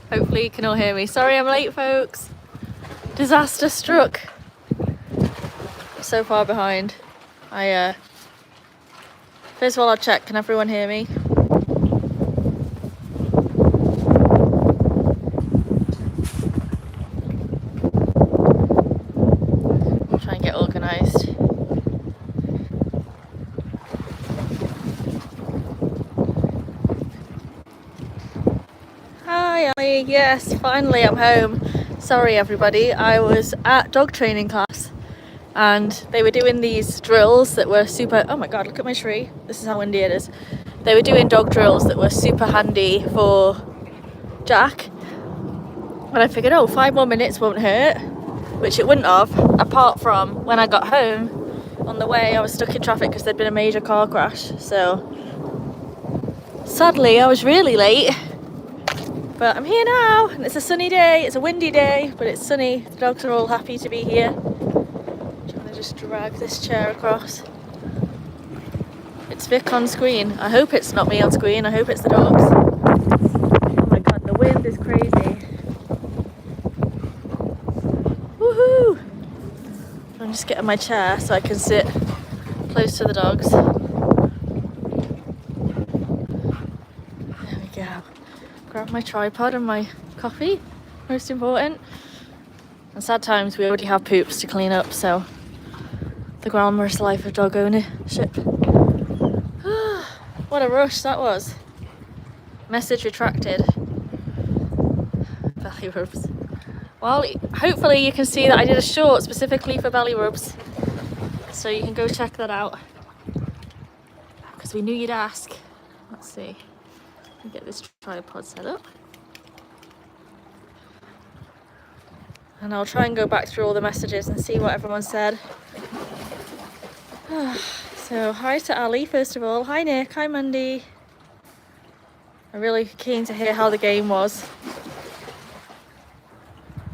Hopefully you can all hear me. Sorry I'm late, folks. Disaster struck. I'm so far behind. First of all, I'll check. Can everyone hear me? I'll try and get organised. Hi, Ali. Yes, finally I'm home. Sorry, everybody. I was at dog training class and they were doing these drills that were super... Oh my God, look at my tree. This is how windy it is. They were doing dog drills that were super handy for Jack. And I figured, 5 more minutes won't hurt, which it wouldn't have, apart from when I got home. On the way, I was stuck in traffic because there'd been a major car crash. So sadly, I was really late. But I'm here now, and it's a sunny day. It's a windy day, but it's sunny. The dogs are all happy to be here. I'm trying to just drag this chair across. It's Vic on screen. I hope it's not me on screen. I hope it's the dogs. Oh my God, the wind is crazy. Woohoo! I'm just getting my chair so I can sit close to the dogs. There we go. Grab my tripod and my coffee, most important. And sad times, we already have poops to clean up, so the glamorous life of dog ownership. What a rush that was. Message retracted. Belly rubs. Well, hopefully you can see that I did a short specifically for belly rubs, so you can go check that out, because we knew you'd ask. Let's see. Get this tripod set up, and I'll try and go back through all the messages and see what everyone said. So hi to Ali first of all. Hi Nick, hi Mandy. I'm really keen to hear how the game was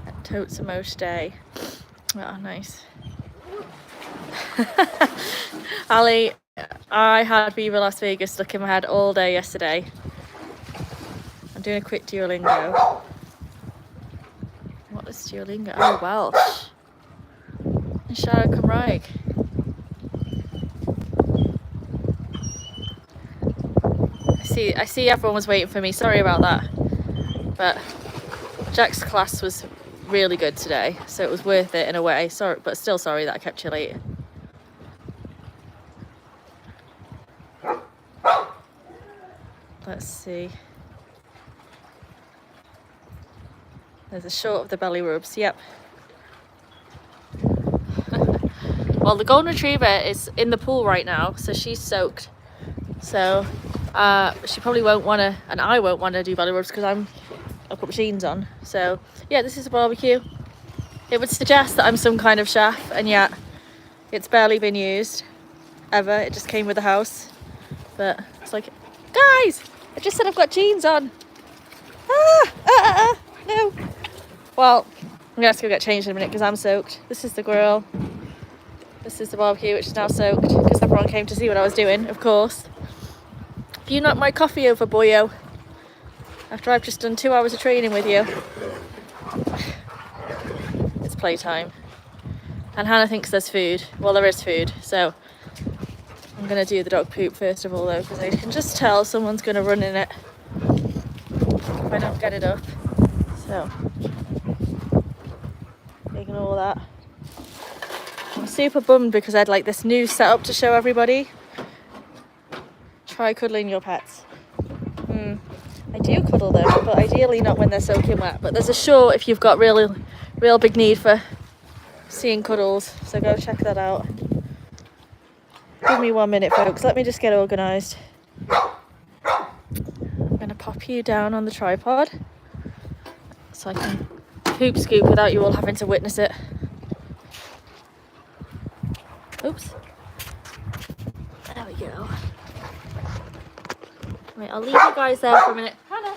at Totes a Most Day. Oh, nice. Ali, I had Viva Las Vegas stuck in my head all day yesterday. I'm doing a quick Duolingo. What is Duolingo? Oh, Welsh. And Siarad Cymraeg. I see everyone was waiting for me. Sorry about that. But Jack's class was really good today, so it was worth it in a way. Sorry, but still sorry that I kept you late. Let's see. There's a short of the belly rubs, yep. Well, the golden retriever is in the pool right now, so she's soaked. So she probably won't want to, and I won't want to do belly rubs because I've got my jeans on. So yeah, this is a barbecue. It would suggest that I'm some kind of chef, and yet it's barely been used ever. It just came with the house. But it's like, guys, I just said I've got jeans on. No. Well, I'm gonna have to go get changed in a minute because I'm soaked. This is the grill. This is the barbecue, which is now soaked because everyone came to see what I was doing, of course. Have you knocked my coffee over, boyo? After I've just done 2 hours of training with you. It's playtime. And Hannah thinks there's food. Well, there is food, so I'm gonna do the dog poop first of all though, because I can just tell someone's gonna run in it if I don't get it up. So ignore that. I'm super bummed because I'd like this new setup to show everybody. Try cuddling your pets. I do cuddle them, but ideally not when they're soaking wet. But there's a short if you've got real big need for seeing cuddles, so go check that out. Give me 1 minute, folks. Let me just get organised. I'm gonna pop you down on the tripod so I can poop scoop without you all having to witness it. Oops. There we go. Right, I'll leave you guys there for a minute. Hannah.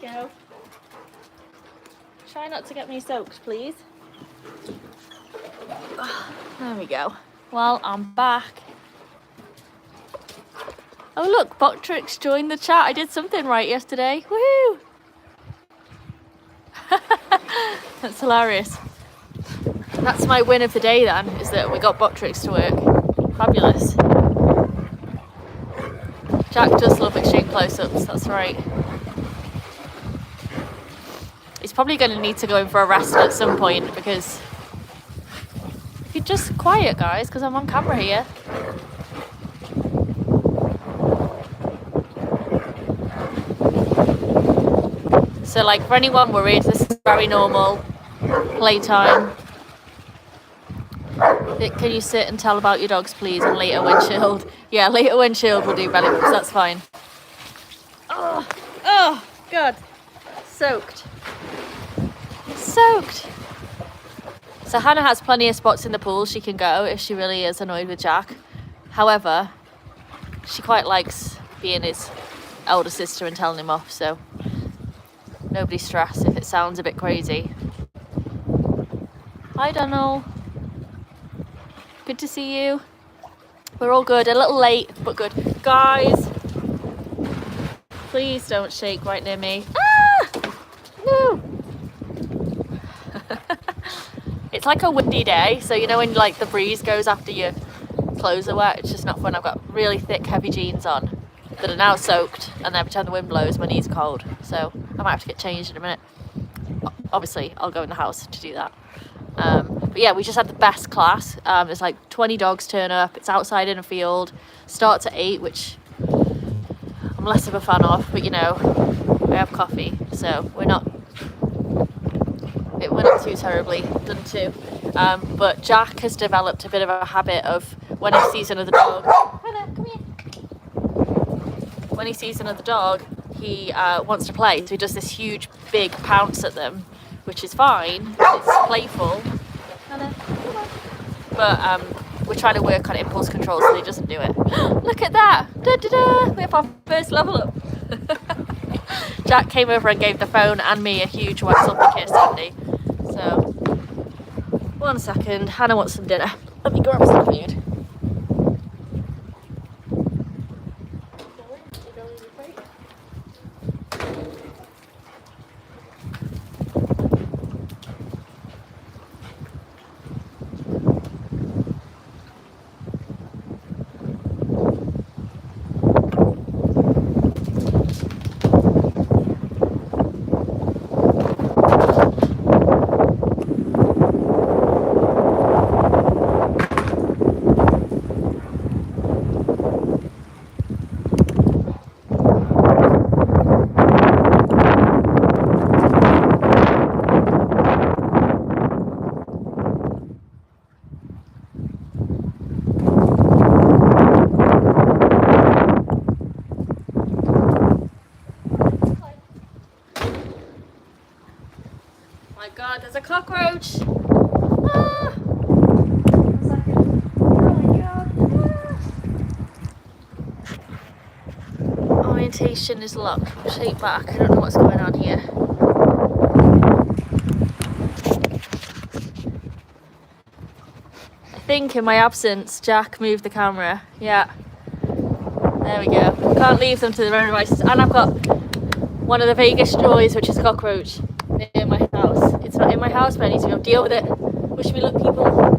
go. Try not to get me soaked, please. There we go. Well, I'm back. Oh look, Botrix joined the chat. I did something right yesterday. Woohoo! That's hilarious. That's my win of the day then, is that we got Botrix to work. Fabulous. Jack does love extreme close-ups, that's right. He's probably going to need to go in for a rest at some point because... If you're just quiet, guys, because I'm on camera here. So, like, for anyone worried, this is very normal playtime. Can you sit and tell about your dogs, please, and later when chilled? Yeah, later when chilled we'll do belly rubs, that's fine. Oh, God. Soaked. Soaked. So Hannah has plenty of spots in the pool she can go if she really is annoyed with Jack. However, she quite likes being his elder sister and telling him off, so nobody stress if it sounds a bit crazy. Hi, Donald. Good to see you. We're all good. A little late, but good. Guys, please don't shake right near me. Ah! No! It's like a windy day, so you know when like the breeze goes after your clothes are wet, it's just not fun. I've got really thick, heavy jeans on that are now soaked, and every time the wind blows, my knee's cold. So I might have to get changed in a minute. Obviously, I'll go in the house to do that. But yeah, we just had the best class. There's like 20 dogs turn up. It's outside in a field. Starts at 8, which I'm less of a fan of, but you know, I have coffee, so we're not too terribly done to. But Jack has developed a bit of a habit of when he sees another dog. Hannah, come here. When he sees another dog, he wants to play. So he does this huge, big pounce at them, which is fine. It's playful. Hannah, come on. But we're trying to work on impulse control so he doesn't do it. Look at that! Da, da, da. We have our first level up. Jack came over and gave the phone and me a huge wet soppy kiss, Andy. So, 1 second. Hannah wants some dinner. Let me grab some food. My God, there's a cockroach! Ah! 1 second. Oh my God! Ah! Orientation is locked. Shape back. I don't know what's going on here. I think in my absence, Jack moved the camera. Yeah. There we go. Can't leave them to their own devices. And I've got one of the Vegas joys, which is Cockroach, near my house. It's not in my house, but I need to go deal with it. Wish me luck, people.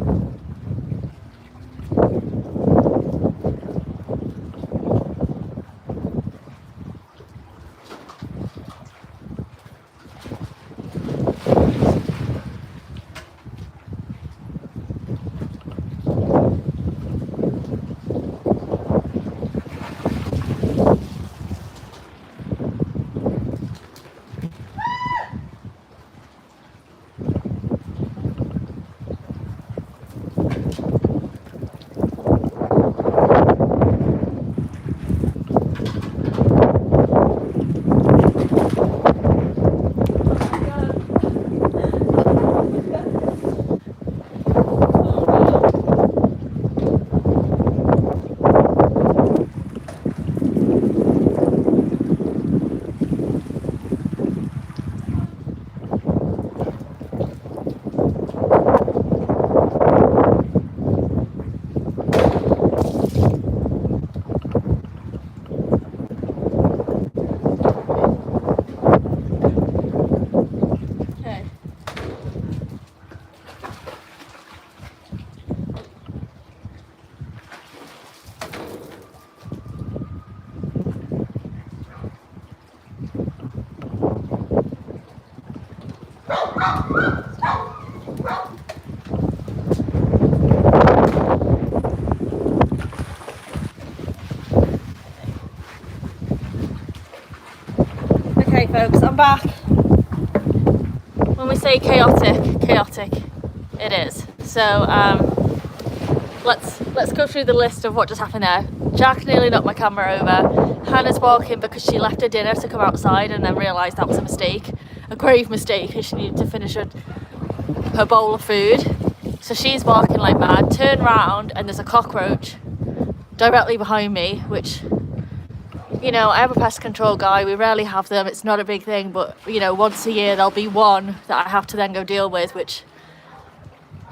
Okay folks, I'm back. When we say chaotic, it is. So let's go through the list of what just happened there. Jack nearly knocked my camera over. Hannah's barking because she left her dinner to come outside and then realised that was a mistake. A grave mistake, because she needed to finish her bowl of food. So she's barking like mad. Turn round and there's a cockroach directly behind me, which, you know, I have a pest control guy. We rarely have them. It's not a big thing, but, you know, once a year there'll be one that I have to then go deal with, which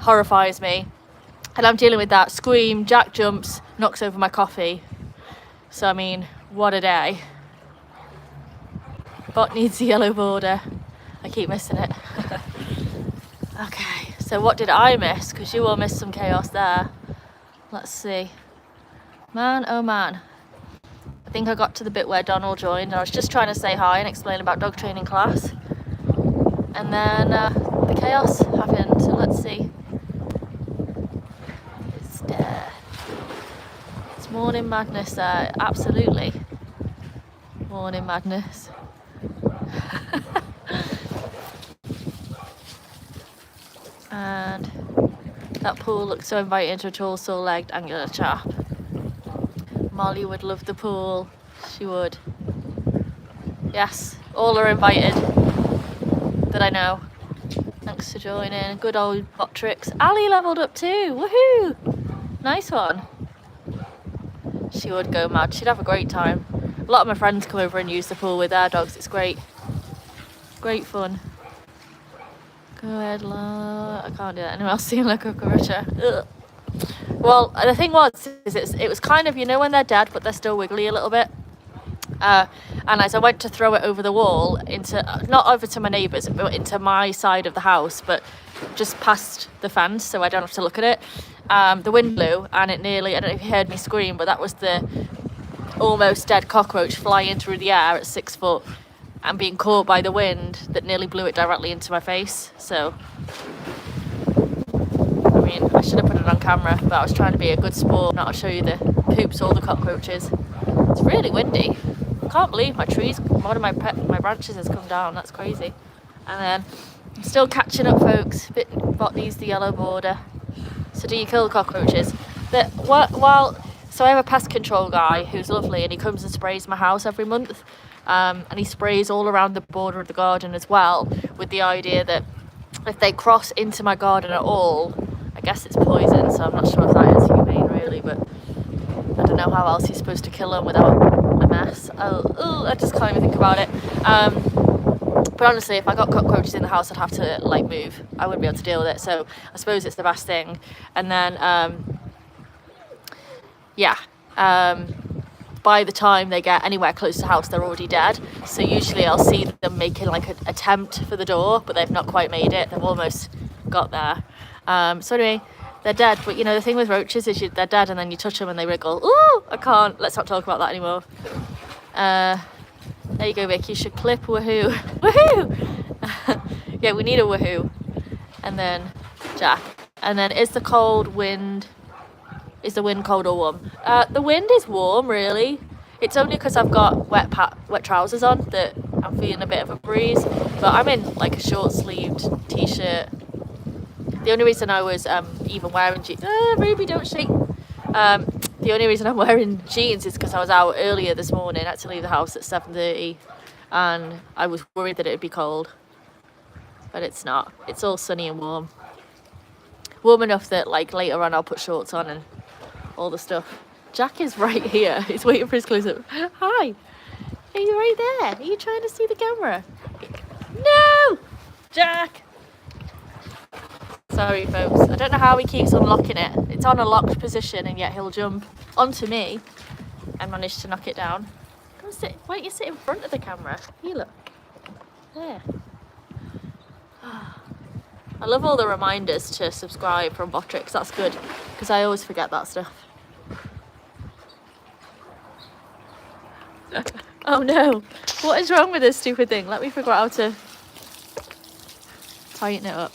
horrifies me. And I'm dealing with that. Scream, Jack jumps, knocks over my coffee. So, I mean, what a day. Bot needs a yellow border. I keep missing it. Okay, so what did I miss? Because you all missed some chaos there. Let's see. Man, oh man. I think I got to the bit where Donald joined and I was just trying to say hi and explain about dog training class. And then the chaos happened, so let's see. It's morning madness there, absolutely. Morning madness. And that pool looks so inviting to a tall, sore-legged, angular chap. Molly would love the pool. She would. Yes, all are invited that I know. Thanks for joining. Good old bot tricks. Ali leveled up too. Woohoo! Nice one. She would go mad. She'd have a great time. A lot of my friends come over and use the pool with their dogs. It's great. Great fun. Go ahead, I can't do that anymore. I'll seem like a cockroach. Well, the thing was, it was kind of, you know, when they're dead, but they're still wiggly a little bit. And as I went to throw it over the wall, not over to my neighbours, but into my side of the house, but just past the fence, so I don't have to look at it. The wind blew, and it nearly, I don't know if you heard me scream, but that was the almost dead cockroach flying through the air at 6 foot. And being caught by the wind that nearly blew it directly into my face. So, I mean, I should have put it on camera, but I was trying to be a good sport, not to show you the poops or the cockroaches. It's really windy. I can't believe one of my branches has come down. That's crazy. And then I'm still catching up, folks. Bot needs the yellow border. So do you kill cockroaches? So I have a pest control guy who's lovely, and he comes and sprays my house every month. And he sprays all around the border of the garden as well, with the idea that if they cross into my garden at all, I guess it's poison, so I'm not sure if that is humane really, but I don't know how else he's supposed to kill them without a mess. I just can't even think about it. But honestly, if I got cockroaches in the house, I'd have to like move. I wouldn't be able to deal with it, so I suppose it's the best thing. And then by the time they get anywhere close to the house, they're already dead. So usually I'll see them making like an attempt for the door, but they've not quite made it. They've almost got there. So anyway, they're dead. But you know, the thing with roaches is they're dead and then you touch them and they wriggle. Ooh, I can't. Let's not talk about that anymore. There you go, Vic. You should clip woohoo. Woohoo! Yeah, we need a woohoo. And then Jack. And then is the wind cold or warm? The wind is warm, really. It's only because I've got wet trousers on that I'm feeling a bit of a breeze. But I'm in like a short-sleeved t-shirt. The only reason I was even wearing jeans... Ruby, don't shake. The only reason I'm wearing jeans is because I was out earlier this morning. I had to leave the house at 7:30. And I was worried that it would be cold. But it's not. It's all sunny and warm. Warm enough that like later on I'll put shorts on and all the stuff. Jack is right here. He's waiting for his close-up. Hi. Are you right there? Are you trying to see the camera? No! Jack! Sorry, folks. I don't know how he keeps unlocking it. It's on a locked position and yet he'll jump onto me and manage to knock it down. Come sit. Why don't you sit in front of the camera? Here, look. There. I love all the reminders to subscribe from Botrix. That's good because I always forget that stuff. Oh no, what is wrong with this stupid thing? Let me figure out how to tighten it up.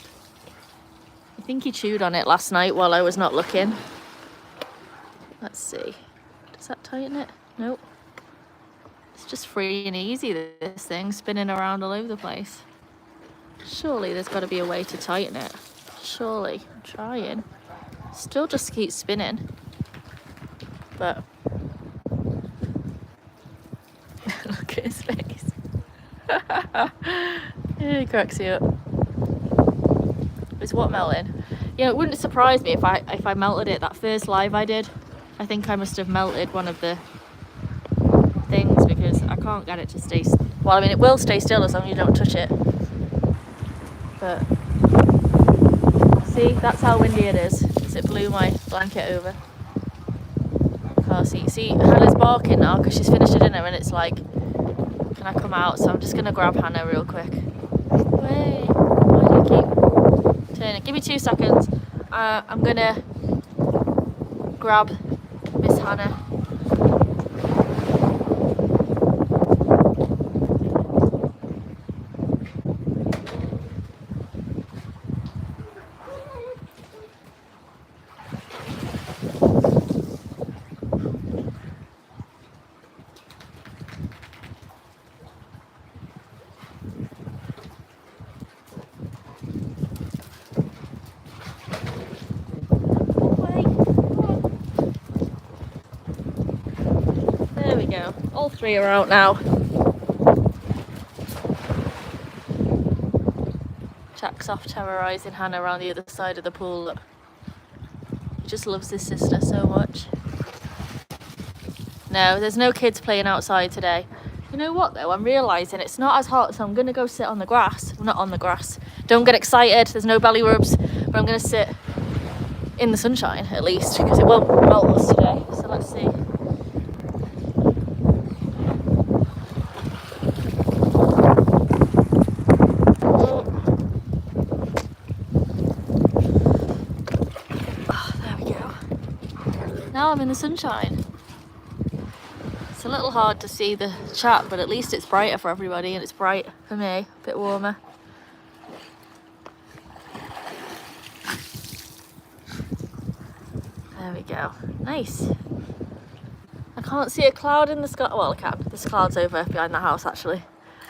I think he chewed on it last night while I was not looking. Let's see. Does that tighten it? Nope. It's just free and easy, this thing, spinning around all over the place. Surely there's got to be a way to tighten it. Surely. I'm trying. Still just keeps spinning. But look at his face. He cracks you up. Is what melting? Yeah, it wouldn't surprise me if I melted it. That first live I did, I think I must have melted one of the things because I can't get it to stay. Well, I mean, it will stay still as long as you don't touch it. But see, that's how windy it is. Because it blew my blanket over. Can't see. See, Hannah's barking now because she's finished her dinner, and it's like, can I come out? So I'm just gonna grab Hannah real quick. Wait, why do you keep turning? Give me 2 seconds. I'm gonna grab Miss Hannah. All 3 are out now. Jack's off terrorising Hannah around the other side of the pool. Look. He just loves his sister so much. No, there's no kids playing outside today. You know what though, I'm realising it's not as hot, so I'm going to go sit on the grass. Well, not on the grass. Don't get excited, there's no belly rubs. But I'm going to sit in the sunshine at least, because it won't melt us today. So let's see. Now I'm in the sunshine. It's a little hard to see the chat, but at least it's brighter for everybody, and it's bright for me, a bit warmer. There we go. Nice. I can't see a cloud in the sky. Well, I can. There's clouds over behind the house actually,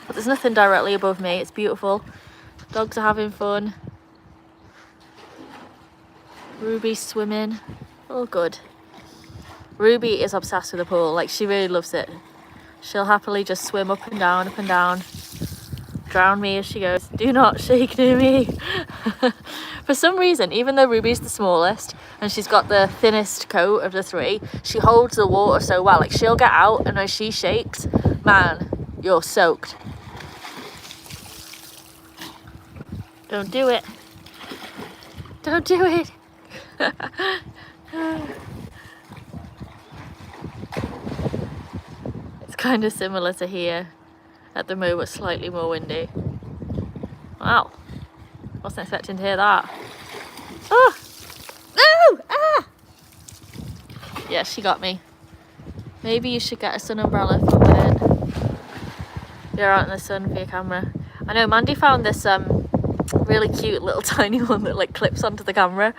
but there's nothing directly above me. It's beautiful. Dogs are having fun. Ruby's swimming. All good. Ruby is obsessed with the pool, like she really loves it. She'll happily just swim up and down, drown me as she goes. Do not shake near me. For some reason, even though Ruby's the smallest and she's got the thinnest coat of the 3, she holds the water so well. Like she'll get out, and as she shakes, man, you're soaked. Don't do it. Don't do it. Kind of similar to here at the moment, slightly more windy. Wow, wasn't expecting to hear that. Oh no! Ah! Yeah, she got me. Maybe you should get a sun umbrella for when you're out in the sun for your camera. I know Mandy found this really cute little tiny one that like clips onto the camera.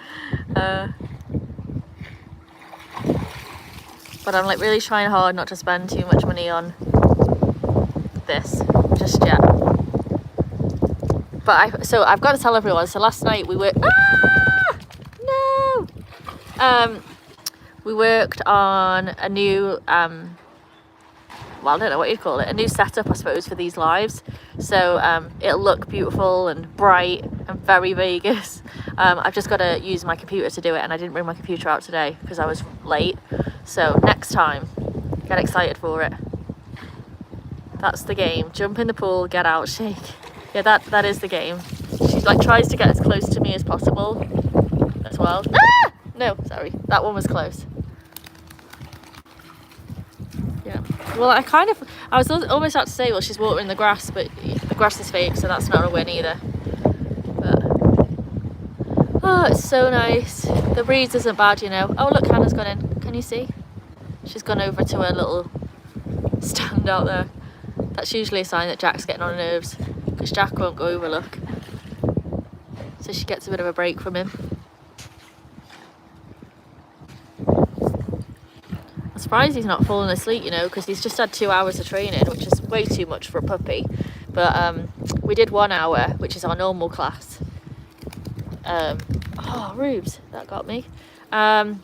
But I'm like really trying hard not to spend too much money on this just yet. But so I've got to tell everyone. So last night we were we worked on a new well, I don't know what you'd call it, a new setup I suppose for these lives. So it'll look beautiful and bright and very Vegas. I've just got to use my computer to do it, and I didn't bring my computer out today because I was late. So next time, get excited for it. That's the game. Jump in the pool, get out, shake. Yeah, that is the game. She like tries to get as close to me as possible as well. Ah! No, sorry, that one was close. Yeah. Well, I was almost about to say, well, she's watering the grass, but the grass is fake, so that's not a win either. But oh, it's so nice. The breeze isn't bad, you know. Oh, look, Hannah's gone in. Can you see? She's gone over to her little stand out there. That's usually a sign that Jack's getting on her nerves, because Jack won't go over, look. so she gets a bit of a break from him. I'm surprised he's not fallen asleep, you know, because he's just had 2 hours of training, which is way too much for a puppy. But we did 1 hour, which is our normal class. Oh, Rubes, that got me. And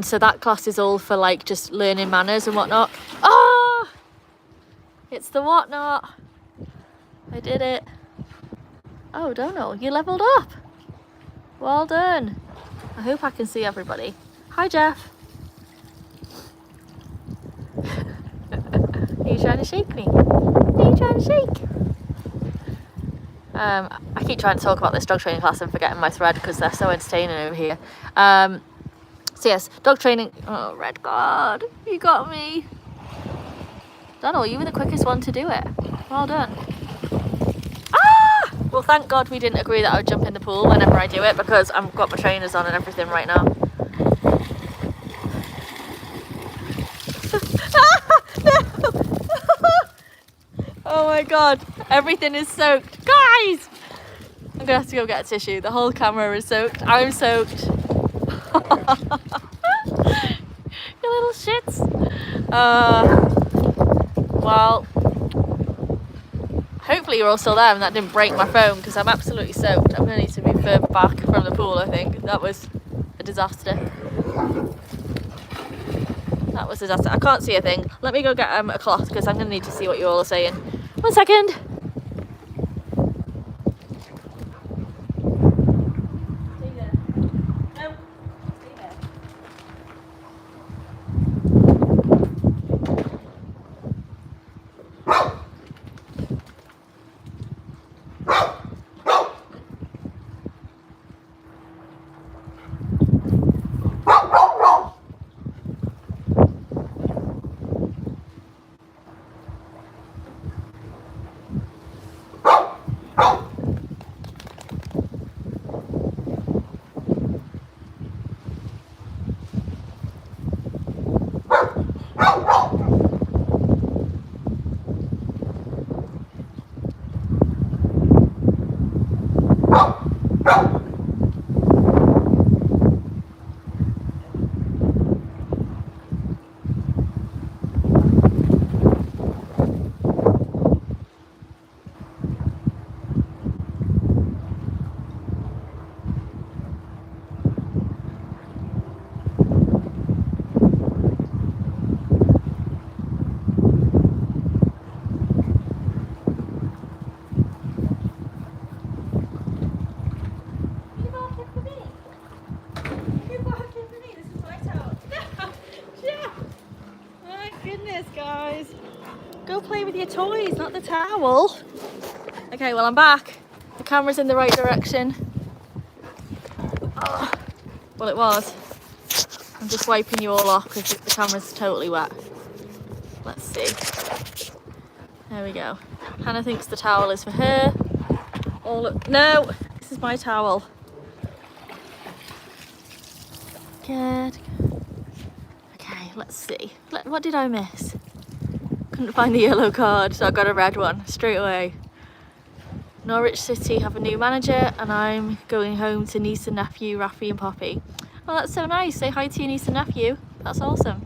so that class is all for like just learning manners and whatnot. Oh, it's the whatnot. I did it. Oh, Donald, you leveled up. Well done. I hope I can see everybody. Hi, Jeff. Are you trying to shake me? Are you trying to shake? I keep trying to talk about this dog training class and forgetting my thread because they're so entertaining over here. So yes, dog training. Oh, red card. You got me. Donald, you were the quickest one to do it. Well done. Ah! Well, thank God we didn't agree that I would jump in the pool whenever I do it because I've got my trainers on and everything right now. Oh my God, everything is soaked. Guys! I'm gonna have to go get a tissue. The whole camera is soaked. I'm soaked. You little shits. Well, hopefully you're all still there and that didn't break my phone because I'm absolutely soaked. I'm gonna need to move further back from the pool, I think. That was a disaster. That was a disaster. I can't see a thing. Let me go get a cloth because I'm gonna need to see what you all are saying. 1 second. Guys, go play with your toys, not the towel. Okay, well I'm back. The camera's in the right direction. Oh, well it was. I'm just wiping you all off because the camera's totally wet. Let's see. There we go. Hannah thinks the towel is for her. No, this is my towel. Good. Okay, let's see. What did I miss? Couldn't find the yellow card, so I got a red one straight away. Norwich City have a new manager and I'm going home to niece and nephew, Raffy and Poppy. Oh, that's so nice. Say hi to your niece and nephew. That's awesome.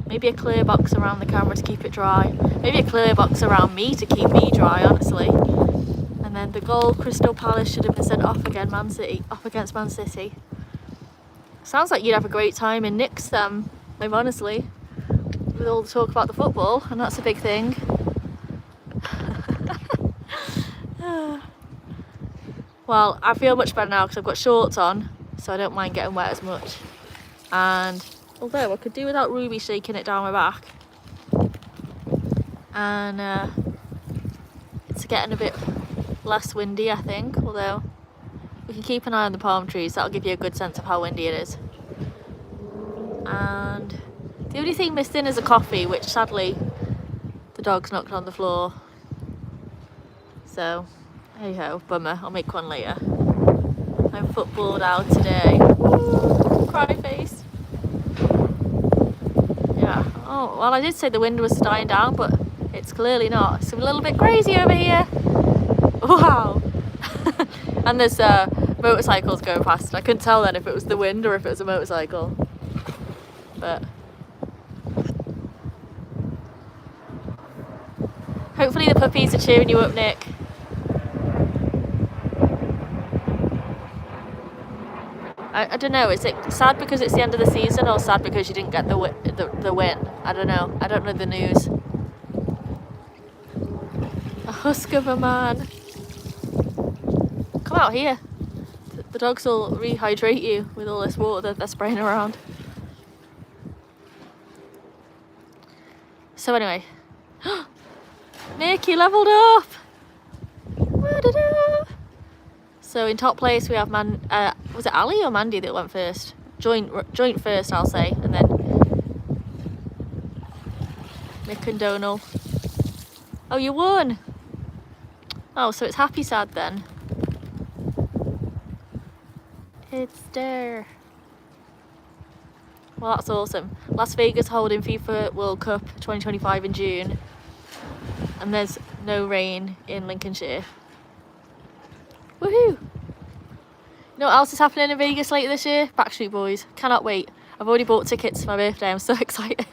Maybe a clear box around the camera to keep it dry. Maybe a clear box around me to keep me dry, honestly. And then the goal, Crystal Palace should have been sent off again, off against Man City. Sounds like you'd have a great time in Nick's, like honestly. With all the talk about the football, and that's a big thing. Well, I feel much better now because I've got shorts on, so I don't mind getting wet as much. And although I could do without Ruby shaking it down my back. And it's getting a bit less windy, I think, although we can keep an eye on the palm trees. That'll give you a good sense of how windy it is. And the only thing missing is a coffee, which sadly the dog's knocked on the floor. So, hey ho, bummer, I'll make one later. I'm footballed out today. Ooh, cry face. Yeah, oh, well I did say the wind was dying down, but it's clearly not. It's a little bit crazy over here. Wow. And there's motorcycles going past. I couldn't tell then if it was the wind or if it was a motorcycle. But hopefully the puppies are cheering you up, Nick. I don't know, is it sad because it's the end of the season or sad because you didn't get the win? I don't know. I don't know the news. A husk of a man. Come out here. The dogs will rehydrate you with all this water that they're spraying around. So anyway. Nick, you levelled up! So in top place we have was it Ali or Mandy that went first? Joint first, I'll say, and then Nick and Donal. Oh, you won! Oh, so it's happy sad then. It's there. Well, that's awesome. Las Vegas holding FIFA World Cup 2025 in June. And there's no rain in Lincolnshire. Woohoo! You know what else is happening in Vegas later this year? Backstreet Boys. Cannot wait. I've already bought tickets for my birthday. I'm so excited.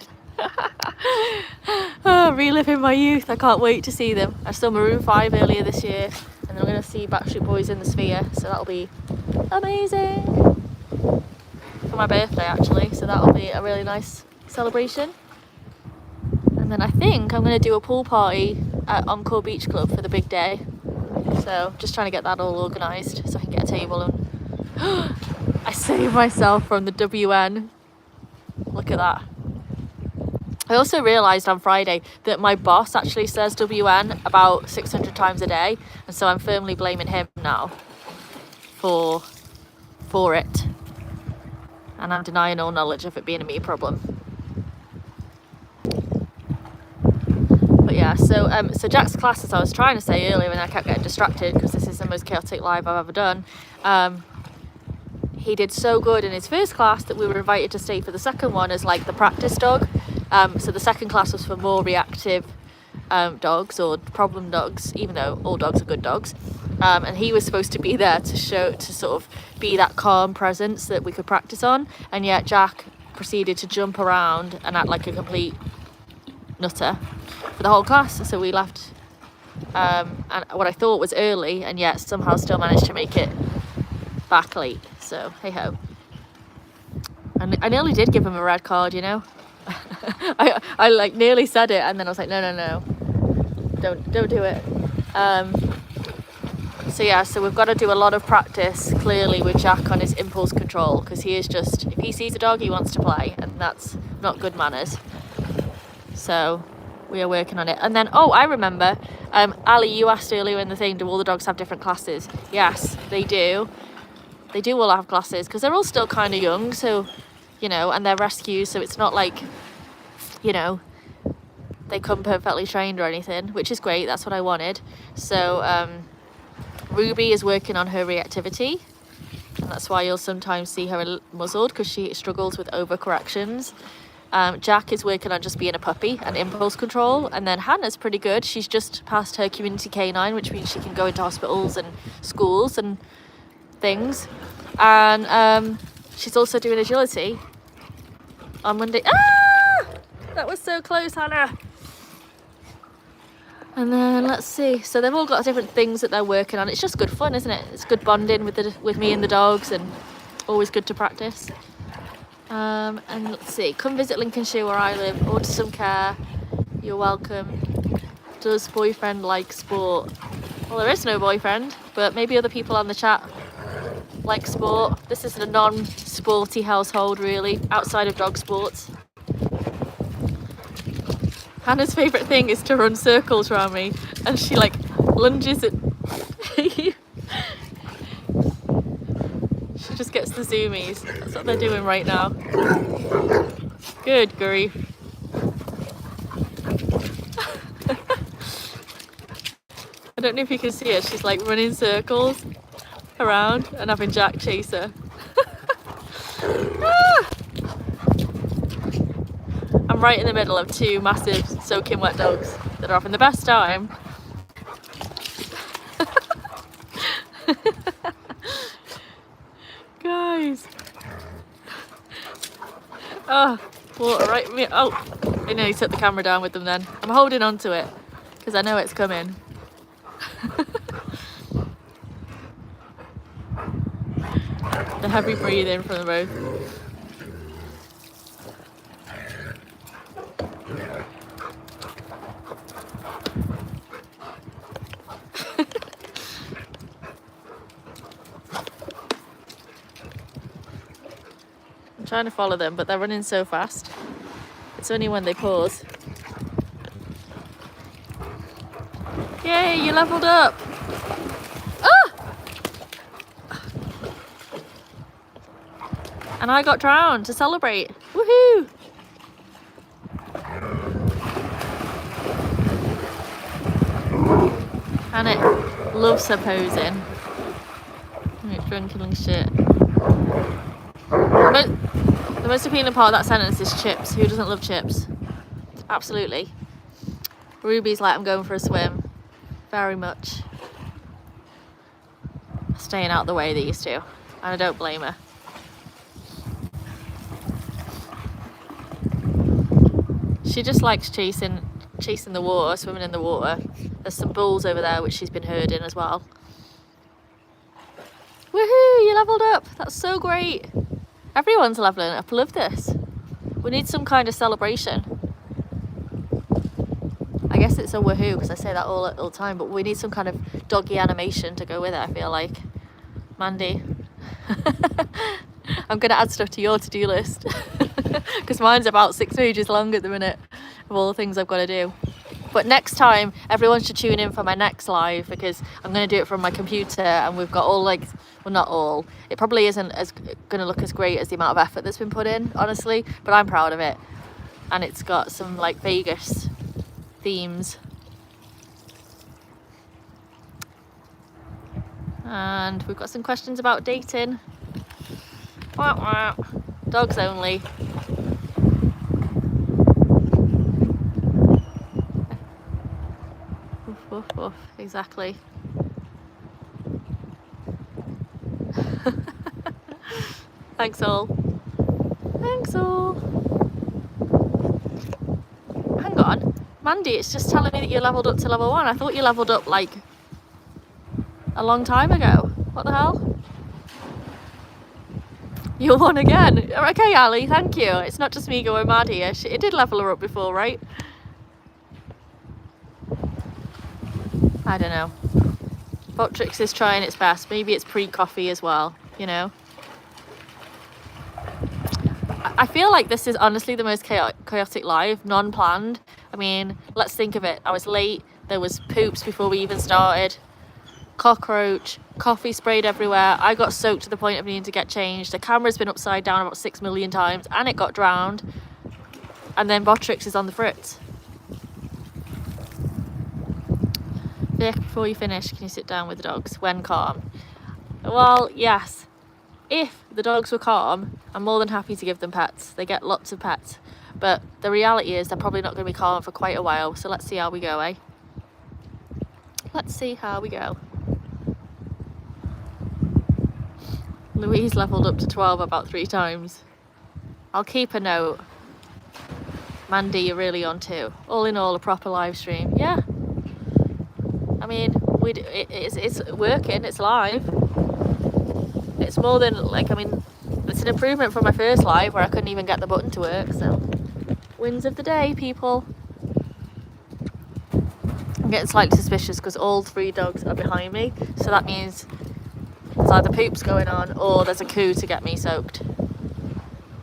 Oh, reliving my youth. I can't wait to see them. I saw Maroon 5 earlier this year. And then I'm going to see Backstreet Boys in the Sphere. So that'll be amazing. For my birthday, actually. So that'll be a really nice celebration. And then I think I'm going to do a pool party at Encore Beach Club for the big day. So just trying to get that all organised so I can get a table. And I saved myself from the WN. Look at that. I also realised on Friday that my boss actually says WN about 600 times a day. And so I'm firmly blaming him now for it. And I'm denying all knowledge of it being a me problem. But yeah, so Jack's class, as I was trying to say earlier, and I kept getting distracted because this is the most chaotic live I've ever done. He did so good in his first class that we were invited to stay for the second one as like the practice dog. So the second class was for more reactive dogs or problem dogs, even though all dogs are good dogs. And he was supposed to be there to sort of be that calm presence that we could practice on. And yet Jack proceeded to jump around and act like a complete nutter for the whole class. So we left and what I thought was early, and yet somehow still managed to make it back late. So hey ho. And I nearly did give him a red card, you know. I like nearly said it, and then I was like, no, don't do it. So yeah, so we've got to do a lot of practice clearly with Jack on his impulse control, because he is just, if he sees a dog he wants to play, and that's not good manners. So we are working on it. And then I remember, Ali, you asked earlier in the thing, do all the dogs have different classes? Yes, they do. They do all have classes because they're all still kind of young, so you know, and they're rescues, so it's not like, you know, they come perfectly trained or anything, which is great. That's what I wanted. So Ruby is working on her reactivity, and that's why you'll sometimes see her muzzled, because she struggles with overcorrections. Jack is working on just being a puppy and impulse control, and then Hannah's pretty good. She's just passed her community canine, which means she can go into hospitals and schools and things. And she's also doing agility on Monday. Ah! That was so close, Hannah. And then let's see. So they've all got different things that they're working on. It's just good fun, isn't it? It's good bonding with me and the dogs, and always good to practice. And let's see. Come visit Lincolnshire where I live. Order some care. You're welcome. Does boyfriend like sport? Well, there is no boyfriend, but maybe other people on the chat like sport. This is a non-sporty household, really, outside of dog sports. Hannah's favourite thing is to run circles around me, and she like lunges at you. She just gets the zoomies. That's what they're doing right now. Good grief. I don't know if you can see her, she's like running circles around and having Jack chase her. Ah! I'm right in the middle of two massive soaking wet dogs that are having the best time. Oh, water right me. Oh, I nearly took the camera down with them then. I'm holding on to it because I know it's coming. The heavy breathing from the road. I'm trying to follow them, but they're running so fast. It's only when they pause. Yay, you leveled up! Ah! And I got drowned to celebrate. Woohoo! And it loves her posing. It's drunken and shit. The most appealing part of that sentence is chips. Who doesn't love chips? Absolutely. Ruby's like, I'm going for a swim. Very much. Staying out the way, these two. And I don't blame her. She just likes chasing the water, swimming in the water. There's some bulls over there which she's been herding as well. Woohoo, you leveled up. That's so great. Everyone's leveling up. I love this. We need some kind of celebration. I guess it's a woohoo because I say that all the time, but we need some kind of doggy animation to go with it, I feel like. Mandy. I'm going to add stuff to your to-do list because mine's about 6 pages long at the minute of all the things I've got to do. But next time, everyone should tune in for my next live because I'm going to do it from my computer and we've got all like, well, not all. It probably isn't as going to look as great as the amount of effort that's been put in, honestly, but I'm proud of it. And it's got some like Vegas themes. And we've got some questions about dating. Wah, wah. Dogs only. Woof, woof, woof. Exactly. Thanks all. Thanks all. Hang on. Mandy, it's just telling me that you leveled up to level 1. I thought you leveled up like a long time ago. What the hell? You're 1 again. Okay, Ali, thank you. It's not just me going mad here. It did level her up before, right? I don't know. Botrix is trying its best. Maybe it's pre-coffee as well, you know? I feel like this is honestly the most chaotic live, non-planned. I mean, let's think of it. I was late. There was poops before we even started. Cockroach, coffee sprayed everywhere. I got soaked to the point of needing to get changed. The camera's been upside down about 6 million times and it got drowned. And then Botrix is on the fritz. Vic, before you finish, can you sit down with the dogs when calm? Well, yes. If the dogs were calm, I'm more than happy to give them pets. They get lots of pets. But the reality is they're probably not going to be calm for quite a while. So let's see how we go, eh? Let's see how we go. Louise leveled up to 12 about 3 times. I'll keep a note. Mandy, you're really on 2. All in all, a proper live stream. Yeah. I mean, it's working. It's live. It's more than, like, I mean, it's an improvement from my first live where I couldn't even get the button to work. So, wins of the day, people. I'm getting slightly suspicious because all 3 dogs are behind me. So that means there's either poops going on or there's a coup to get me soaked.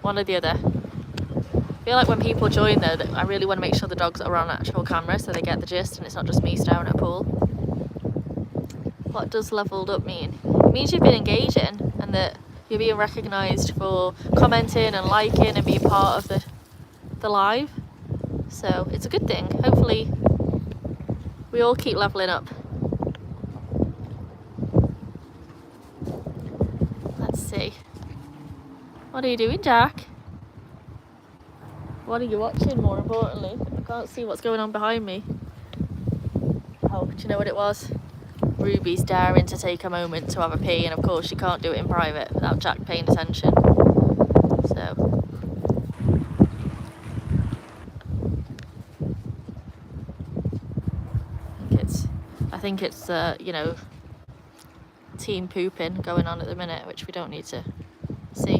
One or the other. I feel like when people join though, that I really want to make sure the dogs are on actual camera so they get the gist and it's not just me staring at a pool. What does leveled up mean? It means you've been engaging and that you're being recognised for commenting and liking and being part of the live. So it's a good thing. Hopefully we all keep levelling up. Let's see. What are you doing, Jack? What are you watching, more importantly? I can't see what's going on behind me. Oh, do you know what it was? Ruby's daring to take a moment to have a pee, and of course she can't do it in private without Jack paying attention. So, think it's, you know, team pooping going on at the minute, which we don't need to see.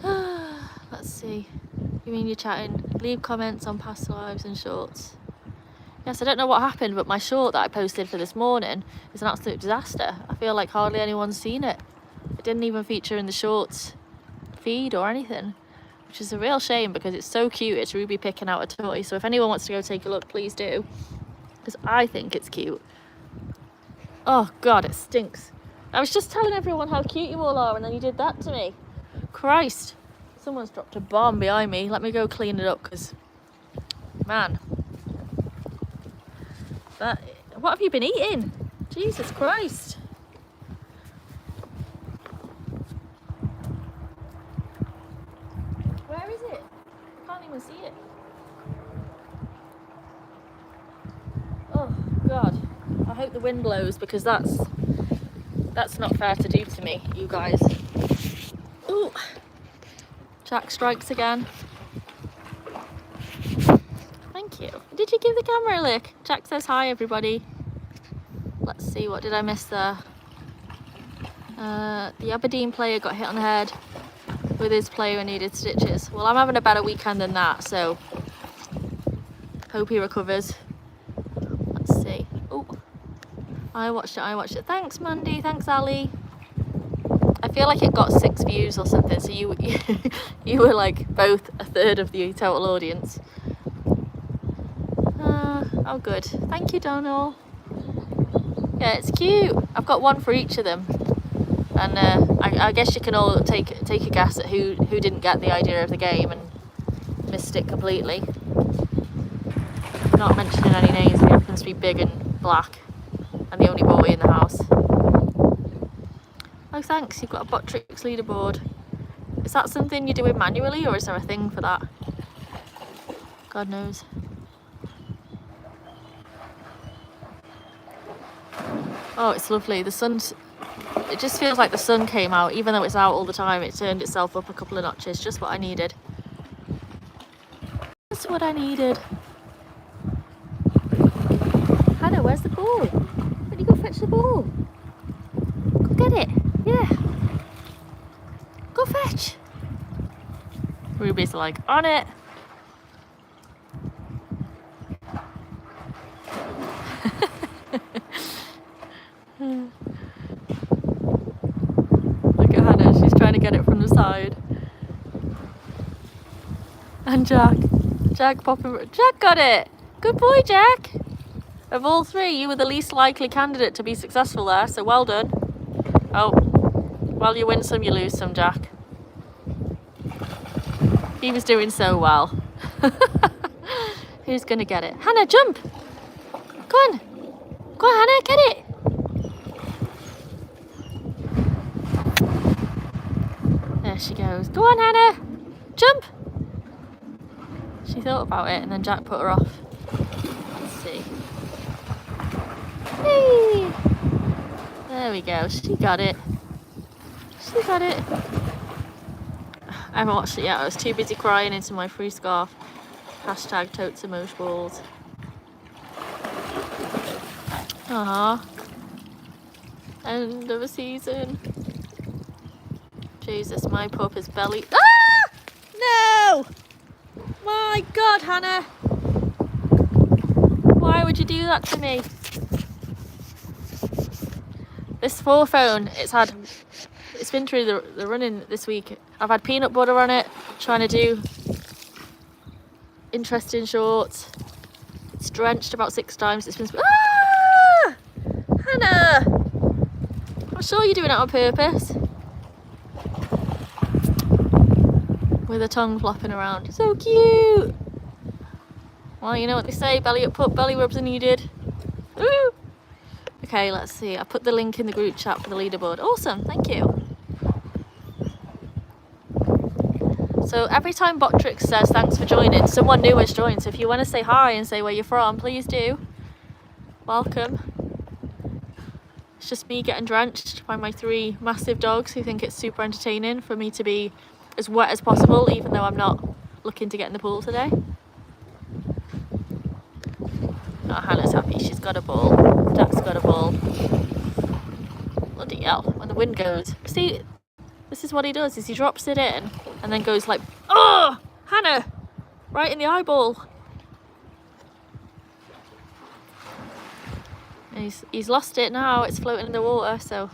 Let's see. You mean you're chatting? Leave comments on past lives and shorts. Yes, I don't know what happened, but my short that I posted for this morning is an absolute disaster. I feel like hardly anyone's seen it. It didn't even feature in the shorts feed or anything, which is a real shame because it's so cute. It's Ruby picking out a toy. So if anyone wants to go take a look, please do, because I think it's cute. Oh God, it stinks. I was just telling everyone how cute you all are, and then you did that to me. Christ, someone's dropped a bomb behind me. Let me go clean it up, because, man, what have you been eating? Jesus Christ. Where is it? I can't even see it. Oh God, I hope the wind blows, because that's not fair to do to me, you guys. Ooh, Jack strikes again. Thank you. Did you give the camera a lick? Jack says hi, everybody. Let's see, what did I miss there? The Aberdeen player got hit on the head with his player and needed stitches. Well, I'm having a better weekend than that, so hope he recovers. Let's see. Oh, I watched it. Thanks, Mandy. Thanks, Ali. I feel like it got 6 views or something, so you were like both a third of the total audience. Oh good, thank you, Donald. Yeah, it's cute. I've got one for each of them, and I guess you can all take a guess at who didn't get the idea of the game and missed it completely. Not mentioning any names, he happens to be big and black and the only boy in the house. Oh thanks, you've got a Botrix leaderboard. Is that something you're doing manually, or is there a thing for that? God knows. Oh, it's lovely. The sun's... It just feels like the sun came out, even though it's out all the time. It turned itself up a couple of notches. Just what I needed. Just what I needed. Hannah, where's the ball? Where do you go fetch the ball? Go get it. Yeah. Go fetch. Ruby's like, on it. Look at Hannah, she's trying to get it from the side. And Jack popping. Jack got it! Good boy, Jack! Of all three, you were the least likely candidate to be successful there, so well done. Oh, well, you win some, you lose some, Jack. He was doing so well. Who's gonna get it? Hannah, jump! Go on! Go on, Hannah, get it! There she goes. Go on, Hannah! Jump! She thought about it and then Jack put her off. Let's see. Hey! There we go. She got it. She got it. I haven't watched it yet. I was too busy crying into my free scarf. Hashtag totes emoji balls. Aww. End of a season. Jesus, my pup is belly. Ah! No! My God, Hannah. Why would you do that to me? This 4 phone, it's been through the running this week. I've had peanut butter on it, trying to do interesting shorts. It's drenched about 6 times. It's been... Ah! Hannah! I'm sure you're doing it on purpose. With her tongue flopping around. So cute! Well, you know what they say, belly up pup, belly rubs are needed. Woo! Okay, let's see. I put the link in the group chat for the leaderboard. Awesome, thank you. So every time Botrix says thanks for joining, someone new has joined. So if you want to say hi and say where you're from, please do. Welcome. It's just me getting drenched by my 3 massive dogs who think it's super entertaining for me to be as wet as possible, even though I'm not looking to get in the pool today. Oh, Hannah's happy. she's got a ball. Jack's got a ball. Bloody hell, when the wind goes. See, this is what he does, is he drops it in and then goes like, oh, Hannah, right in the eyeball. And he's lost it now, it's floating in the water, so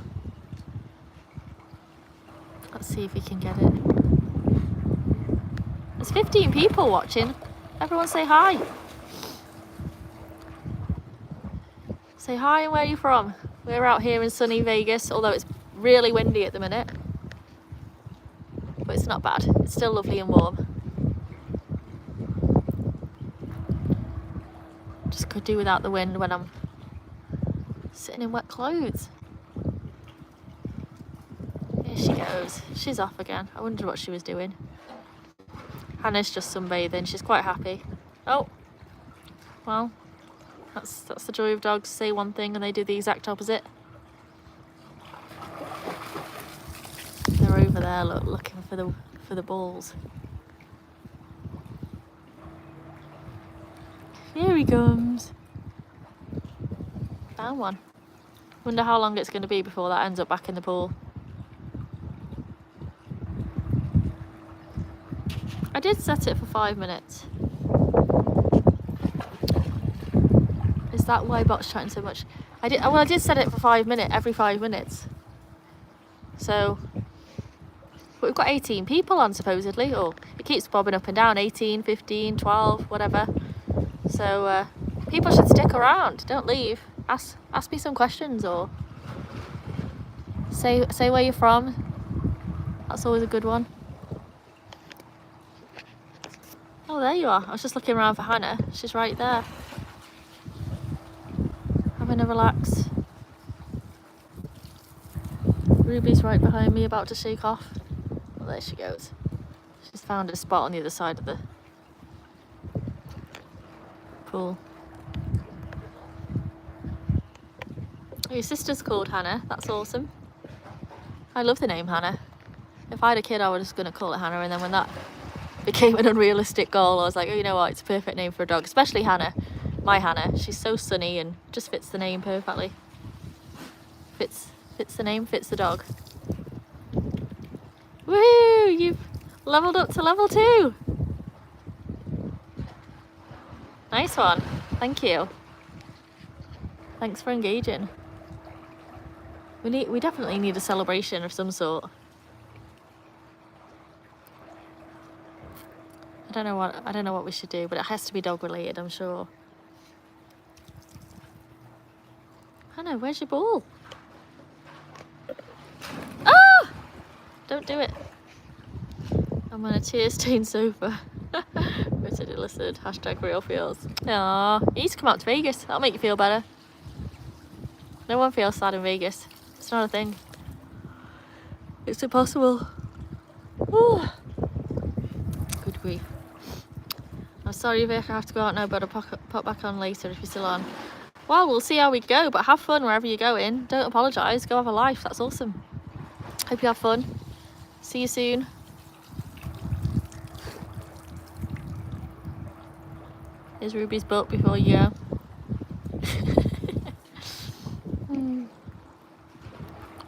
let's see if he can get it. There's 15 people watching. Everyone say hi. Say hi and where are you from? We're out here in sunny Vegas, although it's really windy at the minute. But it's not bad. It's still lovely and warm. Just could do without the wind when I'm sitting in wet clothes. Here she goes. She's off again. I wondered what she was doing. Hannah's just sunbathing. She's quite happy. Oh, well, that's the joy of dogs. Say one thing and they do the exact opposite. They're over there, looking for the balls. Here he comes. Found one. Wonder how long it's going to be before that ends up back in the pool. I did set it for 5 minutes. Is that why Bot's chatting so much? I did set it for 5 minutes, every 5 minutes. So, but we've got 18 people on supposedly, or it keeps bobbing up and down, 18, 15, 12, whatever. So, people should stick around, don't leave. Ask me some questions, or say where you're from. That's always a good one. Oh, there you are. I was just looking around for Hannah. She's right there. Having a relax. Ruby's right behind me, about to shake off. Well, there she goes. She's found a spot on the other side of the pool. Oh, your sister's called Hannah. That's awesome. I love the name Hannah. If I had a kid, I was just going to call it Hannah, and then when that became an unrealistic goal, I was like, oh, you know what, it's a perfect name for a dog, especially Hannah. My Hannah, she's so sunny and just fits the name perfectly. Fits the name, fits the dog. Woo! You've leveled up to level 2. Nice one. Thank you. Thanks for engaging. We definitely need a celebration of some sort. I don't know what we should do, but it has to be dog related, I'm sure. Hannah, where's your ball? Ah! Don't do it. I'm on a tear-stained sofa. Ridiculous. Hashtag real feels. Aww, you need to come out to Vegas. That'll make you feel better. No one feels sad in Vegas. It's not a thing. It's impossible. Ooh. Good grief. I'm sorry Vic, I have to go out now, but I'll pop back on later if you're still on. Well, we'll see how we go, but have fun wherever you're going. Don't apologise, go have a life, that's awesome. Hope you have fun. See you soon. Here's Ruby's book before you go.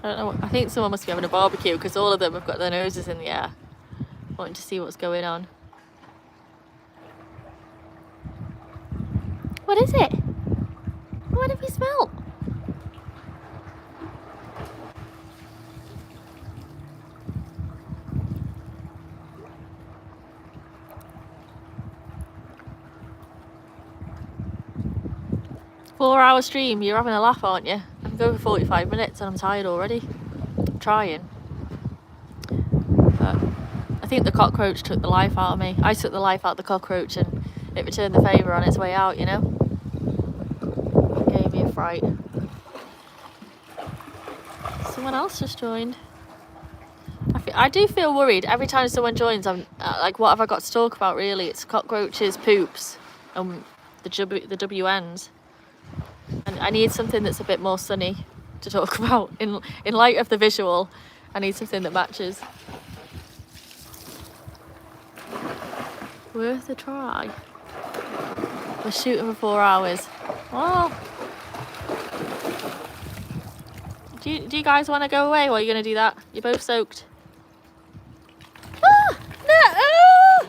I don't know, I think someone must be having a barbecue because all of them have got their noses in the air, wanting to see what's going on. What is it? What have you smelt? Four-hour stream, you're having a laugh, aren't you? I've been going for 45 minutes and I'm tired already. I'm trying. But I think the cockroach took the life out of me. I took the life out of the cockroach and it returned the favour on its way out, you know? It gave me a fright. Someone else just joined. I do feel worried every time someone joins. I'm like, what have I got to talk about really? It's cockroaches, poops, and the WNs. And I need something that's a bit more sunny to talk about. In light of the visual, I need something that matches. Worth a try. We're shooting for 4 hours. Well, Do you guys want to go away, or are you going to do that? You're both soaked. Ah! No! Ah!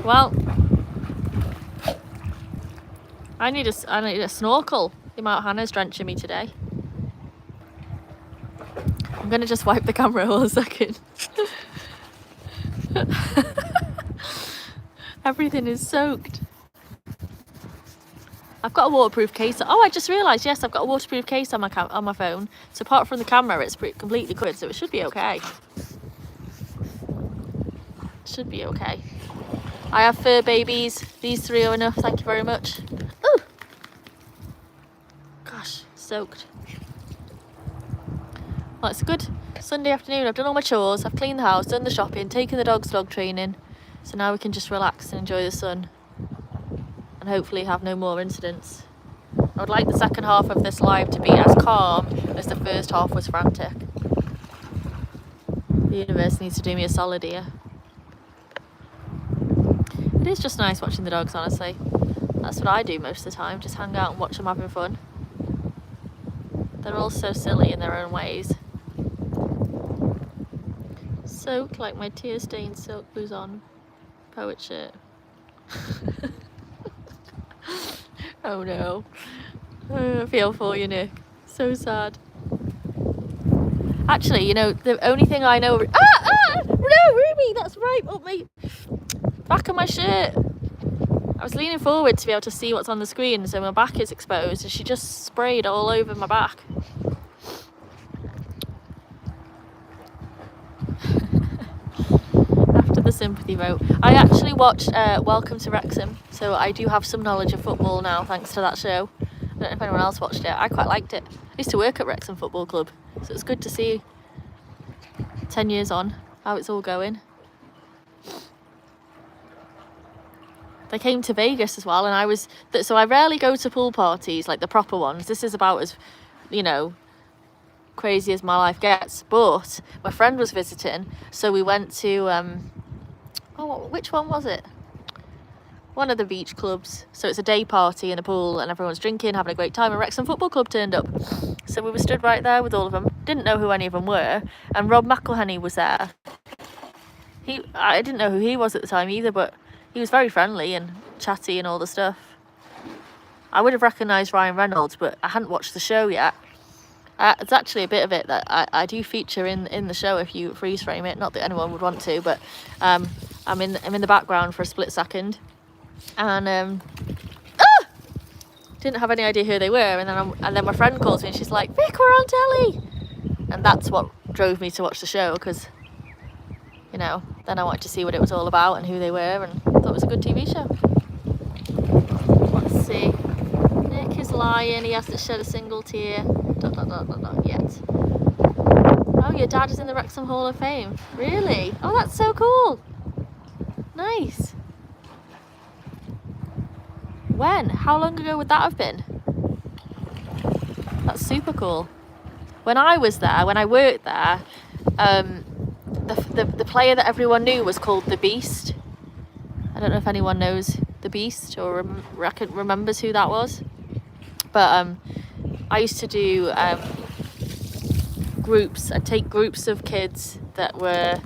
Well, I need a snorkel. The amount Hannah's drenching me today. I'm going to just wipe the camera all a second. Everything is soaked. I've got a waterproof case. Oh, I just realised, yes, I've got a waterproof case on my phone. So apart from the camera, it's completely covered, so it should be okay. Should be okay. I have fur babies. These 3 are enough, thank you very much. Ooh! Gosh, soaked. Well, it's a good Sunday afternoon. I've done all my chores, I've cleaned the house, done the shopping, taken the dogs dog training. So now we can just relax and enjoy the sun. And hopefully have no more incidents. I would like the second half of this live to be as calm as the first half was frantic. The universe needs to do me a solid here. It is just nice watching the dogs, honestly. That's what I do most of the time, just hang out and watch them having fun. They're all so silly in their own ways. Soaked like my tear-stained silk blues on poet shirt. Oh no. I feel for you, Nick. So sad. Actually, you know, the only thing I know... No, Ruby, that's right up my back of my shirt. I was leaning forward to be able to see what's on the screen, so my back is exposed, and she just sprayed all over my back. After the sympathy vote. I actually watched Welcome to Wrexham, so I do have some knowledge of football now thanks to that show. I don't know if anyone else watched it. I quite liked it. I used to work at Wrexham Football Club, so it's good to see 10 years on how it's all going. They came to Vegas as well, and so I rarely go to pool parties, like the proper ones. This is about as, you know, crazy as my life gets. But my friend was visiting, so we went to, which one was it? One of the beach clubs. So it's a day party in a pool, and everyone's drinking, having a great time, and Wrexham Football Club turned up. So we were stood right there with all of them. Didn't know who any of them were, and Rob McElhenney was there. I didn't know who he was at the time either, but he was very friendly and chatty and all the stuff. I would have recognised Ryan Reynolds, but I hadn't watched the show yet. It's actually a bit of it that I do feature in the show if you freeze frame it. Not that anyone would want to, but I'm in the background for a split second, and didn't have any idea who they were. And then my friend calls me and she's like, "Vic, we're on telly," and that's what drove me to watch the show, because, you know, then I wanted to see what it was all about and who they were, and I thought it was a good TV show. Let's see. Nick is lying. He hasn't shed a single tear. Not yet. Oh, your dad is in the Wrexham Hall of Fame. Really? Oh, that's so cool. Nice. When? How long ago would that have been? That's super cool. When I was there, when I worked there, the player that everyone knew was called the Beast. I don't know if anyone knows the Beast or remembers who that was. But I used to do groups. I'd take groups of kids that were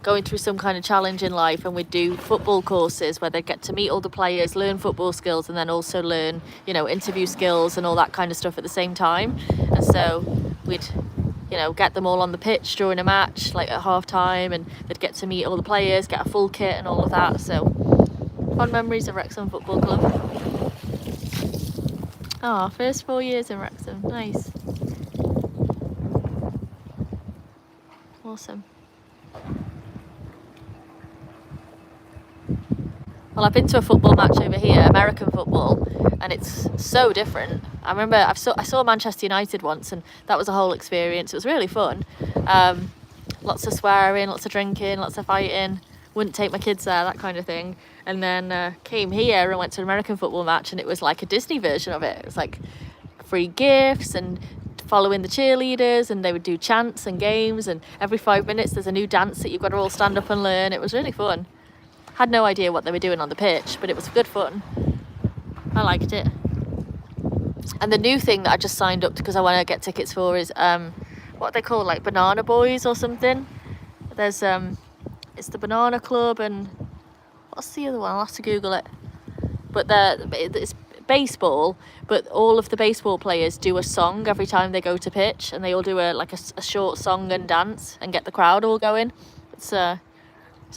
going through some kind of challenge in life, and we'd do football courses where they'd get to meet all the players, learn football skills, and then also learn, you know, interview skills and all that kind of stuff at the same time. And so we'd, you know, get them all on the pitch during a match, like at half time, and they'd get to meet all the players, get a full kit and all of that. So fond memories of Wrexham Football Club. Oh, first 4 years in Wrexham. Nice. Awesome. Well, I've been to a football match over here, American football, and it's so different. I remember I saw Manchester United once, and that was a whole experience. It was really fun. Lots of swearing, lots of drinking, lots of fighting. Wouldn't take my kids there, that kind of thing. And then came here and went to an American football match, and it was like a Disney version of it. It was like free gifts and following the cheerleaders, and they would do chants and games, and every 5 minutes there's a new dance that you've got to all stand up and learn. It was really fun. Had no idea what they were doing on the pitch, but it was good fun. I liked it. And the new thing that I just signed up to because I want to get tickets for is what they call like Banana Boys or something. There's it's the Banana Club, and what's the other one? I'll have to Google it. But it's baseball, but all of the baseball players do a song every time they go to pitch, and they all do a short song and dance and get the crowd all going. It's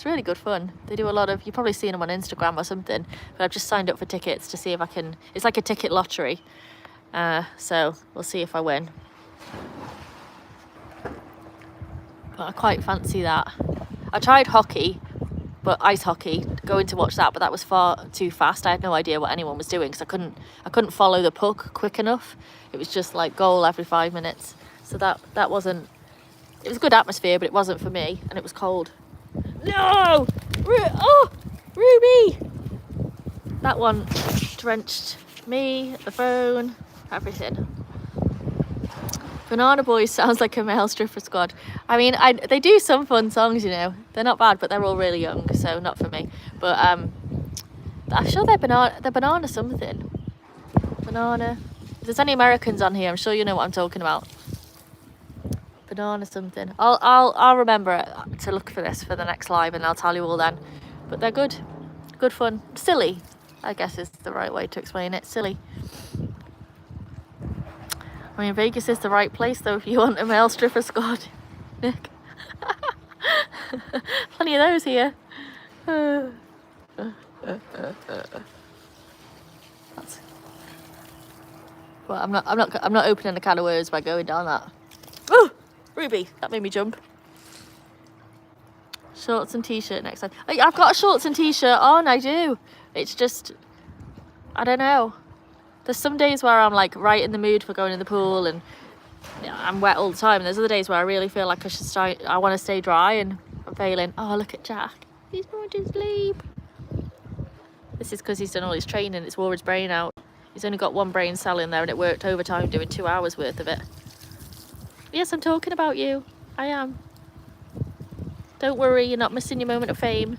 really good fun. They do a lot of, you've probably seen them on Instagram or something, but I've just signed up for tickets to see if I can, it's like a ticket lottery. So we'll see if I win. But I quite fancy that. I tried hockey, but ice hockey, going to watch that, but that was far too fast. I had no idea what anyone was doing because I couldn't follow the puck quick enough. It was just like goal every 5 minutes. So that wasn't, it was a good atmosphere, but it wasn't for me, and it was cold. No! Oh! Ruby! That one drenched me, the phone, everything. Banana Boys sounds like a male stripper squad. I mean, they do some fun songs, you know. They're not bad, but they're all really young, so not for me. But I'm sure they're banana something. Banana. If there's any Americans on here, I'm sure you know what I'm talking about. Banana something. I'll remember to look for this for the next live, and I'll tell you all then. But they're good fun. Silly, I guess is the right way to explain it. Silly. I mean, Vegas is the right place though if you want a male stripper squad, Nick. Plenty of those here. Well, I'm not opening a can of worms by going down that. Oh, Ruby, that made me jump. Shorts and t-shirt next time. I've got a shorts and t-shirt on, I do. It's just, I don't know. There's some days where I'm like right in the mood for going in the pool and I'm wet all the time. And there's other days where I really feel like I want to stay dry, and I'm failing. Oh, look at Jack. He's going to sleep. This is because he's done all his training. It's wore his brain out. He's only got one brain cell in there, and it worked overtime doing 2 hours worth of it. Yes, I'm talking about you. I am. Don't worry, you're not missing your moment of fame.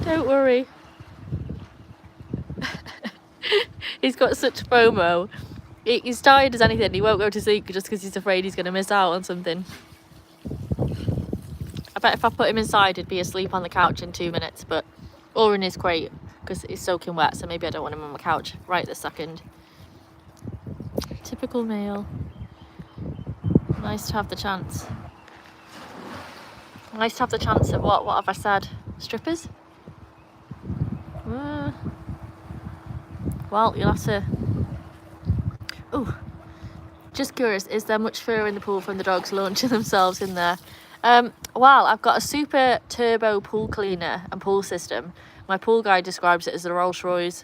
Don't worry. He's got such FOMO. He's tired as anything. He won't go to sleep just because he's afraid he's going to miss out on something. I bet if I put him inside, he'd be asleep on the couch in 2 minutes, or in his crate, because it's soaking wet, so maybe I don't want him on my couch right this second. Typical male. Nice to have the chance. Nice to have the chance of what have I said? Strippers? Well, you'll have to... Oh, just curious, is there much fur in the pool from the dogs launching themselves in there? Well, I've got a super turbo pool cleaner and pool system. My pool guy describes it as the Rolls Royce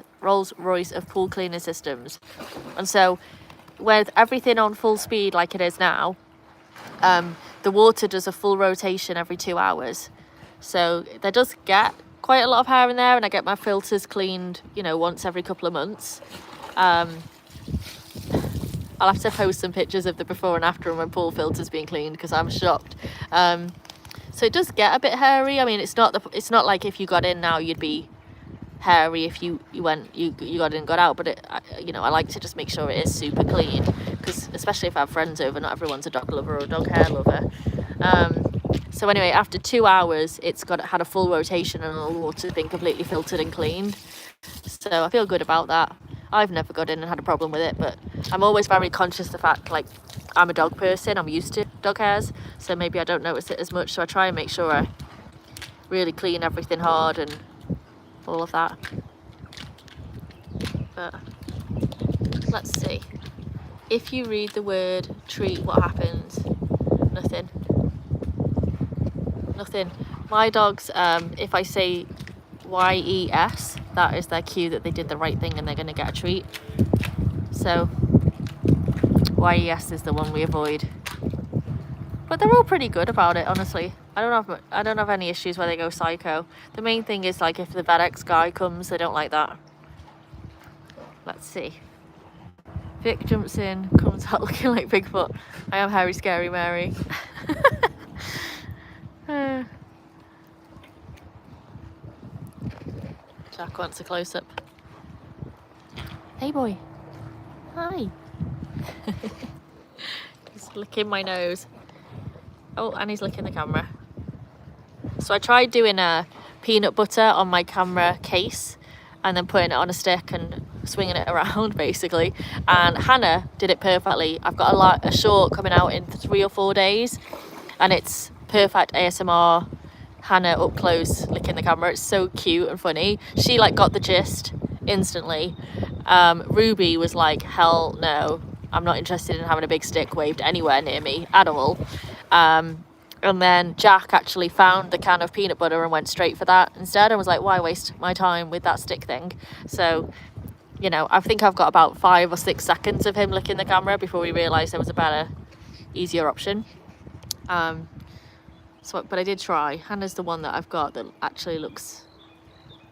of pool cleaner systems. And so, with everything on full speed like it is now, the water does a full rotation every 2 hours. So there does get quite a lot of hair in there, and I get my filters cleaned, you know, once every couple of months. I'll have to post some pictures of the before and after of my pool filters being cleaned because I'm shocked. So it does get a bit hairy. I mean, it's not like if you got in now you'd be hairy if you got in and got out, but I like to just make sure it is super clean, because especially if I have friends over, not everyone's a dog lover or a dog hair lover. So anyway, after 2 hours, it's had a full rotation and all the water's been completely filtered and cleaned. So I feel good about that. I've never got in and had a problem with it, but I'm always very conscious of the fact, like, I'm a dog person, I'm used to dog hairs, so maybe I don't notice it as much, so I try and make sure I really clean everything hard and all of that. But let's see. If you read the word treat, what happens? Nothing. Nothing. My dogs, if I say YES, that is their cue that they did the right thing and they're going to get a treat. So YES is the one we avoid. But they're all pretty good about it, honestly. I don't have any issues where they go psycho. The main thing is, like, if the FedEx guy comes, they don't like that. Let's see. Vic jumps in, comes out looking like Bigfoot. I am Harry Scary Mary. Jack wants a close-up. Hey boy. Hi. He's licking my nose. Oh, and he's licking the camera. So I tried doing a peanut butter on my camera case and then putting it on a stick and swinging it around basically, and Hannah did it perfectly. I've got a short coming out in 3 or 4 days and it's perfect ASMR Hannah up close licking the camera. It's so cute and funny. She like got the gist instantly. Ruby was like, hell no, I'm not interested in having a big stick waved anywhere near me at all. And then Jack actually found the can of peanut butter and went straight for that instead. I was like, why waste my time with that stick thing? So, you know, I think I've got about 5 or 6 seconds of him licking the camera before we realised there was a better, easier option. But I did try. Hannah's the one that I've got that actually looks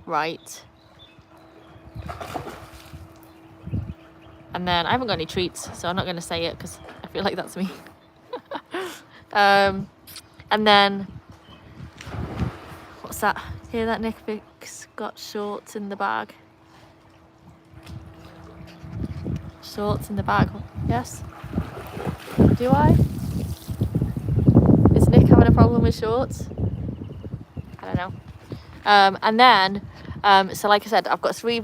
right. And then I haven't got any treats, so I'm not going to say it because I feel like that's me. And then, what's that? Hear that, Nick? Vic's got shorts in the bag. Shorts in the bag. Yes? Do I? Is Nick having a problem with shorts? I don't know. And then, so like I said, I've got 3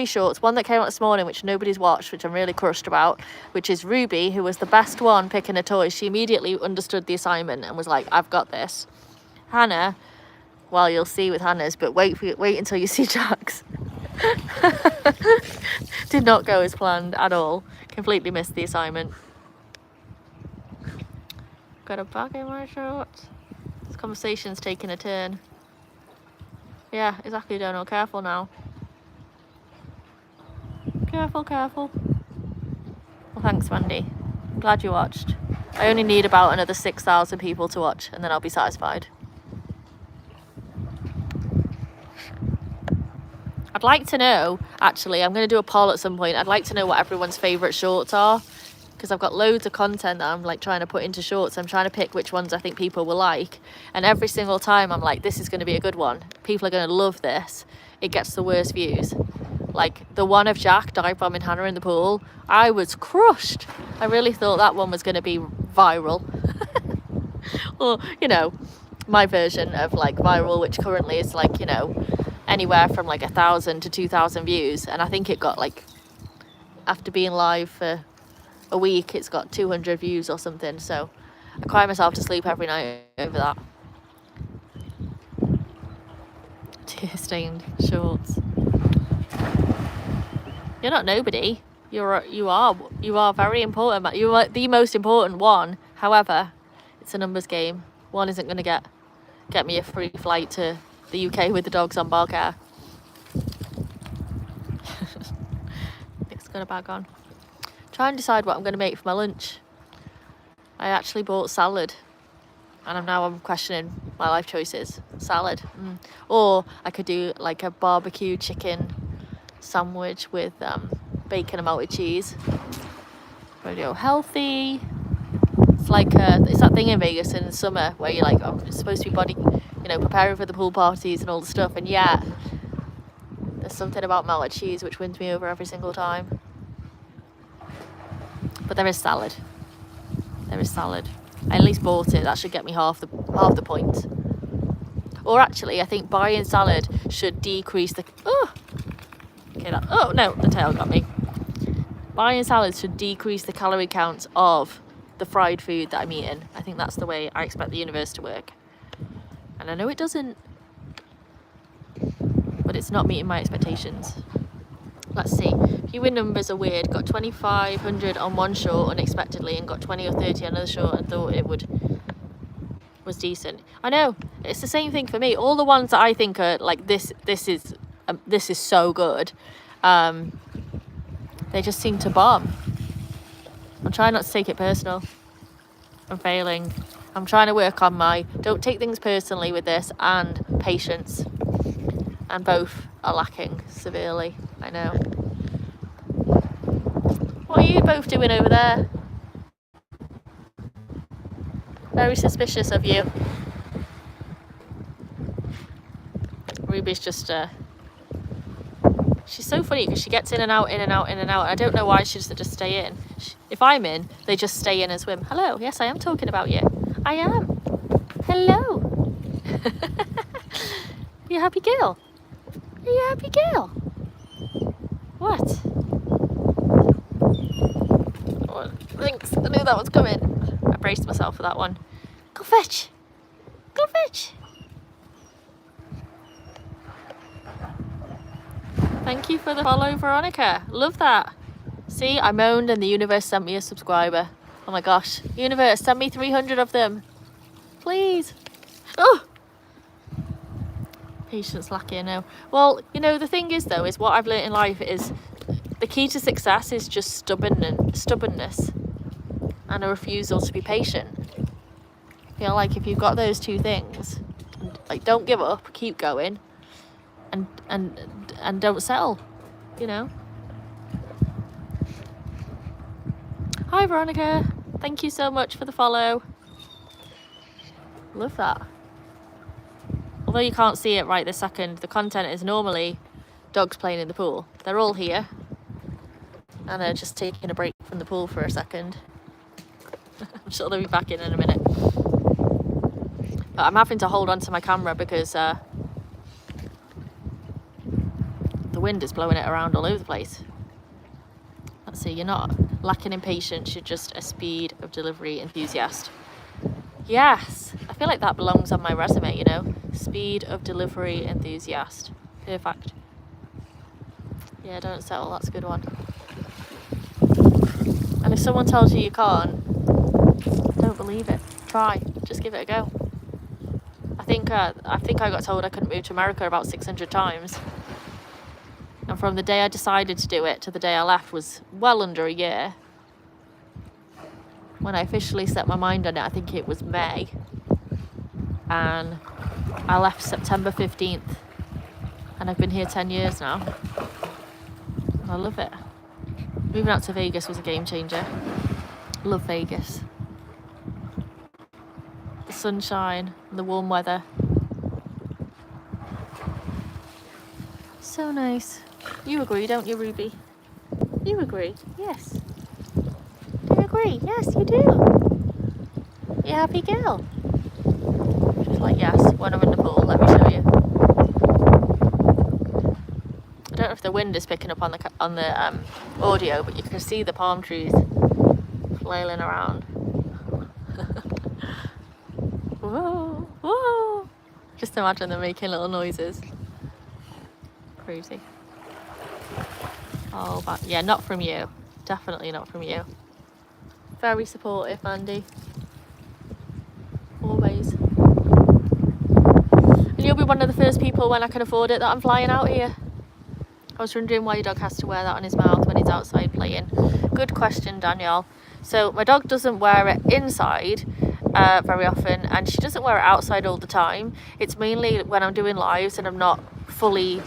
shorts. One that came out this morning, which nobody's watched, which I'm really crushed about, which is Ruby, who was the best one picking a toy. She immediately understood the assignment and was like, I've got this. Hannah, well, you'll see with Hannah's, but wait until you see Jack's. Did not go as planned at all. Completely missed the assignment. Got a bag in my shorts. This conversation's taking a turn. Yeah, exactly, Donald. Careful now. Careful, careful. Well, thanks, Mandy. I'm glad you watched. I only need about another 6,000 people to watch, and then I'll be satisfied. I'd like to know, actually, I'm going to do a poll at some point. I'd like to know what everyone's favourite shorts are, because I've got loads of content that I'm like trying to put into shorts. I'm trying to pick which ones I think people will like, and every single time I'm like, this is going to be a good one, people are going to love this, it gets the worst views. Like the one of Jack dive bombing Hannah in the pool, I was crushed. I really thought that one was going to be viral. Or, you know, my version of like viral, which currently is like, you know, anywhere from like 1,000 to 2,000 views, and I think it got like, after being live for a week, it's got 200 views or something. So I cry myself to sleep every night over that. Tear-stained shorts. You're not nobody. You are very important. You are the most important one. However, it's a numbers game. One isn't going to get me a free flight to the UK with the dogs on bar care. Nick's got a bag on. Try and decide what I'm going to make for my lunch. I actually bought salad, and I'm questioning my life choices. Salad. Or I could do like a barbecue chicken sandwich with bacon and melted cheese. I'm gonna go healthy. It's like it's that thing in Vegas in the summer where you're like, oh, it's supposed to be preparing for the pool parties and all the stuff, and yet there's something about melted cheese which wins me over every single time. But there is salad. There is salad. I at least bought it. That should get me half the point. Or actually, I think buying salad should decrease the... Oh! Okay, oh no, the tail got me. Buying salad should decrease the calorie count of the fried food that I'm eating. I think that's the way I expect the universe to work. And I know it doesn't, but it's not meeting my expectations. Let's see. Viewing numbers are weird. Got 2,500 on one short unexpectedly, and got 20 or 30 on another short and thought it was decent. I know, it's the same thing for me. All the ones that I think are like this is so good, they just seem to bomb. I'm trying not to take it personal. I'm failing. I'm trying to work on my don't take things personally with this and patience, and both are lacking severely. I know. What are you both doing over there? Very suspicious of you. Ruby's just She's so funny because she gets in and out, in and out, in and out. And I don't know why she doesn't just stay in. If I'm in, they just stay in and swim. Hello, yes, I am talking about you. I am. Hello. You a happy girl? Are you a happy girl? What? Oh, thanks, I knew that was coming. I braced myself for that one. Go fetch. Go fetch. Thank you for the follow, Veronica. Love that. See, I moaned and the universe sent me a subscriber. Oh my gosh. Universe, send me 300 of them. Please. Oh! Patience lacking, no. Well, you know, the thing is though, is what I've learned in life is the key to success is just stubbornness and a refusal to be patient. I feel like if you've got those two things, like don't give up, keep going, and don't settle, you know. Hi Veronica, thank you so much for the follow. Love that. Although you can't see it right this second, the content is normally dogs playing in the pool. They're all here and they're just taking a break from the pool for a second. I'm sure they'll be back in a minute. But I'm having to hold on to my camera because the wind is blowing it around all over the place. Let's see, you're not lacking in patience, you're just a speed of delivery enthusiast. Yes, I feel like that belongs on my resume, you know. Speed of delivery enthusiast. Perfect. Yeah, don't settle, that's a good one. And if someone tells you you can't, don't believe it. Try, just give it a go. I think I got told I couldn't move to America about 600 times. And from the day I decided to do it to the day I left was well under a year. When I officially set my mind on it, I think it was May. And I left September 15th. And I've been here 10 years now. And I love it. Moving out to Vegas was a game changer. Love Vegas. The sunshine and the warm weather. So nice. You agree, don't you, Ruby? You agree? Yes. Do you agree? Yes, you do. You happy girl? She's like, yes, when I'm in the pool, let me show you. I don't know if the wind is picking up on the audio, but you can see the palm trees flailing around. Whoa, whoa. Just imagine them making little noises. Crazy. Oh, but yeah, not from you. Definitely not from you. Very supportive, Andy. Always. And you'll be one of the first people when I can afford it that I'm flying out here. I was wondering why your dog has to wear that on his mouth when he's outside playing. Good question, Danielle. So my dog doesn't wear it inside very often, and she doesn't wear it outside all the time. It's mainly when I'm doing lives and I'm not fully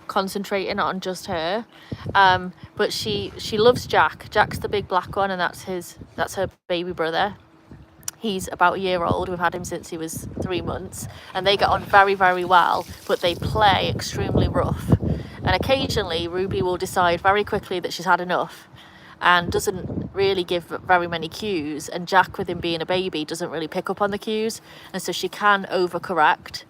concentrating on just her. But she loves Jack. Jack's the big black one, and that's her baby brother. He's about a year old. We've had him since he was 3 months, and they get on very, very well, but they play extremely rough. And occasionally Ruby will decide very quickly that she's had enough and doesn't really give very many cues, and Jack, with him being a baby, doesn't really pick up on the cues, and so she can overcorrect.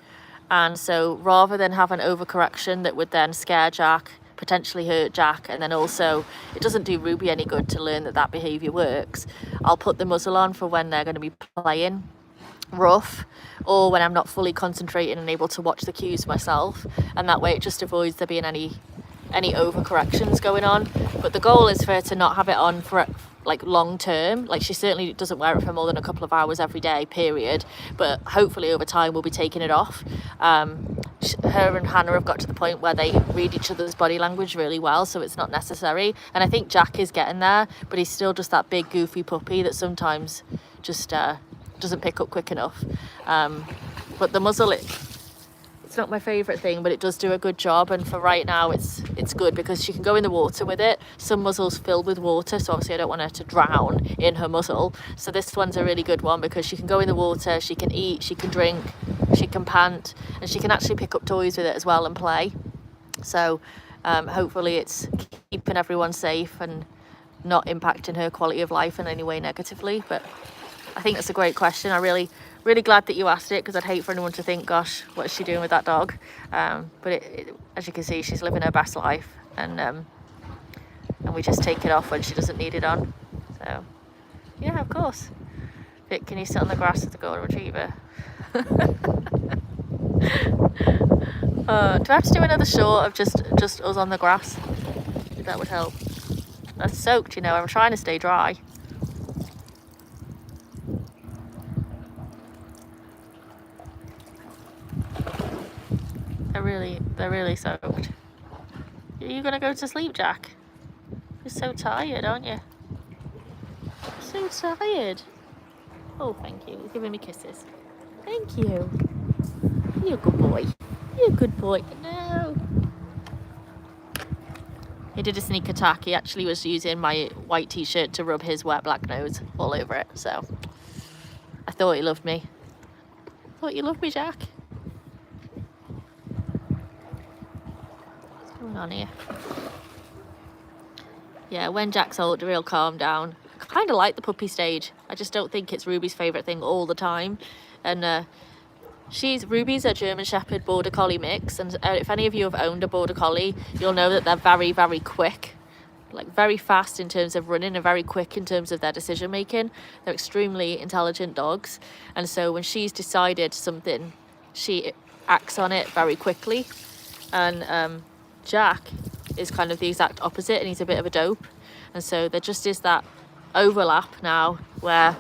And so rather than have an overcorrection that would then scare Jack, potentially hurt Jack, and then also it doesn't do Ruby any good to learn that behaviour works, I'll put the muzzle on for when they're going to be playing rough, or when I'm not fully concentrating and able to watch the cues myself, and that way it just avoids there being any overcorrections going on. But the goal is for her to not have it on for like long term. Like, she certainly doesn't wear it for more than a couple of hours every day, period, but hopefully over time we'll be taking it off. Her and Hannah have got to the point where they read each other's body language really well, so it's not necessary. And I think Jack is getting there, but he's still just that big goofy puppy that sometimes just doesn't pick up quick enough. But the muzzle, it's not my favourite thing, but it does do a good job, and for right now it's good because she can go in the water with it. Some muzzles fill with water, so obviously I don't want her to drown in her muzzle, so this one's a really good one because she can go in the water, she can eat, she can drink, she can pant, and she can actually pick up toys with it as well and play. So Hopefully it's keeping everyone safe and not impacting her quality of life in any way negatively. But I think that's a great question. I'm really glad that you asked it, because I'd hate for anyone to think, gosh, what is she doing with that dog? But as you can see, she's living her best life, and we just take it off when she doesn't need it on. So yeah, of course. Vic, can you sit on the grass with the golden retriever? Do I have to do another short of just us on the grass? If that would help. That's soaked, you know. I'm trying to stay dry. They're really soaked. Are you gonna go to sleep, Jack? You're so tired, aren't you? So tired. Oh, thank you. He's giving me kisses. Thank you. You're a good boy. You're a good boy. No. He did a sneak attack. He actually was using my white t-shirt to rub his wet black nose all over it. So I thought he loved me. Thought you loved me, Jack. What's going on here? Yeah, when Jack's older, he'll calm down. I kind of like the puppy stage. I just don't think it's Ruby's favourite thing all the time. And Ruby's a German Shepherd Border Collie mix, and if any of you have owned a Border Collie, you'll know that they're very, very quick, like very fast in terms of running and very quick in terms of their decision making. They're extremely intelligent dogs, and so when she's decided something, she acts on it very quickly. And Jack is kind of the exact opposite, and he's a bit of a dope, and so there just is that overlap now where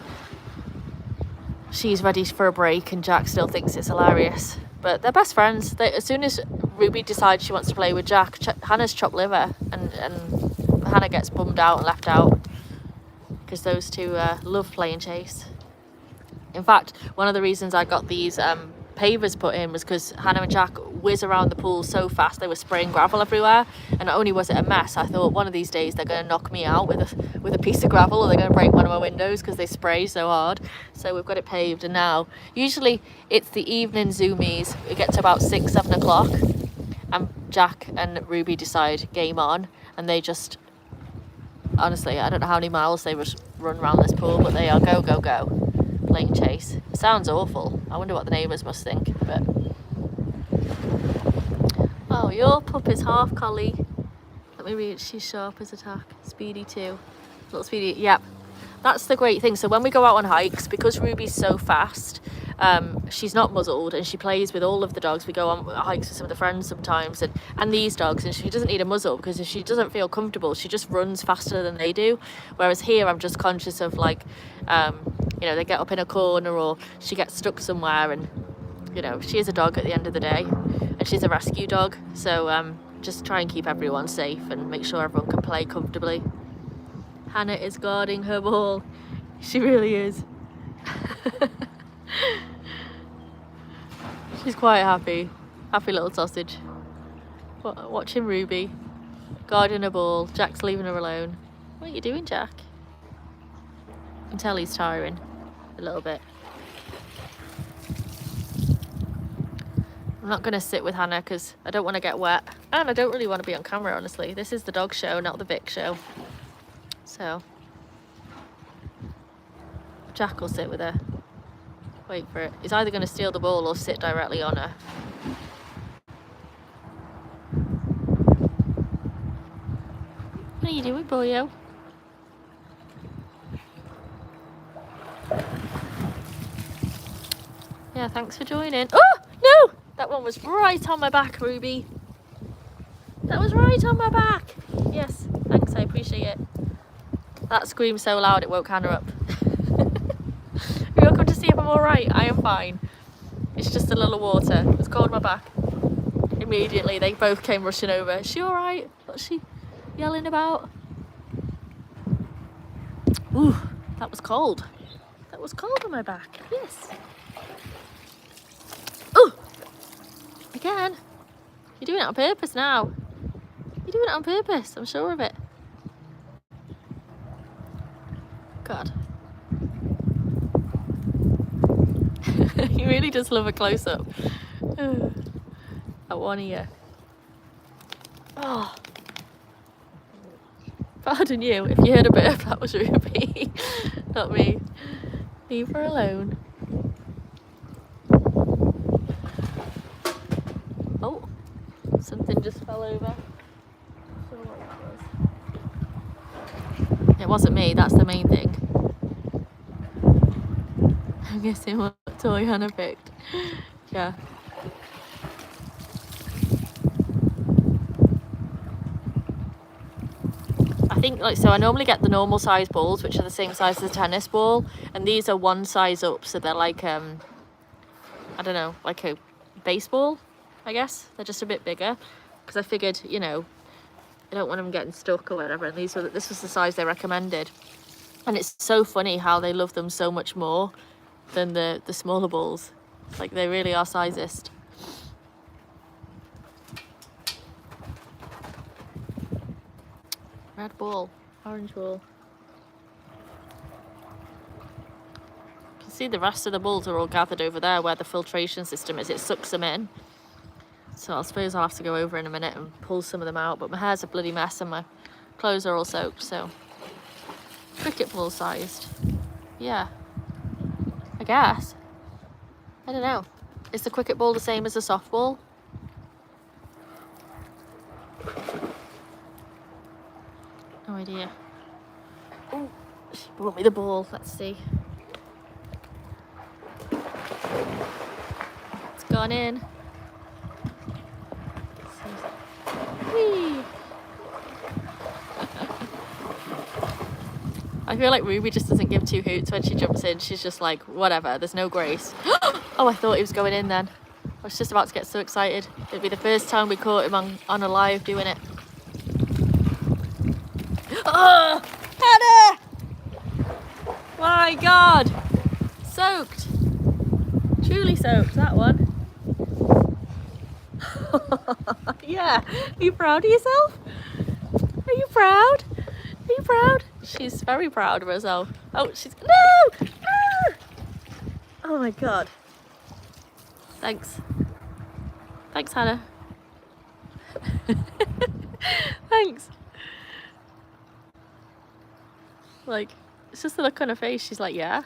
she's ready for a break and Jack still thinks it's hilarious. But they're best friends. As soon as Ruby decides she wants to play with Jack, Hannah's chopped liver, and Hannah gets bummed out and left out, because those two love playing chase. In fact, one of the reasons I got these pavers put in was because Hannah and Jack whiz around the pool so fast. They were spraying gravel everywhere, and not only was it a mess, I thought one of these days they're going to knock me out with a piece of gravel, or they're going to break one of my windows because they spray so hard. So we've got it paved, and now usually it's the evening zoomies. We get to about 6-7 o'clock and Jack and Ruby decide game on, and they just, honestly, I don't know how many miles they run around this pool, but they are go go go playing chase. It sounds awful. I wonder what the neighbours must think. But oh, your pup is half collie. Let me read. She's sharp as a tack. Speedy too. Little Speedy. Yep. That's the great thing. So when we go out on hikes, because Ruby's so fast, she's not muzzled, and she plays with all of the dogs. We go on hikes with some of the friends sometimes, and these dogs, and she doesn't need a muzzle, because if she doesn't feel comfortable, she just runs faster than they do. Whereas here, I'm just conscious of, like, you know, they get up in a corner or she gets stuck somewhere, and you know, she is a dog at the end of the day, and she's a rescue dog. So just try and keep everyone safe and make sure everyone can play comfortably. Hannah is guarding her ball. She really is. She's quite happy. Happy little sausage. Watching Ruby guarding her ball. Jack's leaving her alone. What are you doing, Jack? I can tell he's tiring a little bit. I'm not going to sit with Hannah because I don't want to get wet, and I don't really want to be on camera, honestly. This is the dog show, not the Vic show. So Jack will sit with her. Wait for it. He's either going to steal the ball or sit directly on her. What are you doing, boyo? Yeah, thanks for joining. Oh, no! That one was right on my back, Ruby. That was right on my back. Yes, thanks, I appreciate it. That screamed so loud it woke Hannah up. You're welcome to see if I'm alright. I am fine. It's just a little water. It's cold on my back. Immediately, they both came rushing over. Is she alright? What's she yelling about? Ooh, that was cold. That was cold on my back. Yes. Oh! Again. You're doing it on purpose now. You're doing it on purpose. I'm sure of it. God. He really does love a close-up. At one ear. Oh. Pardon you, if you heard a burp, that was Ruby, not me. Leave her alone. Oh, something just fell over. Not sure what that was. It wasn't me, that's the main thing. I'm guessing what toy Hannah picked. Yeah. I think, like, so I normally get the normal size balls, which are the same size as a tennis ball, and these are one size up, so they're like, I don't know, like a baseball, I guess. They're just a bit bigger, because I figured, you know, I don't want them getting stuck or whatever, and this was the size they recommended. And it's so funny how they love them so much more than the smaller balls. Like, they really are sizest. Red ball, orange ball. You can see the rest of the balls are all gathered over there where the filtration system is. It sucks them in. So I suppose I'll have to go over in a minute and pull some of them out. But my hair's a bloody mess and my clothes are all soaked, so. Cricket ball sized. Yeah. I guess. I don't know. Is the cricket ball the same as a softball? No idea. Oh, she brought me the ball. Let's see. It's gone in. Whee! I feel like Ruby just doesn't give two hoots when she jumps in. She's just like, whatever, there's no grace. Oh, I thought he was going in then. I was just about to get so excited. It'd be the first time we caught him on a live doing it. Oh, Hannah! My God! Soaked. Truly soaked, that one. Yeah. Are you proud of yourself? Are you proud? Are you proud? She's very proud of herself. Oh, she's... No! Ah! Oh my God. Thanks. Thanks, Hannah. Thanks. Like, it's just the look on her face. She's like, yeah.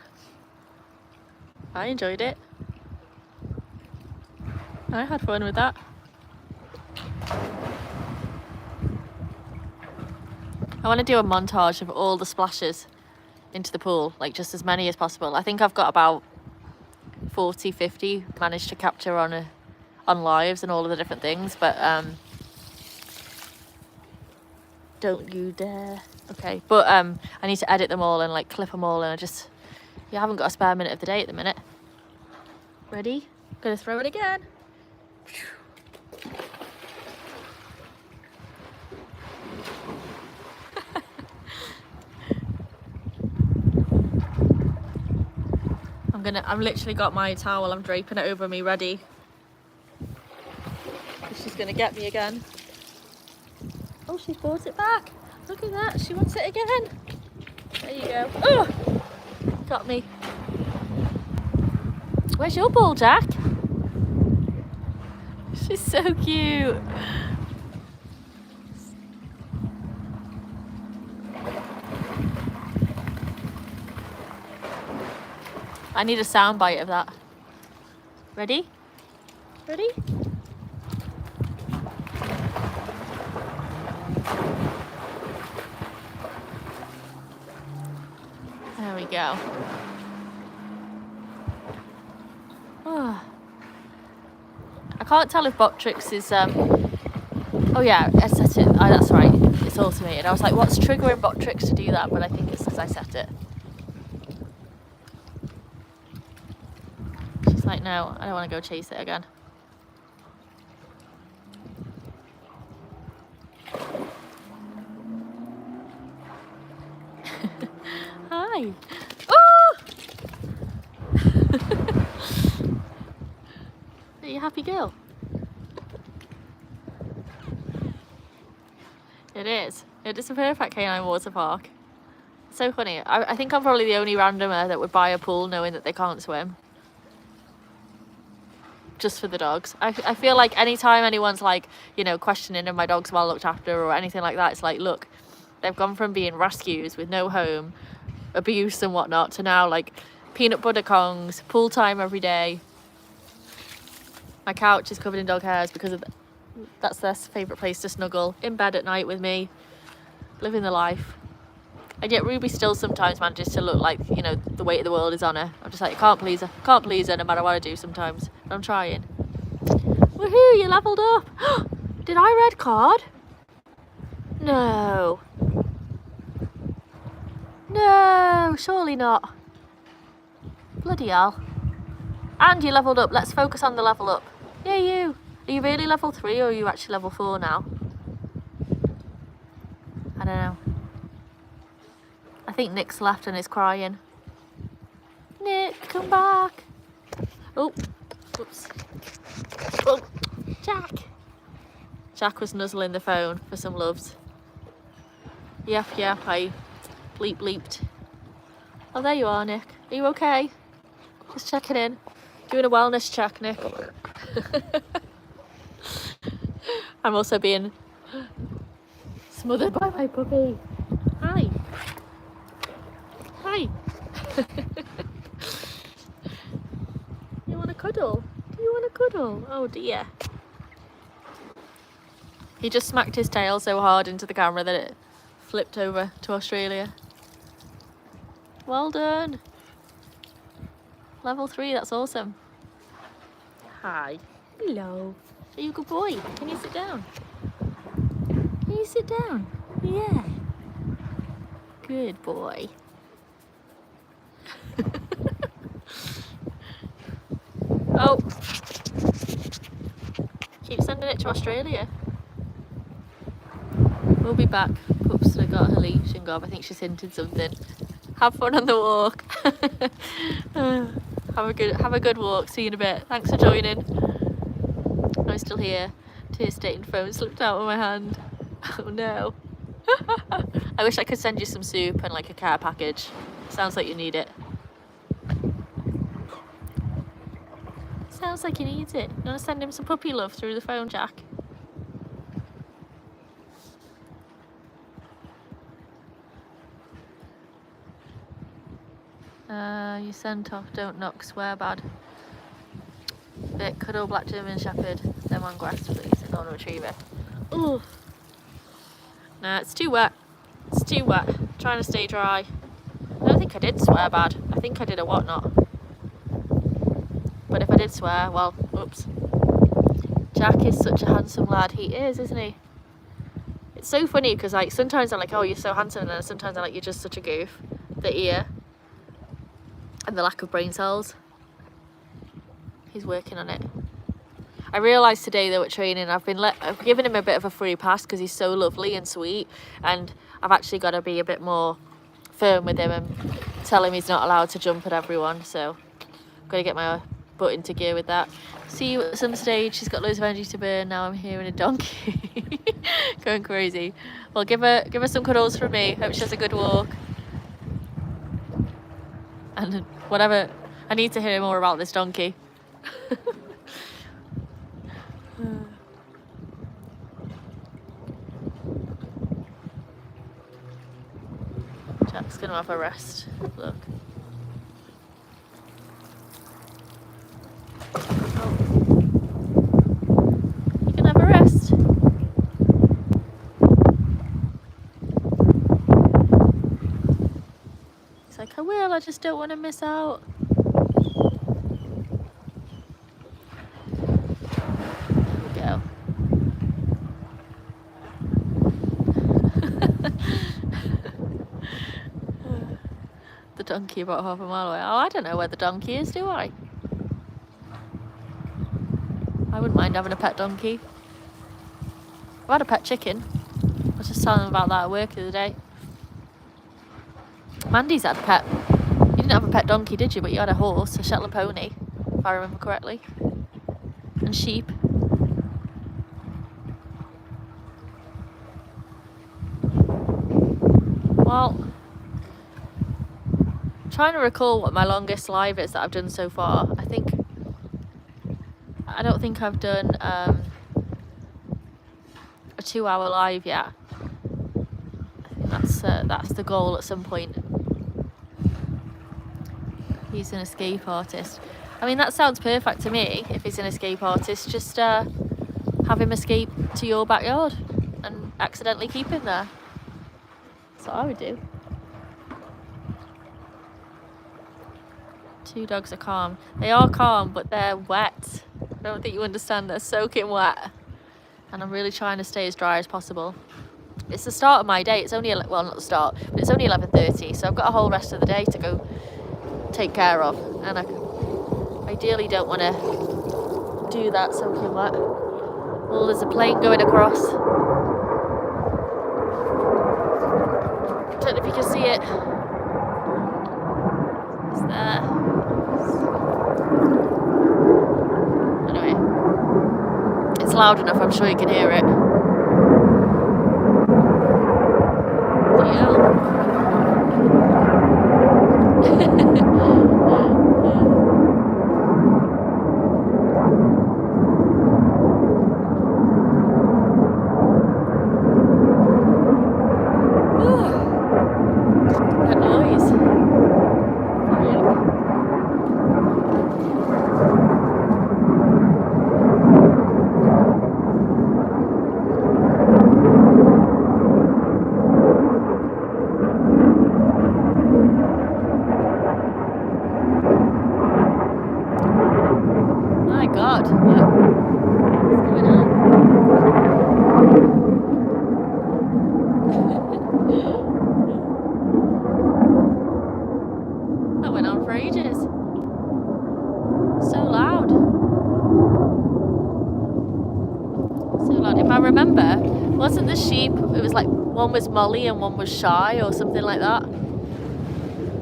I enjoyed it. I had fun with that. I want to do a montage of all the splashes into the pool, like just as many as possible. I think I've got about 40, 50 managed to capture on lives and all of the different things, but don't you dare. Okay, but I need to edit them all and like clip them all, and I haven't got a spare minute of the day at the minute. Ready? Gonna throw it again. I've literally got my towel, I'm draping it over me, ready. She's gonna get me again. Oh, she's brought it back. Look at that, she wants it again. There you go. Oh, got me. Where's your ball, Jack? She's so cute. I need a sound bite of that. Ready? Ready? There we go. Oh. I can't tell if Botrix is oh yeah, I set it. Oh, that's right. It's automated. I was like, what's triggering Botrix to do that? But I think it's because I set it. She's like, no, I don't want to go chase it again. Hi. Oh! Are you a happy girl? It is. It is a perfect canine water park. It's so funny. I think I'm probably the only randomer that would buy a pool knowing that they can't swim. Just for the dogs. I feel like anytime anyone's like, you know, questioning if my dog's well looked after or anything like that, it's like, look, They've gone from being rescues with no home, abuse and whatnot, to now like peanut butter Kongs, pool time every day. My couch is covered in dog hairs because of that's their favourite place to snuggle, in bed at night with me, living the life. And yet Ruby still sometimes manages to look like, you know, the weight of the world is on her. I'm just like, I can't please her no matter what I do sometimes. But I'm trying. Woohoo, you levelled up. Did I red card? No. No, surely not. Bloody hell. And you levelled up. Let's focus on the level up. Yeah, you. Are you really level 3 or are you actually level 4 now? I don't know. I think Nick's left and is crying. Nick, come back. Oh, whoops. Oh, Jack. Jack was nuzzling the phone for some loves. Yep, I bleeped. Oh, there you are, Nick. Are you okay? Just checking in. Doing a wellness check, Nick. I'm also being smothered by my puppy. Hi. Hi. You want a cuddle? Do you want a cuddle? Oh dear. He just smacked his tail so hard into the camera that it flipped over to Australia. Well done. Level 3, that's awesome. Hi. Hello. Are you a good boy? Can you sit down? Can you sit down? Yeah. Good boy. Oh. Keep sending it to Australia. We'll be back. Oops, I got her leash and Gob. I think she's hinted something. Have fun on the walk. Have a good walk. See you in a bit. Thanks for joining. I'm still here. Tear stained phone slipped out of my hand. Oh no. I wish I could send you some soup and like a care package. Sounds like you need it. Sounds like he needs it. You want to send him some puppy love through the phone, Jack? You sent off, don't knock, swear bad. Bit cuddle, black German Shepherd, them on grass please, and golden retriever. Ooh. Nah, it's too wet. It's too wet. I'm trying to stay dry. I don't think I did swear bad. I think I did a whatnot. But if I did swear, well, oops. Jack is such a handsome lad. He is, isn't he? It's so funny because like sometimes I'm like, oh, you're so handsome, and then sometimes I'm like, you're just such a goof. The ear and the lack of brain cells. He's working on it. I realised today though at training I've given him a bit of a free pass because he's so lovely and sweet, and I've actually got to be a bit more firm with him and tell him he's not allowed to jump at everyone, so I've got to get my butt into gear with that. See you at some stage. She's got loads of energy to burn. Now I'm here in a donkey. Going crazy. Well, give her some cuddles from me. Hope she has a good walk. And whatever, I need to hear more about this donkey. Jack's gonna have a rest. Look. Oh. You can have a rest. He's like, I will, I just don't want to miss out. There we go. The donkey about half a mile away. Oh, I don't know where the donkey is, do I? I wouldn't mind having a pet donkey. I've had a pet chicken. I was just telling them about that at work the other day. Mandy's had a pet. You didn't have a pet donkey, did you? But you had a horse, a Shetland pony, if I remember correctly. And sheep. Well, I'm trying to recall what my longest live is that I've done so far. I don't think I've done a 2-hour live yet. I think that's the goal at some point. He's an escape artist. I mean, that sounds perfect to me. If he's an escape artist, just have him escape to your backyard and accidentally keep him there. That's what I would do. 2 dogs are calm. They are calm, but they're wet. I don't think you understand. They're soaking wet. And I'm really trying to stay as dry as possible. It's the start of my day. It's only, well, not the start, but it's only 11:30, so I've got a whole rest of the day to go take care of. And I ideally don't want to do that soaking wet. Oh, there's a plane going across. Don't know if you can see it. It's there. Anyway, it's loud enough, I'm sure you can hear it. Yeah. That noise. My God, what's going on? That went on for ages. So loud. So loud. If I remember, wasn't the sheep, it was like one was Molly and one was Shy or something like that?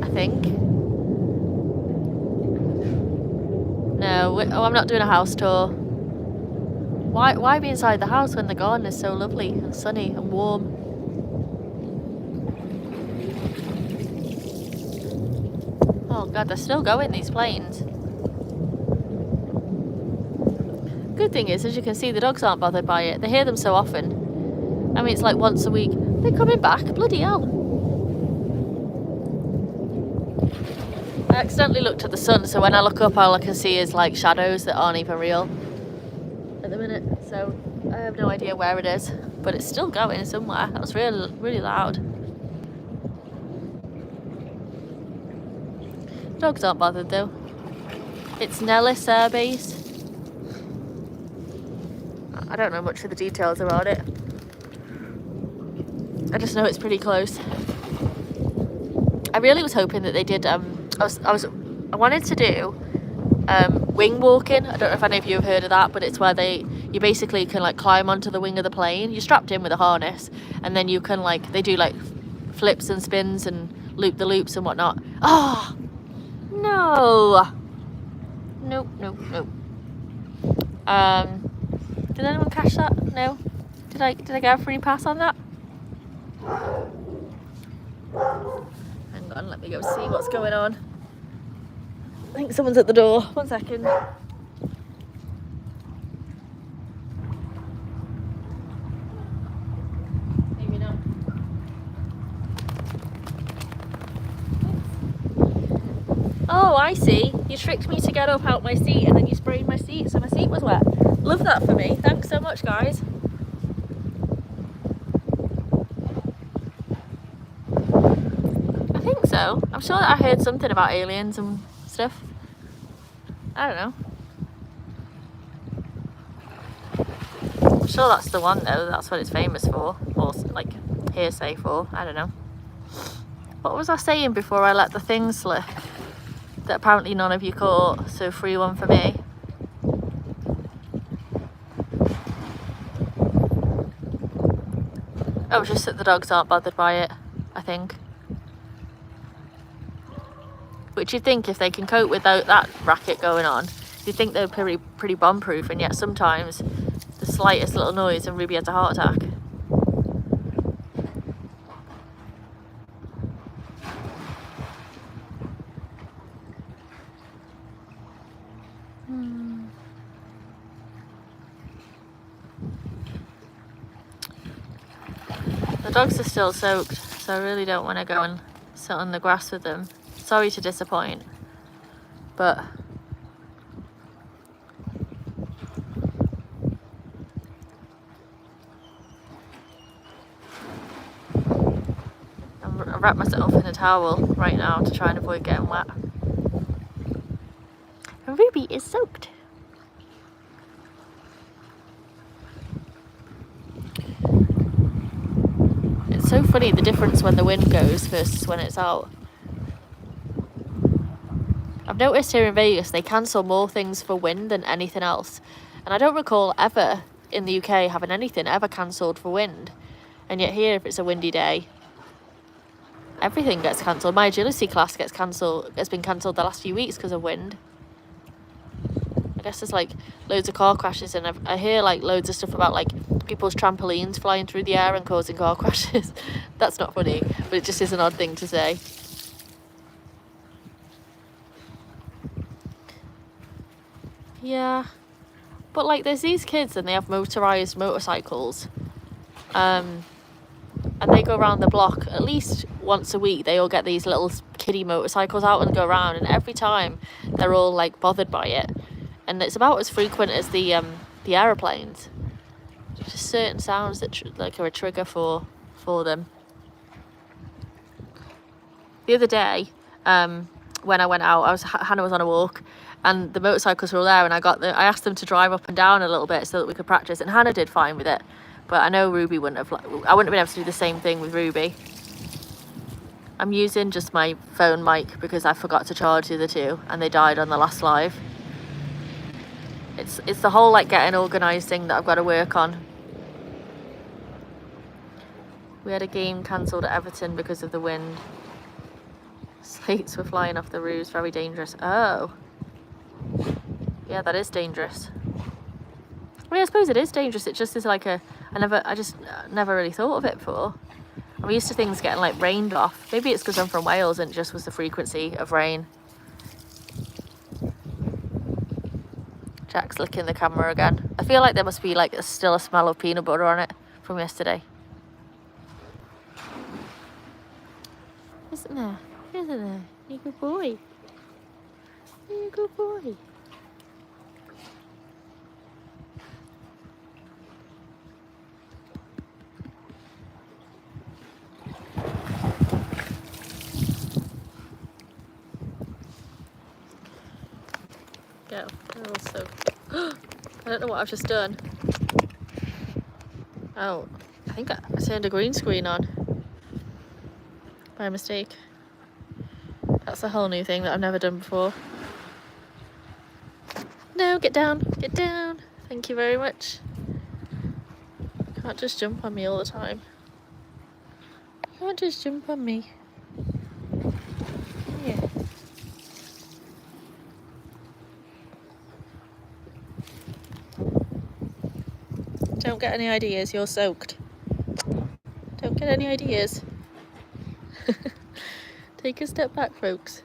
I think. No, I'm not doing a house tour. Why be inside the house when the garden is so lovely and sunny and warm? Oh God, they're still going, these planes. Good thing is, as you can see, the dogs aren't bothered by it. They hear them so often. I mean, it's like once a week. They're coming back, bloody hell. I accidentally looked at the sun, so when I look up, all I can see is like shadows that aren't even real at the minute. So I have no idea where it is, but it's still going somewhere. That was really, really loud. Dogs aren't bothered though. It's Nellis Air Base. I don't know much of the details about it. I just know it's pretty close. I really was hoping that they did. I wanted to do wing walking. I don't know if any of you have heard of that, but it's where you basically can like climb onto the wing of the plane. You're strapped in with a harness, and then you can they do like flips and spins and loop the loops and whatnot. Oh no! Nope. Did anyone catch that? No. Did I get a free pass on that? Hang on, let me go see what's going on. I think someone's at the door. 1 second. Maybe not. Oh, I see. You tricked me to get up out my seat and then you sprayed my seat so my seat was wet. Love that for me. Thanks so much, guys. I think so. I'm sure that I heard something about aliens and stuff. I don't know. I'm sure that's the one though. That's what it's famous for. Or like hearsay for. I don't know. What was I saying before I let the thing slip? That apparently none of you caught. So free one for me. Oh, just that the dogs aren't bothered by it, I think. Which you'd think if they can cope without that racket going on, you'd think they're pretty bomb-proof, and yet sometimes the slightest little noise and Ruby has a heart attack. The dogs are still soaked, so I really don't want to go and sit on the grass with them. Sorry to disappoint, but I wrap myself in a towel right now to try and avoid getting wet. And Ruby is soaked. It's so funny the difference when the wind goes versus when it's out. I've noticed here in Vegas they cancel more things for wind than anything else. And I don't recall ever in the UK having anything ever cancelled for wind. And yet here, if it's a windy day, everything gets cancelled. My agility class has been cancelled the last few weeks because of wind. I guess there's like loads of car crashes, and I hear like loads of stuff about like people's trampolines flying through the air and causing car crashes. That's not funny, but it just is an odd thing to say. Yeah, but like there's these kids and they have motorised motorcycles, and they go around the block at least once a week. They all get these little kiddie motorcycles out and go around, and every time they're all like bothered by it, and it's about as frequent as the aeroplanes. Just certain sounds that like are a trigger for them. The other day, when I went out, Hannah was on a walk, and the motorcycles were all there, and I asked them to drive up and down a little bit so that we could practice, and Hannah did fine with it, but I know Ruby wouldn't have. I wouldn't have been able to do the same thing with Ruby. I'm using just my phone mic because I forgot to charge the other two, and they died on the last live. It's the whole like getting organised thing that I've got to work on. We had a game cancelled at Everton because of the wind. Slates were flying off the roofs, very dangerous. Oh. Yeah, that is dangerous. I mean, I suppose it is dangerous. It just is like I just never really thought of it before. I'm used to things getting like rained off. Maybe it's because I'm from Wales and it just was the frequency of rain. Jack's licking the camera again. I feel like there must be like still a smell of peanut butter on it from yesterday. Isn't there? Isn't there? You good boy. You good boy. Go. Also, I don't know what I've just done. Oh, I think I turned a green screen on by mistake. That's a whole new thing that I've never done before. No, get down, get down. Thank you very much. Can't just jump on me all the time. Can't just jump on me. Yeah. Don't get any ideas, you're soaked. Don't get any ideas. Take a step back, folks.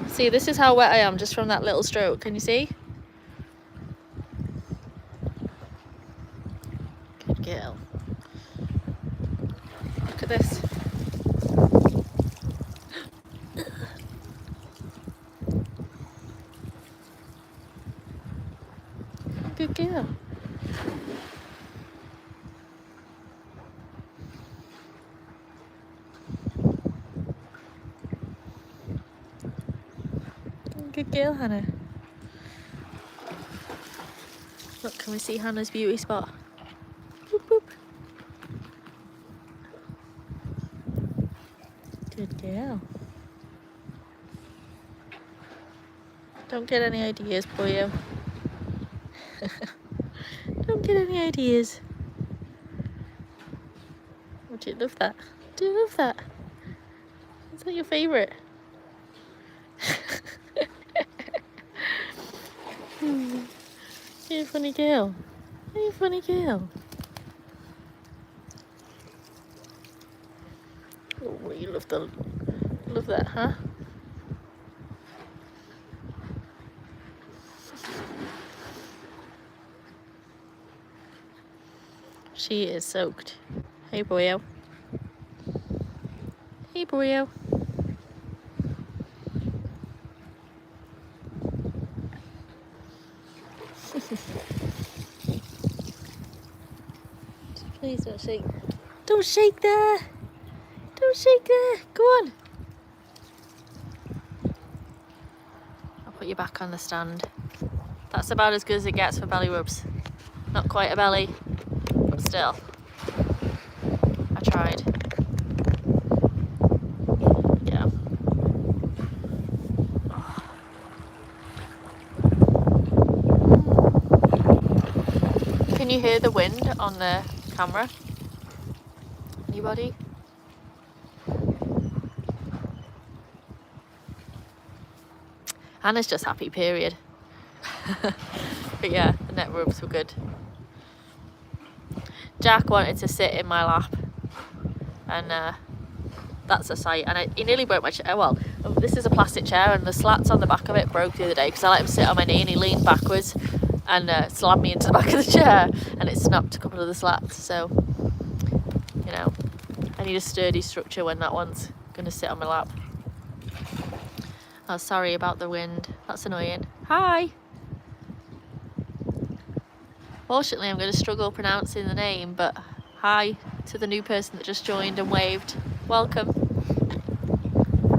See, this is how wet I am just from that little stroke. Can you see? Good girl. Look at this. Good girl. Good girl, Hannah. Look, can we see Hannah's beauty spot? Boop, boop. Good girl. Don't get any ideas, boyo. Don't get any ideas. Oh, do you love that? Do you love that? Is that your favourite? You're a funny girl. You're a funny girl. Oh, you love that, huh? She is soaked. Hey, boyo. Hey, Brio. Please don't shake. Don't shake there. Don't shake there. Go on. I'll put you back on the stand. That's about as good as it gets for belly rubs. Not quite a belly, but still. I tried. Yeah. Can you hear the wind on the camera? Anybody? Hannah's just happy, period. But yeah, the neck rubs were good. Jack wanted to sit in my lap, and that's a sight. And he nearly broke my chair. Well, this is a plastic chair, and the slats on the back of it broke the other day because I let him sit on my knee and he leaned backwards and slammed me into the back of the chair, and it snapped a couple of the slats. So, you know, I need a sturdy structure when that one's going to sit on my lap. Oh, sorry about the wind. That's annoying. Hi! Fortunately, I'm going to struggle pronouncing the name, but hi to the new person that just joined and waved. Welcome.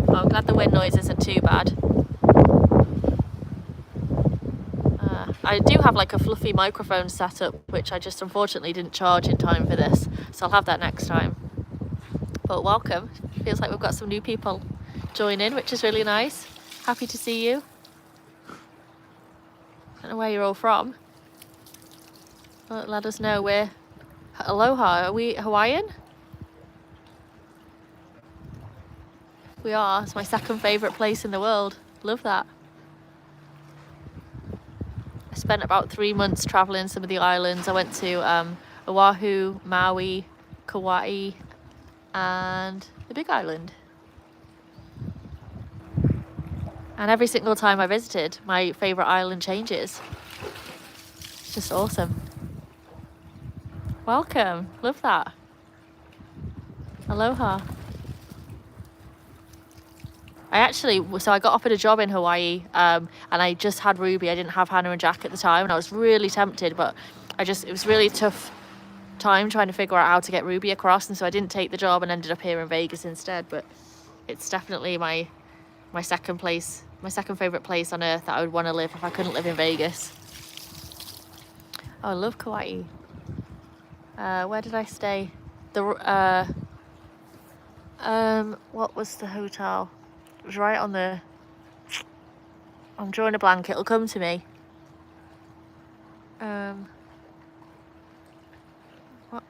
Oh, I'm glad the wind noise isn't too bad. I do have like a fluffy microphone set up, which I just unfortunately didn't charge in time for this, so I'll have that next time. But welcome. Feels like we've got some new people joining, which is really nice. Happy to see you. Don't know where you're all from. Well, let us know where. Aloha, are we Hawaiian? We are. It's my second favourite place in the world. Love that. I spent about 3 months travelling some of the islands. I went to Oahu, Maui, Kauai, and the Big Island. And every single time I visited, my favourite island changes. It's just awesome. Welcome. Love that. Aloha. So I got offered a job in Hawaii, and I just had Ruby. I didn't have Hannah and Jack at the time, and I was really tempted, but it was really tough time trying to figure out how to get Ruby across, and so I didn't take the job and ended up here in Vegas instead. But it's definitely my second favourite place on earth that I would want to live if I couldn't live in Vegas. Oh, I love Kauai. Where did I stay? What was the hotel? It was right on the... I'm drawing a blank, it'll come to me. What?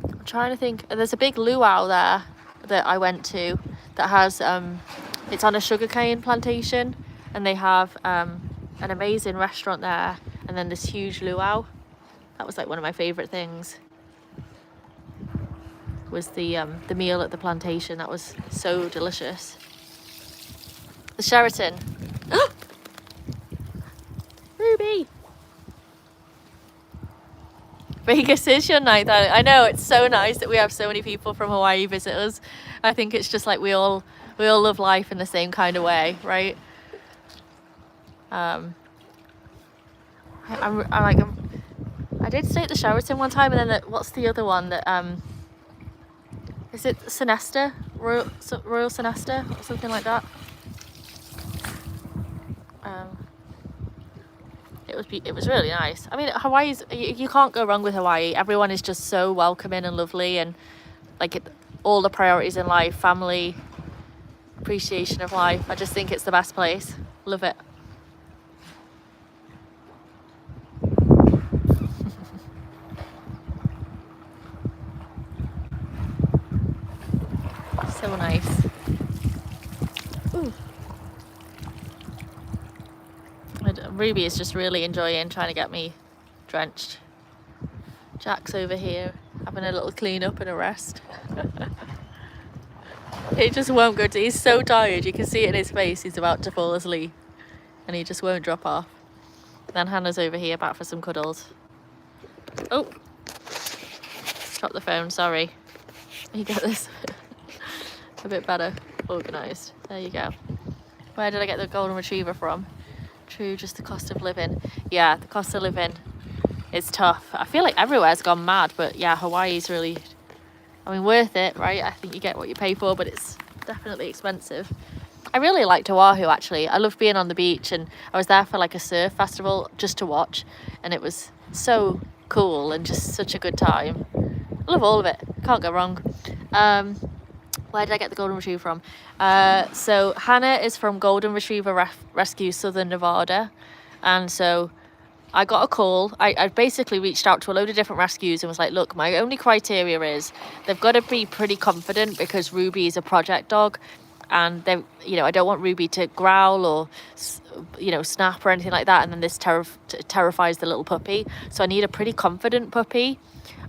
I'm trying to think. There's a big luau there that I went to that has... it's on a sugarcane plantation, and they have an amazing restaurant there, and then this huge luau. That was like one of my favourite things. Was the meal at the plantation. That was so delicious. The Sheraton. Ruby! Vegas is your night. I know, it's so nice that we have so many people from Hawaii visit us. I think it's just like we all love life in the same kind of way, right? I did stay at the Sheraton one time, and then what's the other one that is it Sonesta? Royal Sonesta or something like that? It was really nice. I mean, Hawaii's, you can't go wrong with Hawaii. Everyone is just so welcoming and lovely, and like all the priorities in life, family, appreciation of life. I just think it's the best place. Love it. So nice. Ooh. Ruby is just really enjoying trying to get me drenched. Jack's over here having a little clean up and a rest. He just won't go to... He's so tired. You can see it in his face. He's about to fall asleep. And he just won't drop off. Then Hannah's over here back for some cuddles. Oh. Dropped the phone, sorry. You get this a bit better organised. There you go. Where did I get the golden retriever from? True, just the cost of living. Yeah, the cost of living is tough. I feel like everywhere's gone mad, but yeah, Hawaii's really, I mean, worth it, right? I think you get what you pay for, but it's definitely expensive. I really liked Oahu, actually. I loved being on the beach, and I was there for like a surf festival just to watch, and it was so cool and just such a good time. I love all of it. Can't go wrong. Where did I get the golden retriever from? So Hannah is from Golden Retriever Rescue Southern Nevada, and so I got a call. I basically reached out to a load of different rescues and was like, look, my only criteria is they've got to be pretty confident because Ruby is a project dog, and they, you know, I don't want Ruby to growl or, you know, snap or anything like that, and then this terrifies the little puppy. So I need a pretty confident puppy.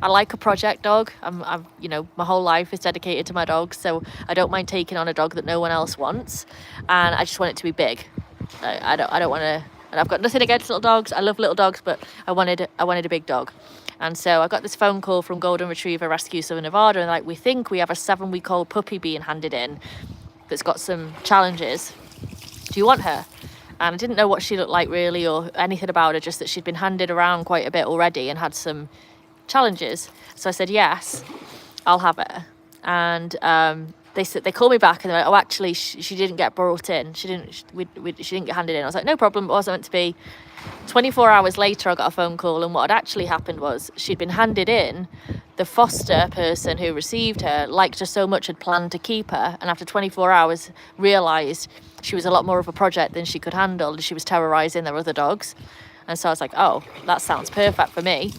I like a project dog. I'm, you know, my whole life is dedicated to my dogs, so I don't mind taking on a dog that no one else wants, and I just want it to be big. I don't want to. And I've got nothing against little dogs. I love little dogs, but I wanted a big dog. And so I got this phone call from Golden Retriever Rescue Southern Nevada, and like, we think we have a 7-week-old puppy being handed in that's got some challenges. Do you want her? And I didn't know what she looked like really or anything about her, just that she'd been handed around quite a bit already and had some challenges. So I said, yes, I'll have her. And they called me back and they're like, oh, actually, she didn't get brought in. She didn't get handed in. I was like, no problem, it wasn't meant to be. 24 hours later, I got a phone call, and what had actually happened was she'd been handed in. The foster person who received her liked her so much, had planned to keep her, and after 24 hours realised she was a lot more of a project than she could handle, and she was terrorising their other dogs. And so I was like, oh, that sounds perfect for me.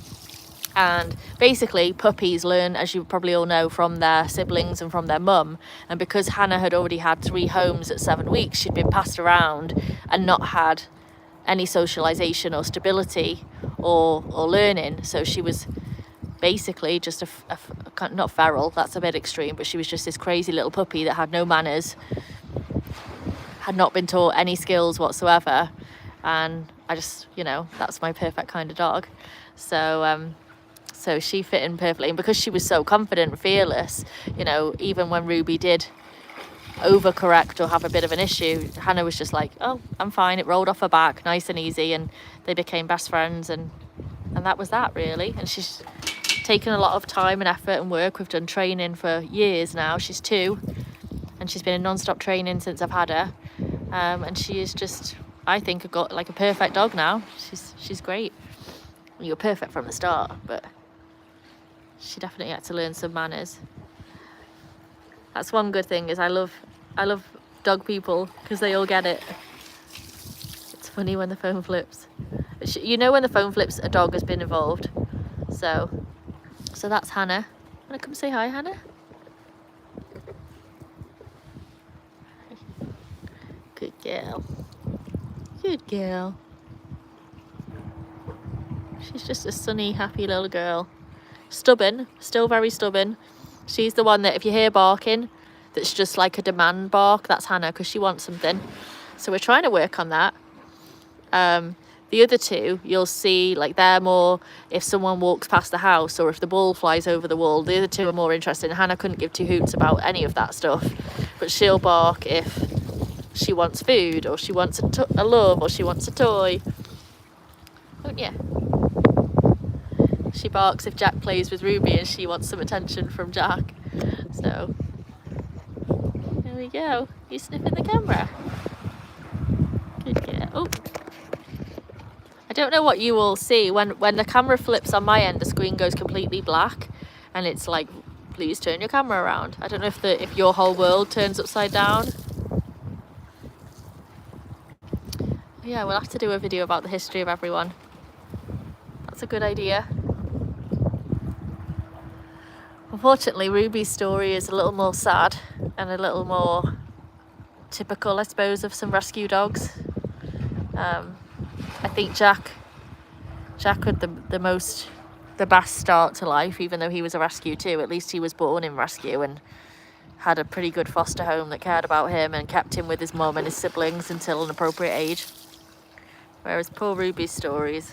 And basically puppies learn, as you probably all know, from their siblings and from their mum. And because Hannah had already had 3 homes at 7 weeks, she'd been passed around and not had any socialization or stability or learning. So she was basically just not feral, that's a bit extreme, but she was just this crazy little puppy that had no manners, had not been taught any skills whatsoever. And I just, you know, that's my perfect kind of dog. So she fit in perfectly, and because she was so confident and fearless, you know, even when Ruby did overcorrect or have a bit of an issue, Hannah was just like, oh, I'm fine. It rolled off her back nice and easy, and they became best friends, and that was that really. And she's taken a lot of time and effort and work. We've done training for years now. She's 2 and she's been in non-stop training since I've had her, and she is just, I think, got like a perfect dog now. She's great. You were perfect from the start, but she definitely had to learn some manners. That's one good thing, is I love dog people because they all get it. It's funny when the phone flips. You know when the phone flips, a dog has been involved. So that's Hannah. Wanna come say hi, Hannah? Good girl. Good girl. She's just a sunny, happy little girl. Stubborn, still very stubborn. She's the one that if you hear barking, that's just like a demand bark, that's Hannah, because she wants something. So we're trying to work on that. The other 2, you'll see, like, they're more if someone walks past the house or if the ball flies over the wall. The other 2 are more interested. Hannah couldn't give 2 hoots about any of that stuff, but she'll bark if she wants food or she wants a love or she wants a toy. Won't you? She barks if Jack plays with Ruby and she wants some attention from Jack. So there we go. You sniffing the camera? Good girl. Oh, I don't know what you all see when the camera flips on my end. The screen goes completely black, and it's like, please turn your camera around. I don't know if your whole world turns upside down. Yeah, we'll have to do a video about the history of everyone. That's a good idea. Unfortunately, Ruby's story is a little more sad and a little more typical, I suppose, of some rescue dogs. I think Jack had the best start to life, even though he was a rescue too. At least he was born in rescue and had a pretty good foster home that cared about him and kept him with his mum and his siblings until an appropriate age. Whereas poor Ruby's story is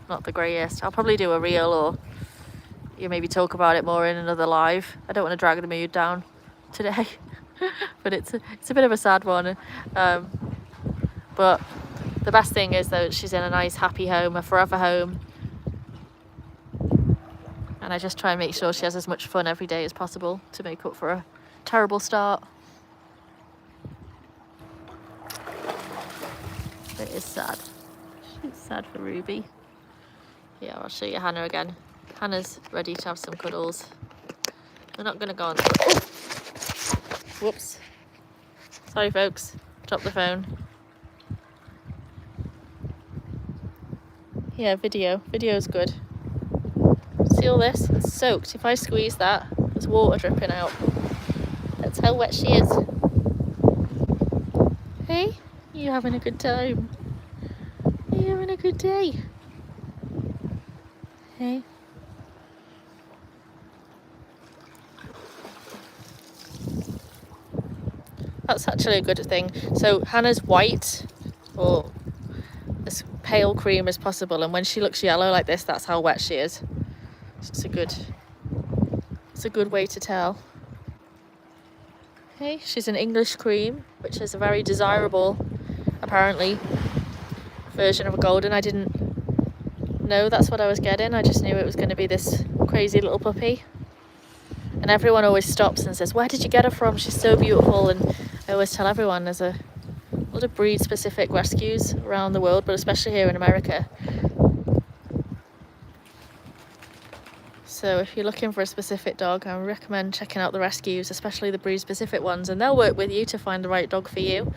not the greatest. I'll probably do a reel or you maybe talk about it more in another live. I don't want to drag the mood down today, but it's a bit of a sad one. But the best thing is that she's in a nice, happy home, a forever home. And I just try and make sure she has as much fun every day as possible to make up for a terrible start. It is sad. It's sad for Ruby. Yeah, I'll show you Hannah again. Hannah's ready to have some cuddles. We're not going to go on. Oh! Whoops. Sorry, folks. Dropped the phone. Yeah, video's good. See all this? It's soaked. If I squeeze that, there's water dripping out. That's how wet she is. Hey, you having a good time? Are you having a good day? Hey. That's actually a good thing. So Hannah's white, or as pale cream as possible, and when she looks yellow like this, that's how wet she is. It's a good way to tell. Okay, she's an English cream, which is a very desirable, apparently, version of a golden. I didn't know that's what I was getting. I just knew it was going to be this crazy little puppy. And everyone always stops and says, "Where did you get her from? She's so beautiful." And I always tell everyone there's a lot of breed-specific rescues around the world, but especially here in America. So if you're looking for a specific dog, I recommend checking out the rescues, especially the breed-specific ones, and they'll work with you to find the right dog for you.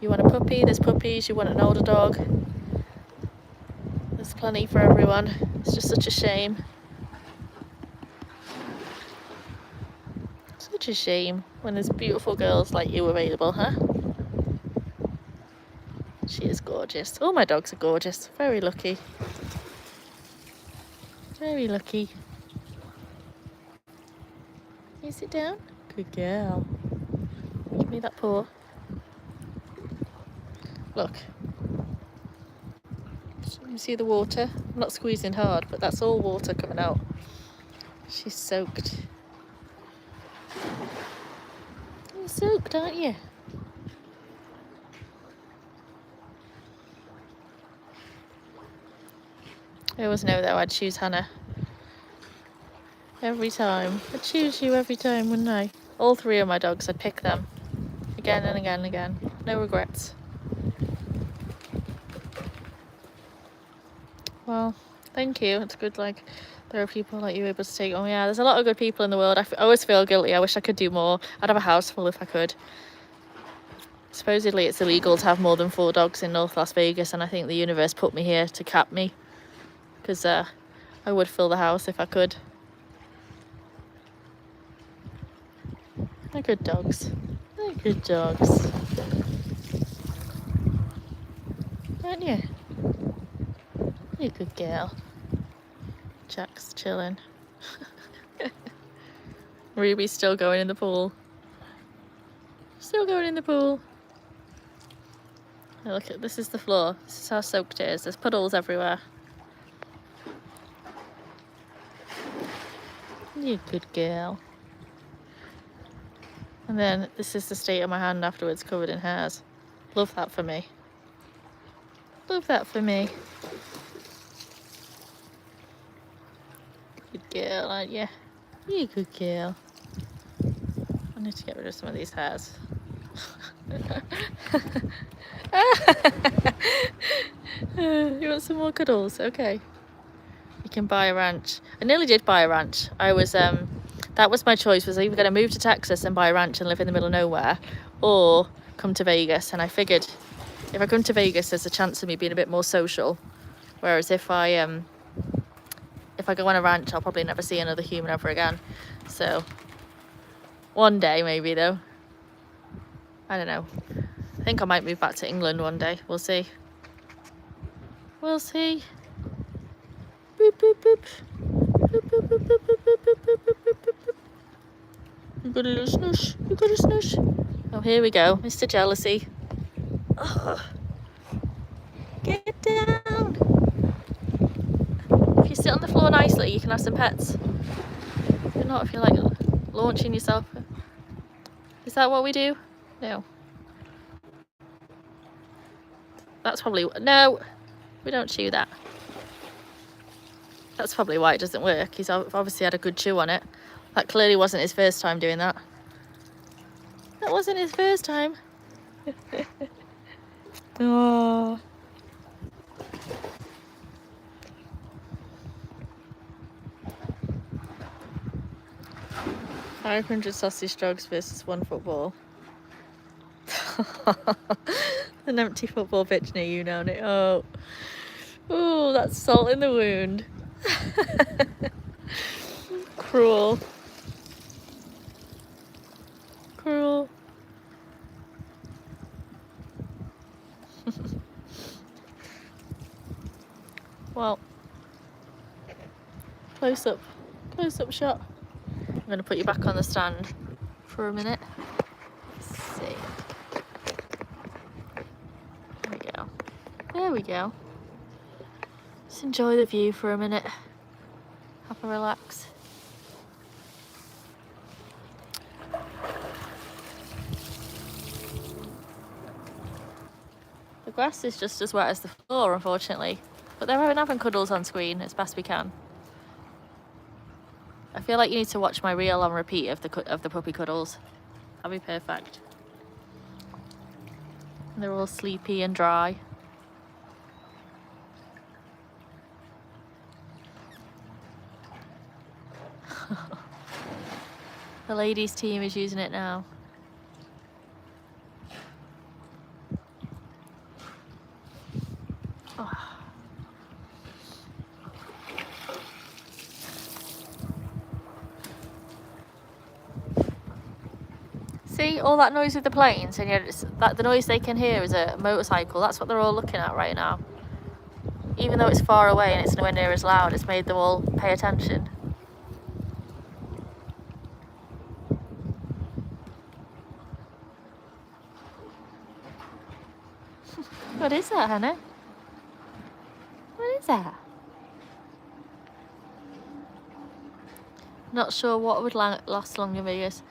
You want a puppy, there's puppies. You want an older dog, there's plenty for everyone. It's just such a shame. Such a shame when there's beautiful girls like you available, huh? She is gorgeous. All my dogs are gorgeous. Very lucky. Very lucky. Can you sit down? Good girl. Give me that paw. Look. You see the water? I'm not squeezing hard, but that's all water coming out. She's soaked. You're soaked, aren't you? I always know though I'd choose Hannah. Every time. I'd choose you every time, wouldn't I? All three of my dogs, I'd pick them. Again and again and again. No regrets. Well, thank you. It's good, like, there are people like you able to take. Oh yeah, there's a lot of good people in the world. I always feel guilty. I wish I could do more. I'd have a house full if I could. Supposedly it's illegal to have more than 4 dogs in North Las Vegas, and I think the universe put me here to cap me. Because I would fill the house if I could. They're good dogs. They're good dogs. Aren't you? You're a good girl. Jack's chilling. Ruby's still going in the pool. Still going in the pool. Oh, look at this is the floor. This is how soaked it is. There's puddles everywhere. You good girl. And then this is the state of my hand afterwards, covered in hairs. Love that for me. Love that for me. Good girl, aren't you? You good girl. I need to get rid of some of these hairs. You want some more cuddles? Okay. You can buy a ranch. I nearly did buy a ranch. I was that was my choice, was either going to move to Texas and buy a ranch and live in the middle of nowhere, or come to Vegas. And I figured if I come to Vegas, there's a chance of me being a bit more social, whereas if I go on a ranch, I'll probably never see another human ever again. So one day maybe, though. I don't know. I think I might move back to England one day. We'll see. We'll see. Boop, boop, boop. Boop, boop, boop, boop, boop, boop, boop, boop, boop, boop, boop. You got a little snoosh. You got a snoosh. Oh, here we go. Mr. Jealousy. Oh. Get down. If you floor nicely, you can have some pets. But not if you're like launching yourself. Is that what we do? No. That's probably... No! We don't chew that. That's probably why it doesn't work. He's obviously had a good chew on it. That clearly wasn't his first time doing that. That wasn't his first time. Oh. 500 sausage dogs versus 1 football. An empty football pitch near you now, Nick. Oh. Oh, that's salt in the wound. Cruel. Cruel. Well, close up shot. I'm going to put you back on the stand for a minute. Let's see. There we go. There we go. Just enjoy the view for a minute. Have a relax. The grass is just as wet as the floor, unfortunately. But they're having cuddles on screen as best we can. I feel like you need to watch my reel on repeat of the puppy cuddles. That'll be perfect. And they're all sleepy and dry. The ladies' team is using it now. Oh. See all that noise with the planes, and yet the noise they can hear is a motorcycle. That's what they're all looking at right now. Even though it's far away and it's nowhere near as loud, it's made them all pay attention. What is that, Hannah? What is that? Not sure what would last long in Vegas.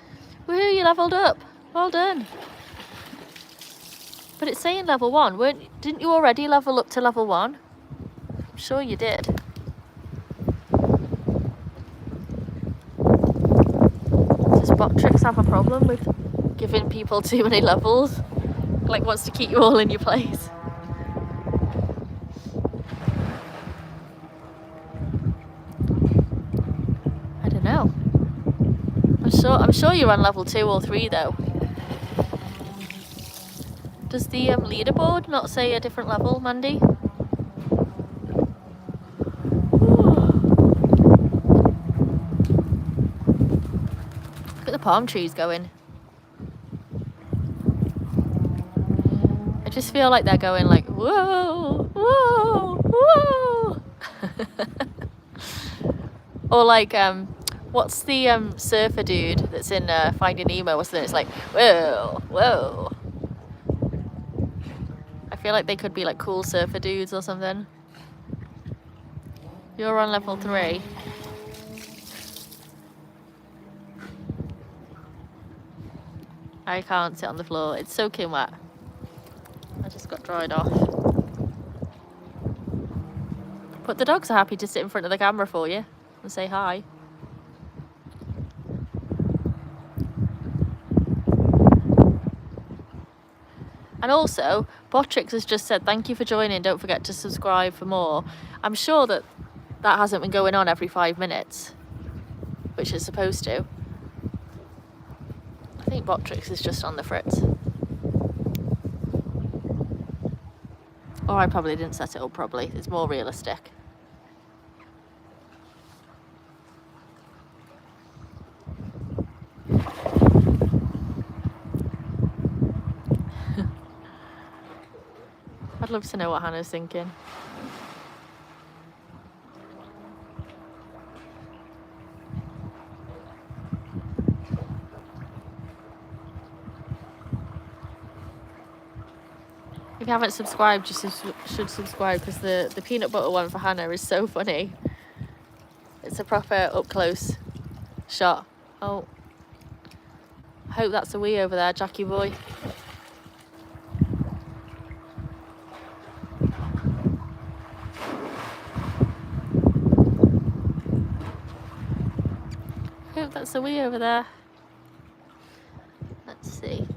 Woohoo, you leveled up. Well done. But it's saying level 1. Didn't you already level up to level 1? I'm sure you did. Does Botrix have a problem with giving people too many levels? Like wants to keep you all in your place? I don't know. I'm sure you're on level 2 or 3 though. Does the leaderboard not say a different level, Mandy? Look at the palm trees going. I just feel like they're going like, whoa, whoa, whoa. Or like, what's the surfer dude that's in Finding Nemo? What's it? It's like, whoa, whoa. I feel like they could be like cool surfer dudes or something. You're on level 3. I can't sit on the floor. It's soaking wet. I just got dried off. But the dogs are happy to sit in front of the camera for you and say hi. And also, Botrix has just said, thank you for joining, don't forget to subscribe for more. I'm sure that hasn't been going on every 5 minutes, which it's supposed to. I think Botrix is just on the fritz. Or I probably didn't set it up properly. It's more realistic. I'd love to know what Hannah's thinking. If you haven't subscribed, you should subscribe because the peanut butter one for Hannah is so funny. It's a proper up close shot. Oh, I hope that's a wee over there, Jackie boy. I hope that's a wee over there. Let's see.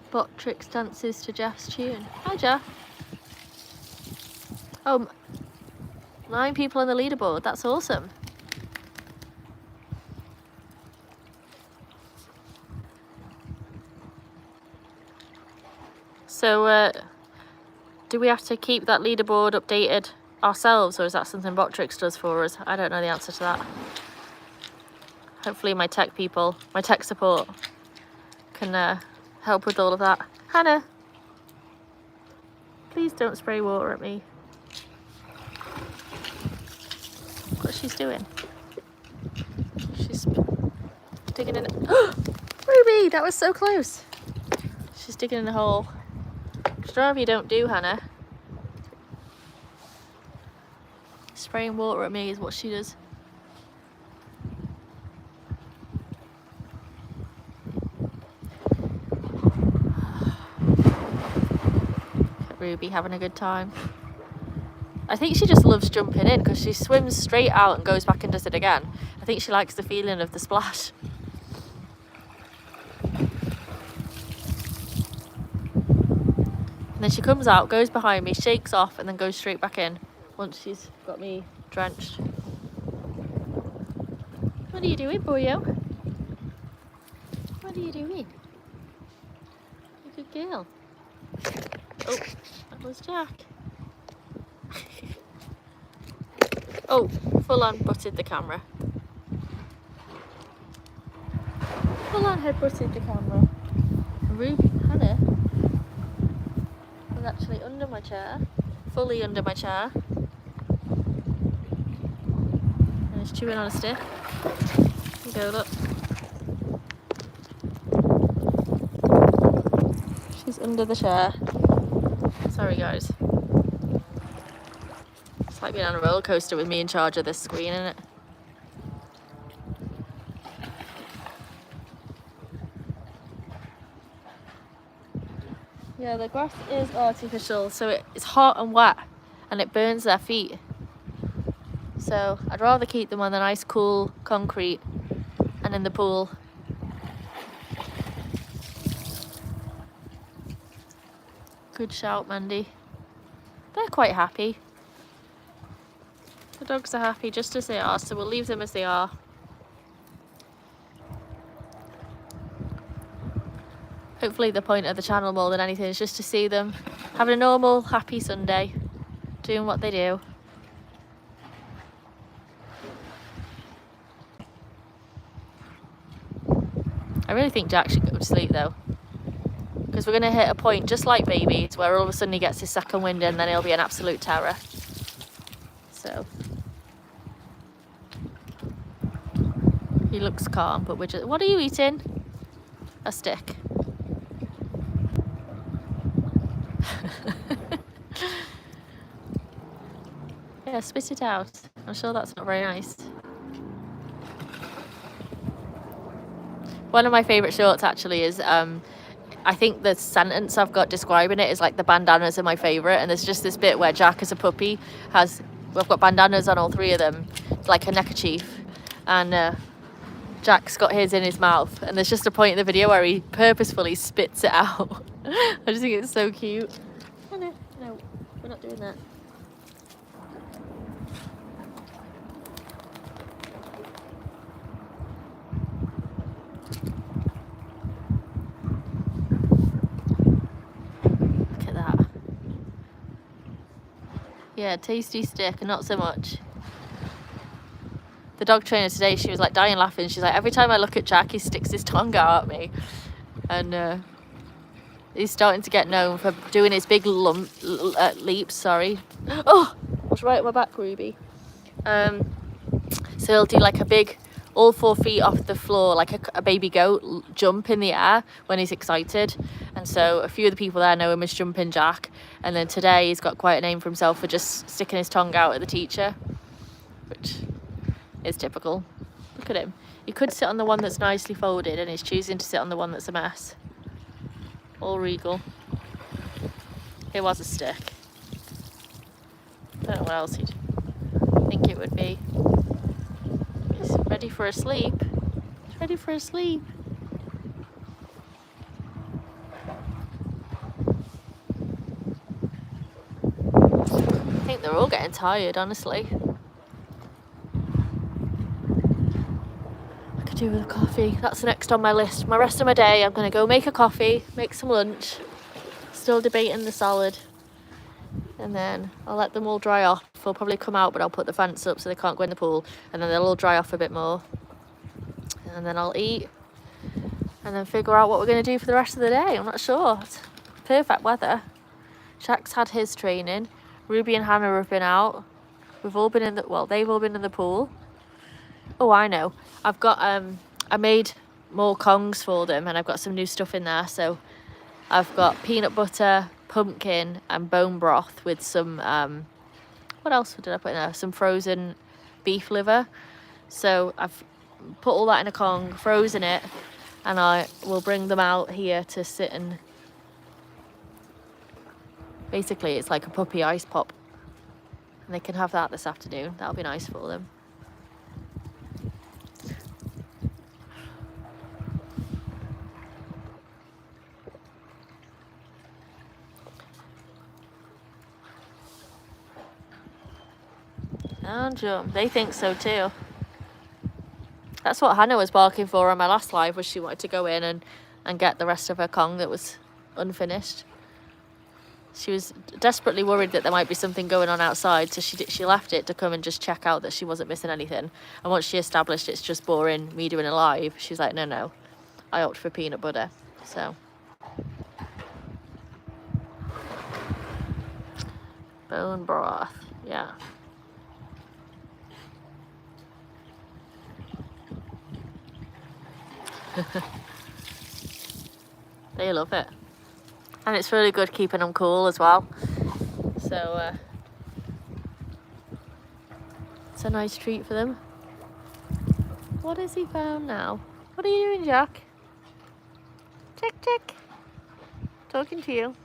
Bot tricks dances to Jeff's tune. Hi, Jeff. Oh, 9 people on the leaderboard. That's awesome. So, do we have to keep that leaderboard updated ourselves, or is that something Botrix does for us? I don't know the answer to that. Hopefully my tech people, my tech support can help with all of that. Hannah, please don't spray water at me. What's she's doing? She's digging in. Ruby, that was so close. She's digging in a hole. Whatever you don't do, Hannah. Spraying water at me is what she does. Ruby having a good time. I think she just loves jumping in because she swims straight out and goes back and does it again. I think she likes the feeling of the splash. And then she comes out, goes behind me, shakes off, and then goes straight back in once she's got me drenched. What are you doing, boyo? What are you doing? You good girl. Oh, that was Jack. Oh, full on butted the camera. Full on head butted the camera. Ruby, Hannah was actually under my chair, fully under my chair. And is chewing on a stick. Here you go, look. She's under the chair. Sorry guys. It's like being on a roller coaster with me in charge of this screen, isn't it? Yeah, the grass is artificial, so it's hot and wet and it burns their feet. So I'd rather keep them on the nice cool concrete and in the pool. Good shout, Mandy. They're quite happy. The dogs are happy just as they are, so we'll leave them as they are. Hopefully the point of the channel more than anything is just to see them having a normal, happy Sunday, doing what they do. I really think Jack should go to sleep though, because we're going to hit a point just like babies where all of a sudden he gets his second wind and then he'll be an absolute terror. So he looks calm, but we're just... What are you eating? A stick. Yeah, spit it out. I'm sure that's not very nice. One of my favourite shorts actually is, I think the sentence I've got describing it is like the bandanas are my favourite, and there's just this bit where Jack as a puppy has, we've got bandanas on all 3 of them, like a neckerchief, and Jack's got his in his mouth, and there's just a point in the video where he purposefully spits it out. I just think it's so cute. Oh no, no, we're not doing that. Look at that. Yeah, tasty stick, not so much. The dog trainer today, she was like dying laughing. She's like, every time I look at Jack, he sticks his tongue out at me. And he's starting to get known for doing his big leaps, sorry. Oh, I was right at my back, Ruby. So he'll do like a big, all 4 feet off the floor, like a baby goat jump in the air when he's excited. And so a few of the people there know him as Jumping Jack. And then today he's got quite a name for himself for just sticking his tongue out at the teacher, which It's typical. Look at him. He could sit on the one that's nicely folded, and he's choosing to sit on the one that's a mess. All regal. It was a stick. I don't know what else he'd think it would be. He's ready for a sleep. He's ready for a sleep. I think they're all getting tired, honestly. I could do with a coffee. That's next on my list. My rest of my day, I'm going to go make a coffee, make some lunch. Still debating the salad. And then I'll let them all dry off. They'll probably come out, but I'll put the fence up so they can't go in the pool. And then they'll all dry off a bit more. And then I'll eat. And then figure out what we're going to do for the rest of the day. I'm not sure. It's perfect weather. Jack's had his training. Ruby and Hannah have been out. We've all been in the, well, they've all been in the pool. Oh, I know. I've got, I made more Kongs for them, and I've got some new stuff in there. So I've got peanut butter, pumpkin, and bone broth with some, what else did I put in there? Some frozen beef liver. So I've put all that in a Kong, frozen it, and I will bring them out here to sit and basically it's like a puppy ice pop, and they can have that this afternoon. That'll be nice for them. And jump. They think so too. That's what Hannah was barking for on my last live, was she wanted to go in and get the rest of her Kong that was unfinished. She was desperately worried that there might be something going on outside, so she left it to come and just check out that she wasn't missing anything. And once she established it's just boring me doing a live, she was like, no, I opt for peanut butter. So bone broth, yeah. They love it, and it's really good keeping them cool as well. So it's a nice treat for them. What has he found now? What are you doing, Jack? Jack. Talking to you.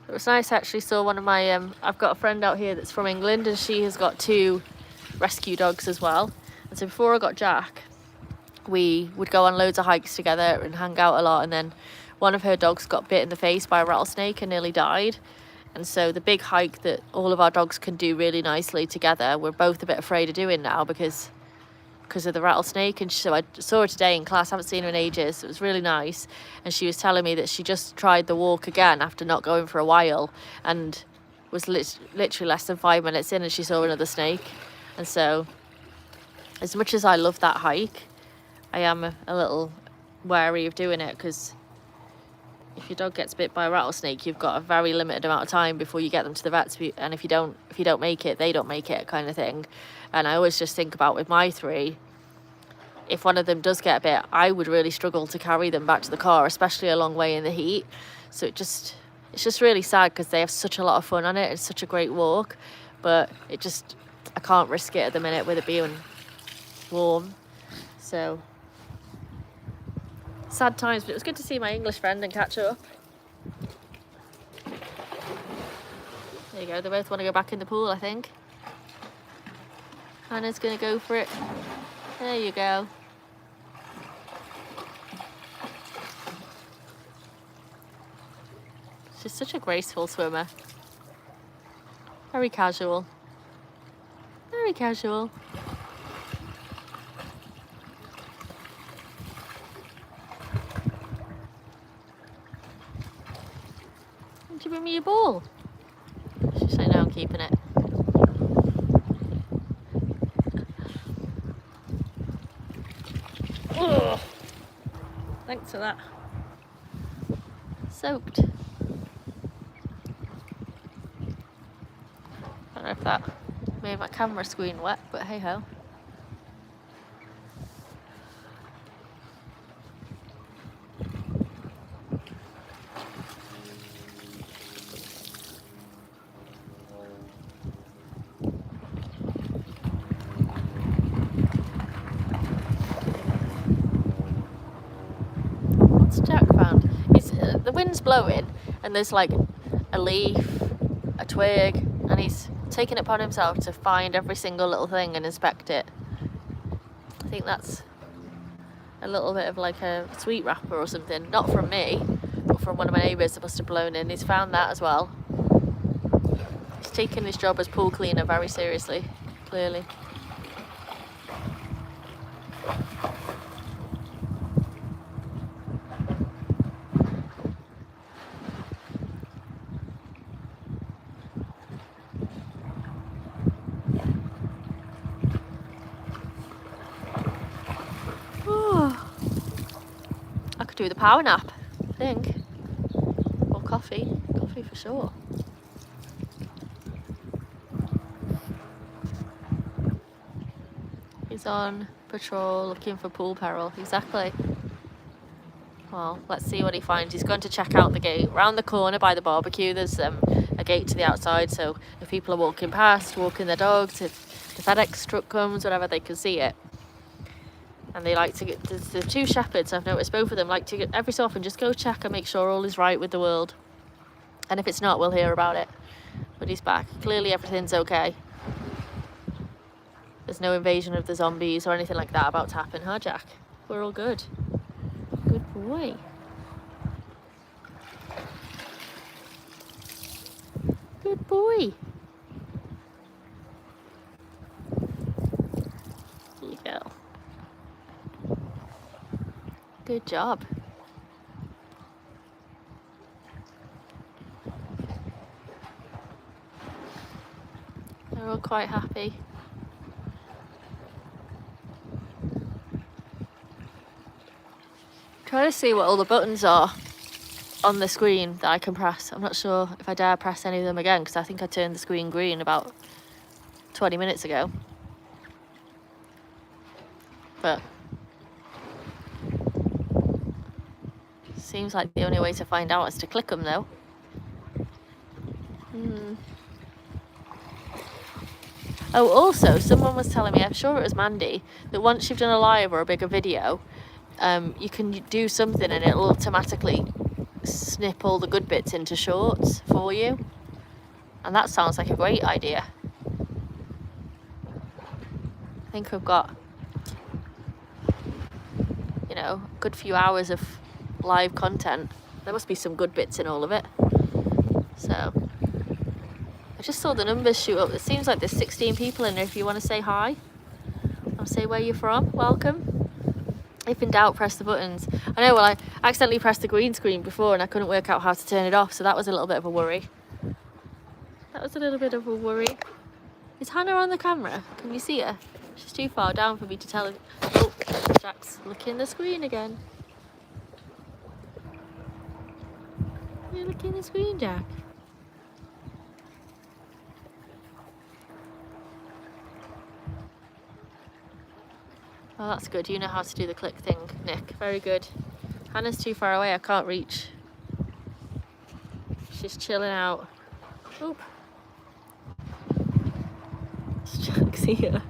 It was nice, actually. Saw one of my I've got a friend out here that's from England, and she has got 2 rescue dogs as well. And so before I got Jack, we would go on loads of hikes together and hang out a lot, and then one of her dogs got bit in the face by a rattlesnake and nearly died. And so the big hike that all of our dogs can do really nicely together, we're both a bit afraid of doing now because of the rattlesnake. And so I saw her today in class. I haven't seen her in ages. It was really nice, and she was telling me that she just tried the walk again after not going for a while, and was literally less than 5 minutes in and she saw another snake. And so as much as I love that hike, I am a little wary of doing it, because if your dog gets bit by a rattlesnake, you've got a very limited amount of time before you get them to the vets, and if you don't make it, they don't make it, kind of thing. And I always just think about, with my 3, if one of them does get bit, I would really struggle to carry them back to the car, especially a long way in the heat. So it's just really sad, because they have such a lot of fun on it. It's such a great walk, but I can't risk it at the minute with it being warm. So sad times, but it was good to see my English friend and catch up. There you go. They both want to go back in the pool, I think. Hannah's going to go for it. There you go. She's such a graceful swimmer. Very casual. Very casual. Did you bring me your ball? She's like, no, I'm keeping it. Ugh. Thanks for that. Soaked. I don't know if that made my camera screen wet, but hey ho. wind's blowing and there's like a leaf, a twig, and he's taken it upon himself to find every single little thing and inspect it. I think that's a little bit of like a sweet wrapper or something. Not from me, but from one of my neighbours that must have blown in. He's found that as well. He's taken his job as pool cleaner very seriously, clearly. I could do the power nap, I think. Or coffee. Coffee for sure. He's on patrol looking for pool peril. Exactly. Well, let's see what he finds. He's going to check out the gate. Round the corner by the barbecue, there's a gate to the outside, so if people are walking past, walking their dogs, if the FedEx truck comes, whatever, they can see it. And they like to get, there's the two shepherds, I've noticed both of them like to get, every so often just go check and make sure all is right with the world. And if it's not, we'll hear about it. But he's back. Clearly everything's okay. There's no invasion of the zombies or anything like that about to happen, huh, Jack? We're all good. Good boy. Good boy. Here you go. Good job. They're all quite happy. Try to see what all the buttons are on the screen that I can press. I'm not sure if I dare press any of them again because I think I turned the screen green about 20 minutes ago. But seems like the only way to find out is to click them though. Oh, also, someone was telling me, I'm sure it was Mandy, that once you've done a live or a bigger video, you can do something and it'll automatically snip all the good bits into shorts for you. And that sounds like a great idea. I think we've got, you know, a good few hours of live content. There must be some good bits in all of it. So I just saw the numbers shoot up. It seems like there's 16 people in there. If you want to say hi or say where you're from, welcome. If in doubt, press the buttons. I know, well, I accidentally pressed the green screen before and I couldn't work out how to turn it off, so that was a little bit of a worry. Is Hannah on the camera? Can you see her? She's too far down for me to tell her. Oh, Jack's looking the screen again. You're looking the screen, Jack. Oh, that's good. You know how to do the click thing, Nick. Very good. Hannah's too far away. I can't reach. She's chilling out. Oop. Jack's here.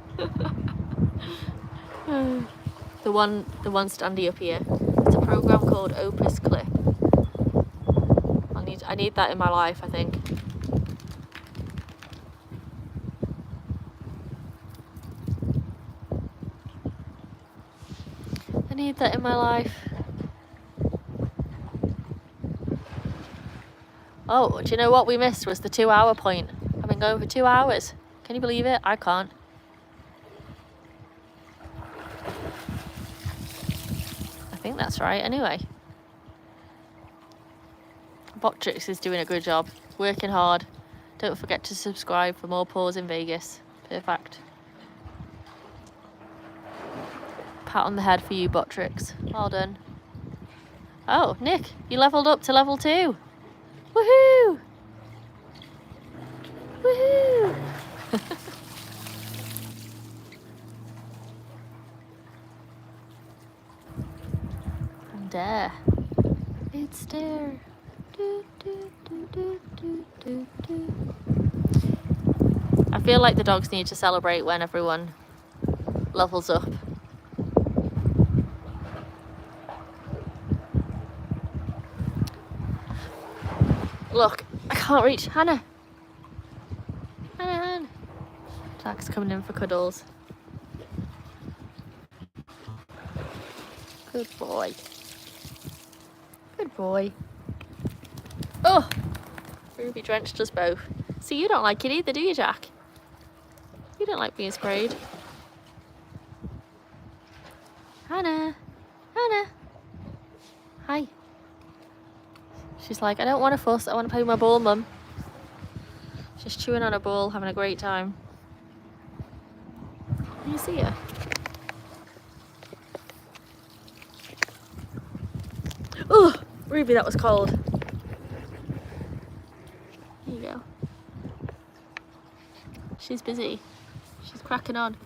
The one standing up here. It's a program called Opus Clip. I need that in my life, I think. I need that in my life. Oh, do you know what we missed was the 2 hour point? I've been going for 2 hours. Can you believe it? I can't. I think that's right anyway. Botrix is doing a good job. Working hard. Don't forget to subscribe for more Paws in Vegas. Perfect. Pat on the head for you, Botrix. Well done. Oh, Nick, you leveled up to level 2. Woohoo! Woohoo! And there. It's there. Do, do, do, do, do, do, do. I feel like the dogs need to celebrate when everyone levels up. Look, I can't reach. Hannah. Hannah. Jack's coming in for cuddles. Good boy. Good boy. Oh! Ruby drenched us both. See, you don't like it either, do you, Jack? You don't like being sprayed. Hannah. Hannah. Hi. She's like, I don't want to fuss. I want to play with my ball, Mum. She's chewing on a ball, having a great time. Can you see her? Oh, Ruby, that was cold. There you go. She's busy. She's cracking on.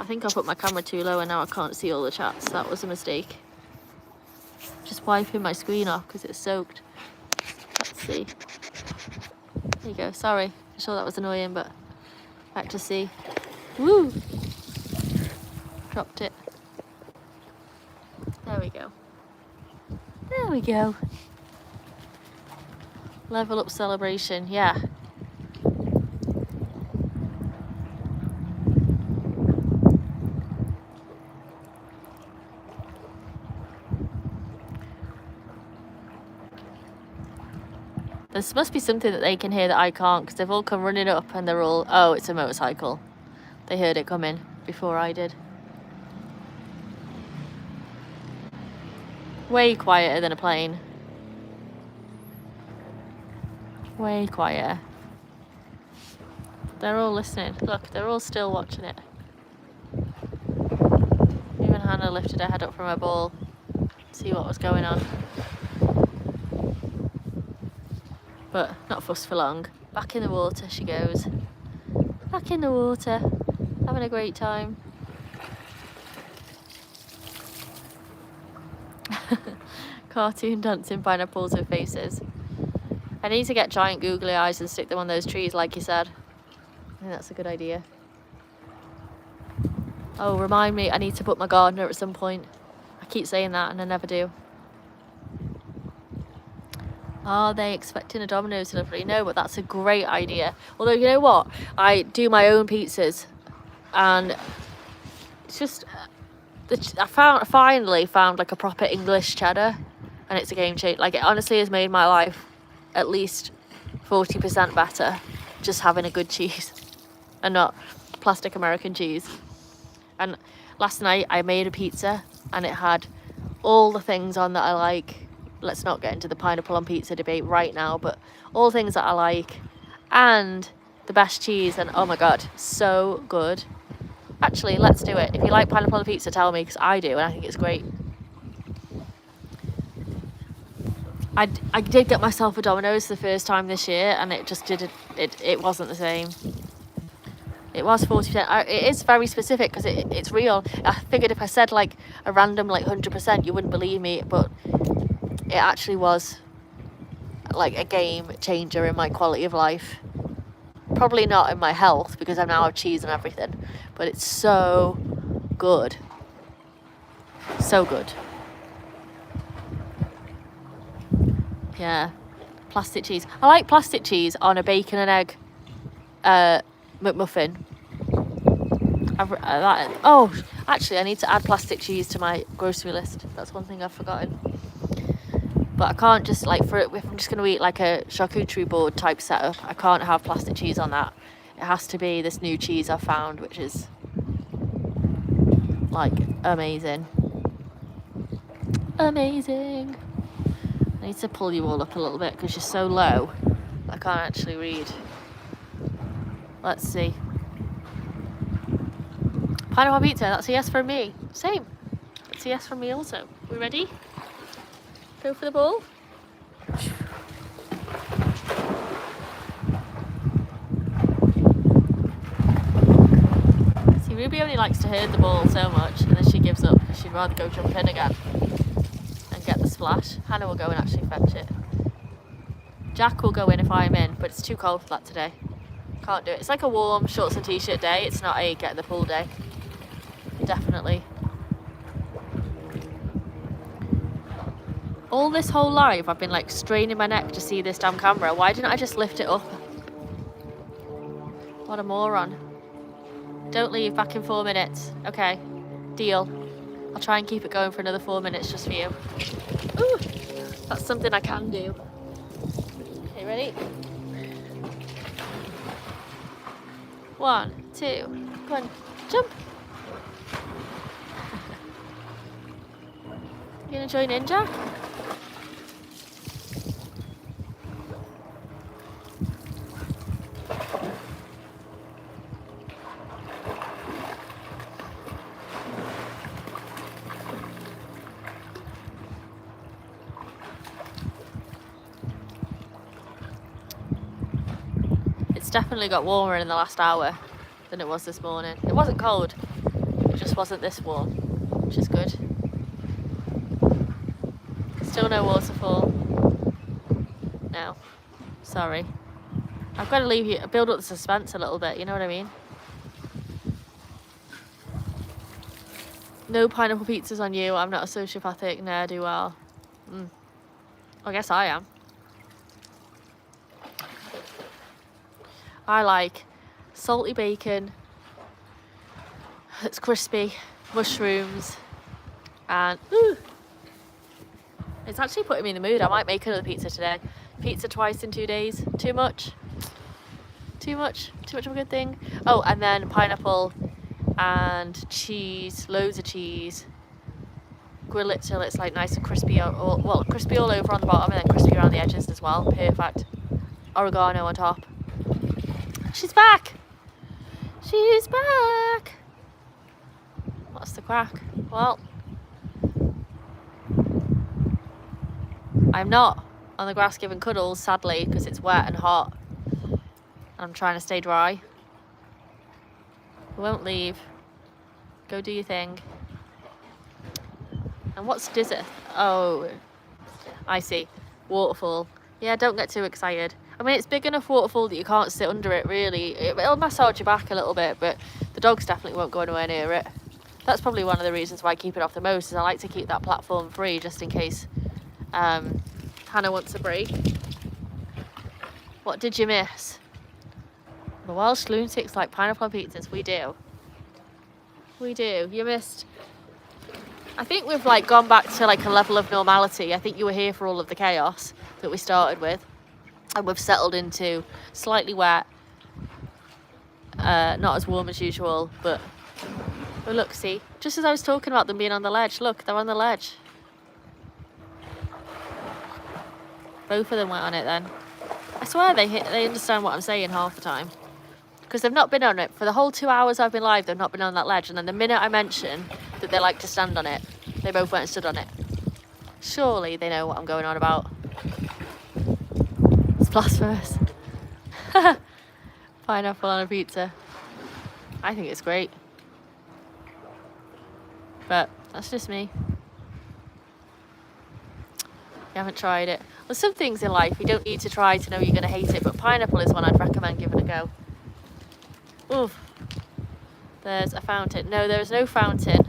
I think I put my camera too low and now I can't see all the chats. That was a mistake. Just wiping my screen off because it's soaked. Let's see. There you go. Sorry. I'm sure that was annoying, but back to see. Woo! Dropped it. There we go. There we go. Level up celebration, yeah. There must be something that they can hear that I can't, because they've all come running up and they're all, oh, it's a motorcycle. They heard it coming before I did. Way quieter than a plane. Way quieter. They're all listening. Look, they're all still watching it. Even Hannah lifted her head up from her ball. See what was going on. But not fussed for long. Back in the water she goes. Back in the water. Having a great time. Cartoon dancing pineapples with faces. I need to get giant googly eyes and stick them on those trees like you said. I think that's a good idea. Oh, remind me, I need to book my gardener at some point. I keep saying that and I never do. Are they expecting a Domino's delivery? No, but that's a great idea. Although, you know what? I do my own pizzas. And it's just... I finally found like a proper English cheddar. And it's a game changer. Like, it honestly has made my life at least 40% better. Just having a good cheese. And not plastic American cheese. And last night I made a pizza. And it had all the things on that I like. Let's not get into the pineapple on pizza debate right now, but all things that I like and the best cheese, and oh my god, so good. Actually, let's do it. If you like pineapple on pizza, tell me, because I do and I think it's great. I did get myself a Domino's the first time this year and it just didn't, it wasn't the same. It was 40%. It is very specific because it's real. I figured if I said like a random like 100%, you wouldn't believe me, but it actually was like a game changer in my quality of life. Probably not in my health because I now have cheese and everything, but it's so good. So good. Yeah. Plastic cheese. I like plastic cheese on a bacon and egg McMuffin. Oh, actually I need to add plastic cheese to my grocery list. That's one thing I've forgotten. But I can't just like, if I'm just going to eat like a charcuterie board type setup, I can't have plastic cheese on that. It has to be this new cheese I've found, which is like amazing. Amazing. I need to pull you all up a little bit because you're so low. I can't actually read. Let's see. Pineapple pizza, that's a yes from me. Same. It's a yes from me also. We ready? Go for the ball. See, Ruby only likes to herd the ball so much and then she gives up because she'd rather go jump in again and get the splash. Hannah will go and actually fetch it. Jack will go in if I'm in, but it's too cold for that today. Can't do it. It's like a warm shorts and t-shirt day. It's not a get in the pool day. Definitely. All this whole live, I've been like straining my neck to see this damn camera. Why didn't I just lift it up? What a moron. Don't leave, back in 4 minutes. Okay, deal. I'll try and keep it going for another 4 minutes just for you. Ooh, that's something I can do. Okay, ready? 1, 2, go on, jump. You gonna join in, Jack? Definitely got warmer in the last hour than it was this morning. It wasn't cold, it just wasn't this warm, which is good. Still no waterfall. No, sorry. I've got to leave you, build up the suspense a little bit, you know what I mean? No pineapple pizzas on you. I'm not a sociopathic ne'er-do-well. I guess I am. I like salty bacon that's crispy, mushrooms, and it's actually putting me in the mood. I might make another pizza today. Pizza twice in 2 days. Too much? Too much of a good thing? Oh, and then pineapple and cheese, loads of cheese. Grill it till it's like nice and crispy, crispy all over on the bottom and then crispy around the edges as well. Perfect. Oregano on top. She's back! She's back! What's the crack? Well, I'm not on the grass giving cuddles, sadly, because it's wet and hot. I'm trying to stay dry. I won't leave. Go do your thing. And what's Dizzy? Oh, I see. Waterfall. Yeah, don't get too excited. I mean, it's big enough waterfall that you can't sit under it, really. It'll massage your back a little bit, but the dogs definitely won't go anywhere near it. That's probably one of the reasons why I keep it off the most, is I like to keep that platform free, just in case Hannah wants a break. What did you miss? The Welsh lunatics like pineapple pizzas. We do. We do. You missed... I think we've like gone back to like a level of normality. I think you were here for all of the chaos that we started with. And we've settled into slightly wet, not as warm as usual, but look, see, just as I was talking about them being on the ledge, look, they're on the ledge. Both of them went on it then. I swear they understand what I'm saying half the time. Because they've not been on it. For the whole 2 hours I've been live, they've not been on that ledge. And then the minute I mention that they like to stand on it, they both went and stood on it. Surely they know what I'm going on about. Blasphemous. Pineapple on a pizza. I think it's great. But that's just me. You haven't tried it. Well, some things in life you don't need to try to know you're going to hate it, but pineapple is one I'd recommend giving a go. Oof. There's a fountain. No, there's no fountain.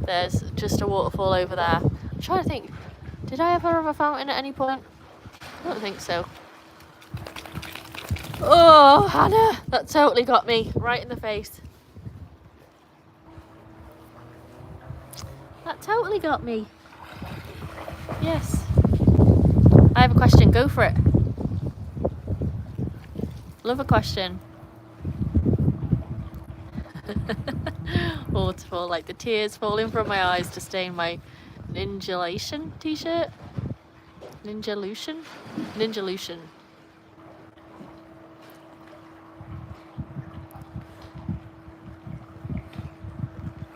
There's just a waterfall over there. I'm trying to think. Did I ever have a fountain at any point? I don't think so. Oh, Hannah, that totally got me right in the face. That totally got me. Yes. I have a question. Go for it. Love a question. Waterfall, like the tears falling from my eyes to stain my Ninjalution t-shirt. Ninjalution? Ninjalution.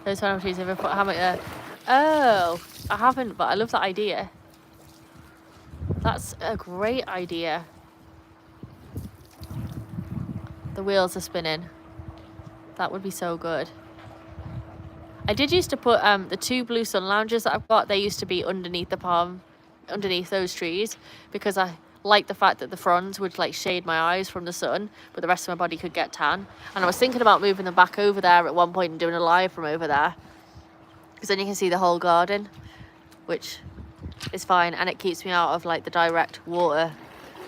Those pineapple trees, have ever put a hammock there? Oh, I haven't, but I love that idea. That's a great idea. The wheels are spinning. That would be so good. I did used to put the 2 blue sun lounges that I've got, they used to be underneath the palm, underneath those trees, because I like the fact that the fronds would like shade my eyes from the sun, but the rest of my body could get tan. And I was thinking about moving them back over there at one point and doing a live from over there, because then you can see the whole garden, which is fine, and it keeps me out of like the direct water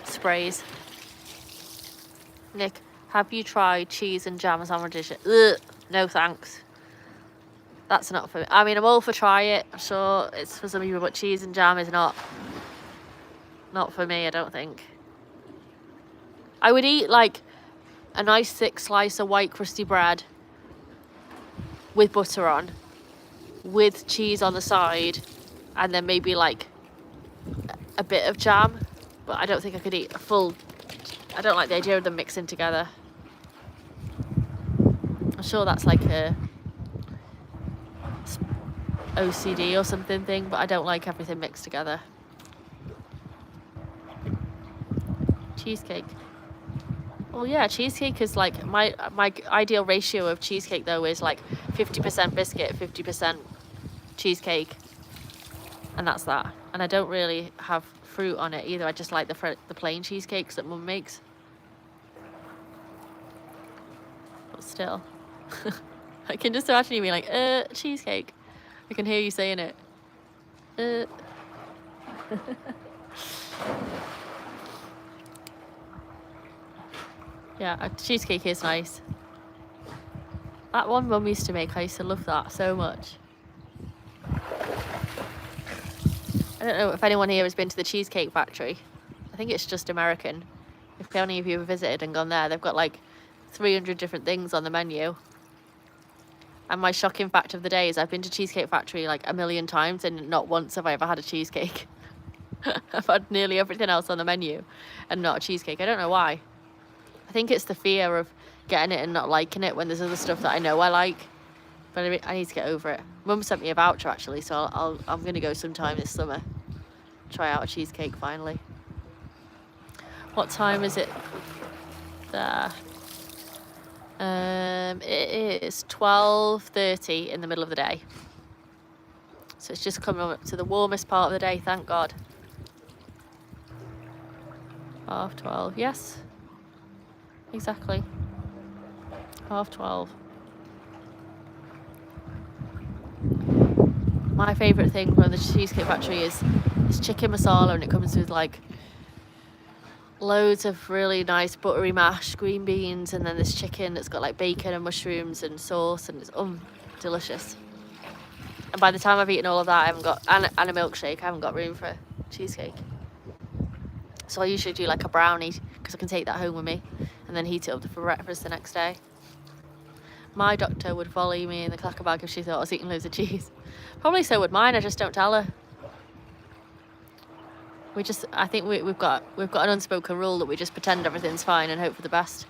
sprays. Nick, have you tried cheese and jam sandwiches? Ugh, no thanks. That's not for me. I mean, I'm all for try it. I'm sure it's for some people, but cheese and jam is not for me, I don't think. I would eat like a nice thick slice of white crusty bread with butter on, with cheese on the side, and then maybe like a bit of jam, but I don't think I could eat a full. I don't like the idea of them mixing together. I'm sure that's like a OCD or something thing, but I don't like everything mixed together. Cheesecake. Well, yeah, cheesecake is like my ideal ratio of cheesecake though is like 50% biscuit, 50% cheesecake, and that's that. And I don't really have fruit on it either. I just like the plain cheesecakes that Mum makes. But still, I can just imagine you being like, cheesecake. I can hear you saying it. Yeah, a cheesecake is nice. That one Mum used to make, I used to love that so much. I don't know if anyone here has been to the Cheesecake Factory. I think it's just American. If any of you have visited and gone there, they've got like 300 different things on the menu. And my shocking fact of the day is I've been to Cheesecake Factory like a million times and not once have I ever had a cheesecake. I've had nearly everything else on the menu and not a cheesecake. I don't know why. I think it's the fear of getting it and not liking it when there's other stuff that I know I like. But I need to get over it. Mum sent me a voucher actually, so I'm going to go sometime this summer. Try out a cheesecake finally. What time is it there? It is 12:30 in the middle of the day. So it's just coming up to the warmest part of the day, thank God. 12:30, yes. Exactly. 12:30. My favourite thing from the Cheesecake Factory is chicken masala, and it comes with like loads of really nice buttery mashed green beans, and then this chicken that's got like bacon and mushrooms and sauce, and it's delicious. And by the time I've eaten all of that, I haven't got and a milkshake, I haven't got room for a cheesecake. So I usually do like a brownie because I can take that home with me and then heat it up for breakfast the next day. My doctor would volley me in the clacker bag if she thought I was eating loads of cheese. Probably so would mine, I just don't tell her. I think we've got an unspoken rule that we just pretend everything's fine and hope for the best.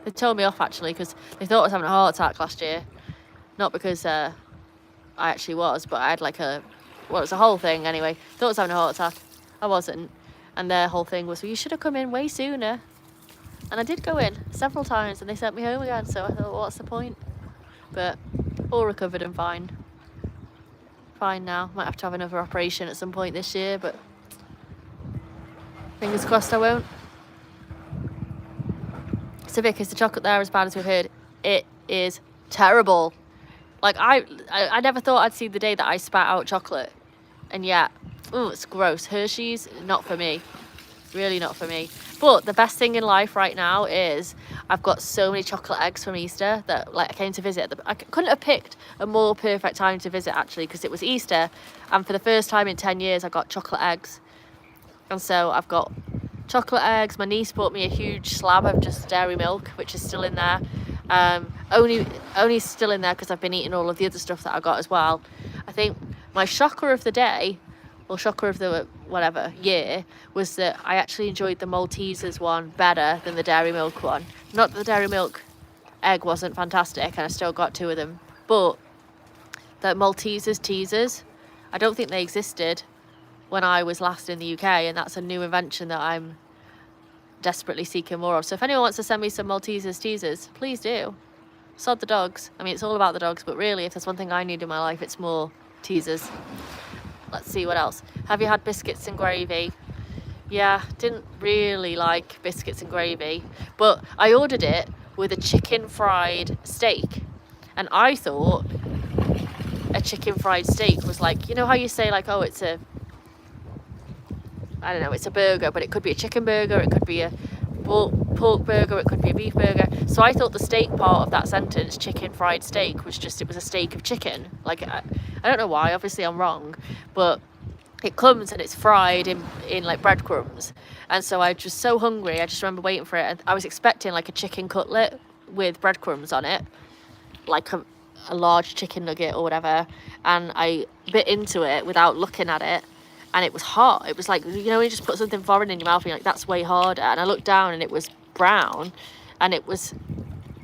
They told me off actually because they thought I was having a heart attack last year. Not because I actually was, but I had like it was a whole thing anyway. Thought I was having a heart attack. I wasn't. And their whole thing was, well, you should have come in way sooner. And I did go in several times and they sent me home again, so I thought, well, what's the point? But all recovered and fine. Fine now. Might have to have another operation at some point this year, but fingers crossed I won't. So Vic, is the chocolate there as bad as we've heard? It is terrible. Like I never thought I'd see the day that I spat out chocolate, and yet, it's gross. Hershey's, not for me. Really not for me. But the best thing in life right now is I've got so many chocolate eggs from Easter that like I came to visit. I couldn't have picked a more perfect time to visit actually, because it was Easter, and for the first time in 10 years I got chocolate eggs. And so I've got chocolate eggs. My niece bought me a huge slab of just dairy milk, which is still in there. Only still in there because I've been eating all of the other stuff that I got as well. I think my shocker of the day, or shocker of the whatever year, was that I actually enjoyed the Maltesers one better than the dairy milk one. Not that the dairy milk egg wasn't fantastic, and I still got 2 of them, but the Maltesers teasers, I don't think they existed when I was last in the UK, and that's a new invention that I'm desperately seeking more of. So if anyone wants to send me some Maltesers teasers, please do. Sod the dogs. I mean, it's all about the dogs, but really, if there's one thing I need in my life, it's more teasers. Let's see what else. Have you had biscuits and gravy? Yeah, didn't really like biscuits and gravy, but I ordered it with a chicken fried steak, and I thought a chicken fried steak was like, you know how you say like, oh, it's a, I don't know, it's a burger, but it could be a chicken burger, it could be a pork burger, it could be a beef burger. So I thought the steak part of that sentence, chicken fried steak, was just, it was a steak of chicken. Like, I don't know why, obviously I'm wrong, but it comes and it's fried in like breadcrumbs. And so I was just so hungry, I just remember waiting for it, and I was expecting like a chicken cutlet with breadcrumbs on it, like a large chicken nugget or whatever, and I bit into it without looking at it, and it was hot. It was like, you know, you just put something foreign in your mouth and you're like, that's way harder. And I looked down and it was brown, and it was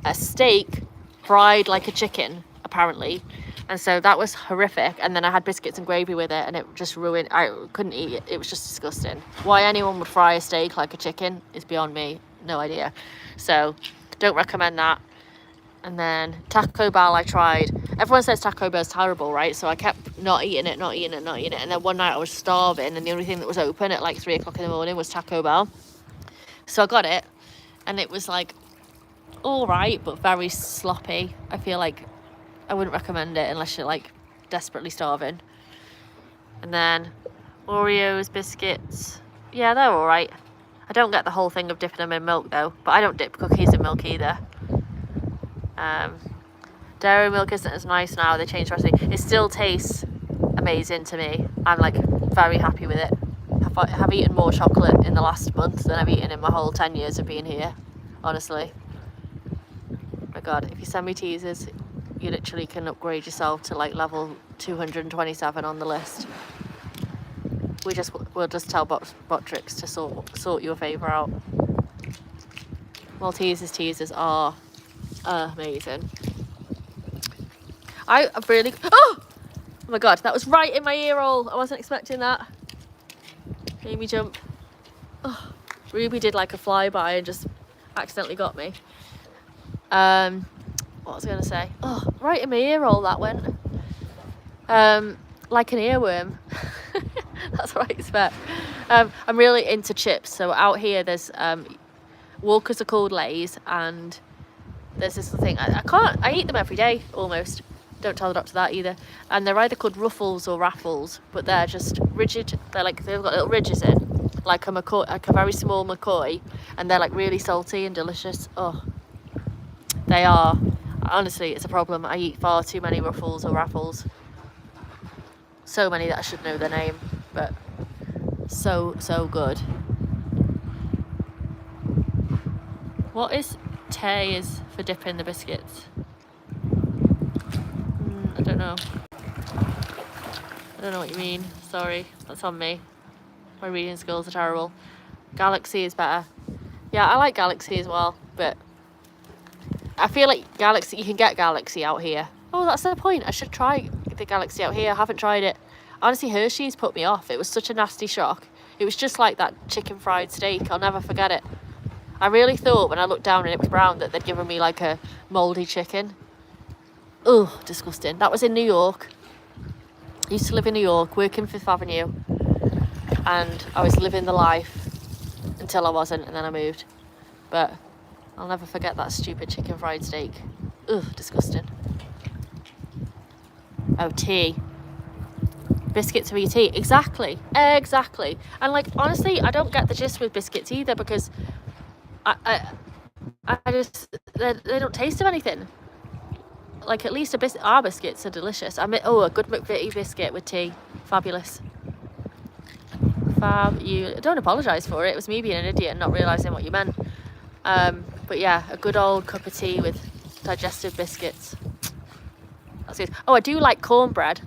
a steak fried like a chicken, apparently. And so that was horrific. And then I had biscuits and gravy with it, and it just ruined, I couldn't eat it. It was just disgusting. Why anyone would fry a steak like a chicken is beyond me. No idea. So don't recommend that. And then Taco Bell I tried. Everyone says Taco Bell's terrible, right? So I kept not eating it. And then one night I was starving, and the only thing that was open at like 3 o'clock in the morning was Taco Bell. So I got it, and it was like all right, but very sloppy. I feel like I wouldn't recommend it unless you're like desperately starving. And then Oreos, biscuits. Yeah, they're all right. I don't get the whole thing of dipping them in milk though, but I don't dip cookies in milk either. Dairy milk isn't as nice now, they changed the recipe. It still tastes amazing to me. I'm like very happy with it. Have eaten more chocolate in the last month than I've eaten in my whole 10 years of being here, honestly. My god, if you send me teasers, you literally can upgrade yourself to like level 227 on the list. We'll just tell Botrix to sort your favour out. Maltesers teasers are amazing. I really, oh my god, that was right in my ear hole. I wasn't expecting that. Made me jump. Oh, Ruby did like a flyby and just accidentally got me. What was I gonna say? Oh, right in my ear hole that went. Like an earworm. That's what I expect. I'm really into chips. So out here there's Walkers are called Lays, and there's this thing, I eat them every day almost. Don't tell the doctor that either. And they're either called Ruffles or Raffles, but they're just rigid. They've got little ridges in, like a McCoy, like a very small McCoy, and they're like really salty and delicious. Oh, they are. Honestly, it's a problem. I eat far too many Ruffles or Raffles. So many that I should know their name, but so good. What is Tay is for dipping the biscuits? I don't know. I don't know what you mean. Sorry, that's on me. My reading skills are terrible. Galaxy is better. Yeah, I like Galaxy as well, but I feel like Galaxy, you can get Galaxy out here. Oh, that's the point. I should try the Galaxy out here. I haven't tried it. Honestly, Hershey's put me off. It was such a nasty shock. It was just like that chicken fried steak. I'll never forget it. I really thought when I looked down and it was brown that they'd given me like a mouldy chicken. Ugh, disgusting. That was in New York. I used to live in New York, working Fifth Avenue, and I was living the life until I wasn't, and then I moved. But I'll never forget that stupid chicken fried steak. Ugh, disgusting. Oh, tea. Biscuits for your tea. Exactly. And like, honestly, I don't get the gist with biscuits either, because I just, they don't taste of anything. Like, at least our biscuits are delicious. A good McVitie biscuit with tea. Fabulous. Don't apologise for it. It was me being an idiot and not realising what you meant. But yeah, a good old cup of tea with digestive biscuits. That's good. Oh, I do like cornbread.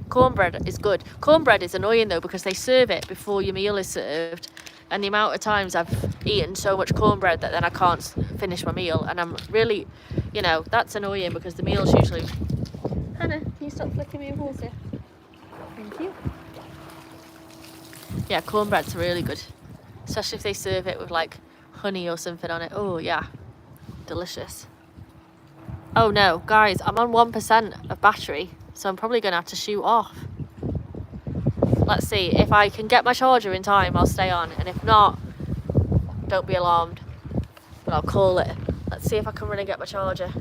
Cornbread is good. Cornbread is annoying though, because they serve it before your meal is served. And the amount of times I've eaten so much cornbread that then I can't finish my meal. And I'm really, that's annoying, because the meal's usually... Hannah, can you stop flicking me with water? Thank you. Yeah, cornbread's really good. Especially if they serve it with like honey or something on it. Oh yeah, delicious. Oh no, guys, I'm on 1% of battery, so I'm probably going to have to shoot off. Let's see, if I can get my charger in time, I'll stay on, and if not, don't be alarmed, but I'll call it. Let's see if I can run and get my charger.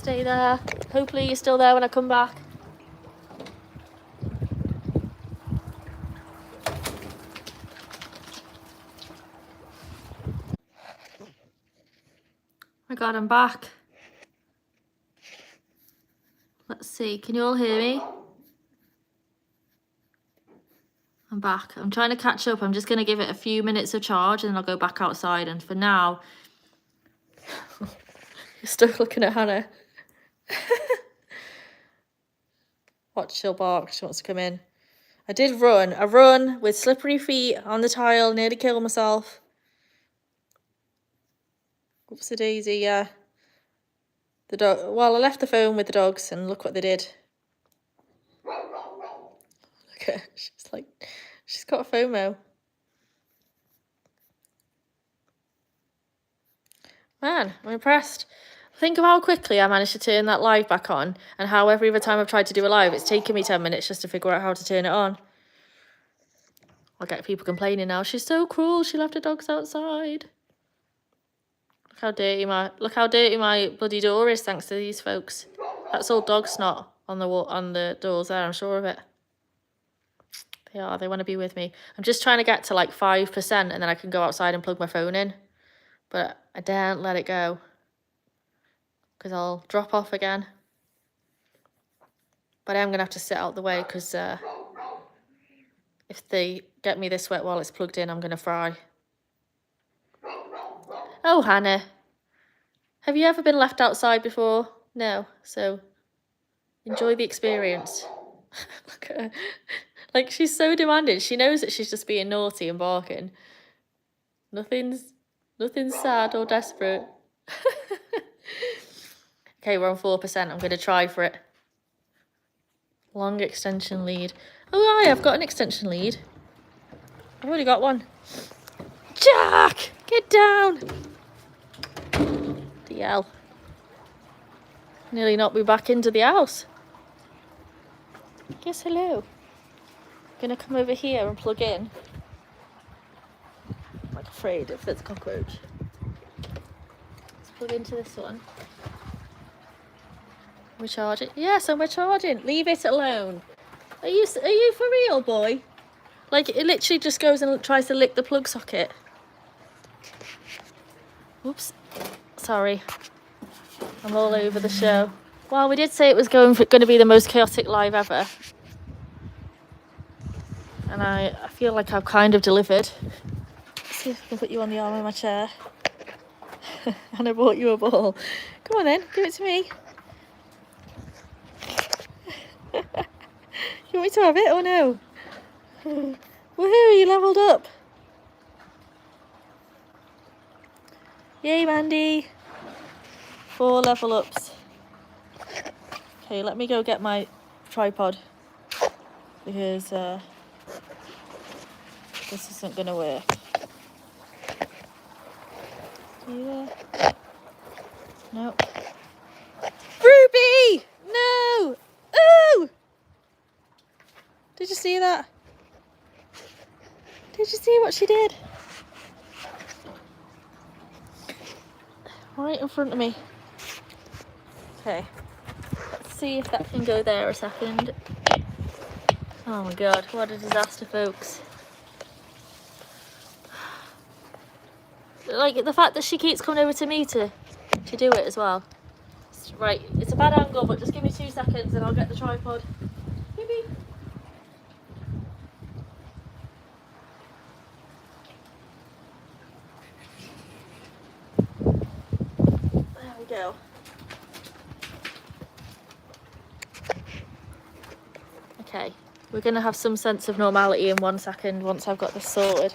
Stay there. Hopefully you're still there when I come back. Oh my God, I'm back. Let's see, can you all hear me? I'm back. I'm trying to catch up. I'm just going to give it a few minutes of charge and then I'll go back outside. And for now, you're stuck looking at Hannah. Watch, she'll bark. She wants to come in. I did run. I run with slippery feet on the tile, nearly killed myself. Oopsie daisy, yeah. The dog. Well, I left the phone with the dogs and look what they did. Look at her. She's got FOMO. Man, I'm impressed. Think of how quickly I managed to turn that live back on and how every other time I've tried to do a live, it's taken me 10 minutes just to figure out how to turn it on. I'll get people complaining now. She's so cruel. She left her dogs outside. Look how dirty my bloody door is thanks to these folks. That's all dog snot on the doors there, I'm sure of it. They want to be with me. I'm just trying to get to like 5% and then I can go outside and plug my phone in. But I daren't let it go. Because I'll drop off again. But I am going to have to sit out the way because if they get me this wet while it's plugged in, I'm going to fry. Oh, Hannah. Have you ever been left outside before? No. So enjoy the experience. Look at her. Like, she's so demanding. She knows that she's just being naughty and barking. Nothing's sad or desperate. Okay, we're on 4%. I'm going to try for it. Long extension lead. Oh, I've got an extension lead. I've already got one. Jack! Get down! DL. Nearly knocked me back into the house. Yes, hello. I'm going to come over here and plug in. I'm like afraid if there's a cockroach. Let's plug into this one. We're charging. Yes, and we're charging. Leave it alone. Are you for real, boy? Like, it literally just goes and tries to lick the plug socket. Whoops. Sorry. I'm all over the show. Well, we did say it was going to be the most chaotic live ever. And I feel like I've kind of delivered. Let's see if I can put you on the arm of my chair. And I bought you a ball. Come on then, give it to me. You want me to have it or no? Woohoo, you leveled up. Yay, Mandy. 4 level ups. Okay, let me go get my tripod. Because this isn't going to work. Yeah. No. Ruby! No! Ooh! Did you see that? Did you see what she did? Right in front of me. Okay. Let's see if that can go there a second. Oh my god, what a disaster, folks. Like, the fact that she keeps coming over to me to do it as well. Right, it's a bad angle, but just give me 2 seconds and I'll get the tripod. Beep, beep. There we go. Okay, we're going to have some sense of normality in 1 second once I've got this sorted.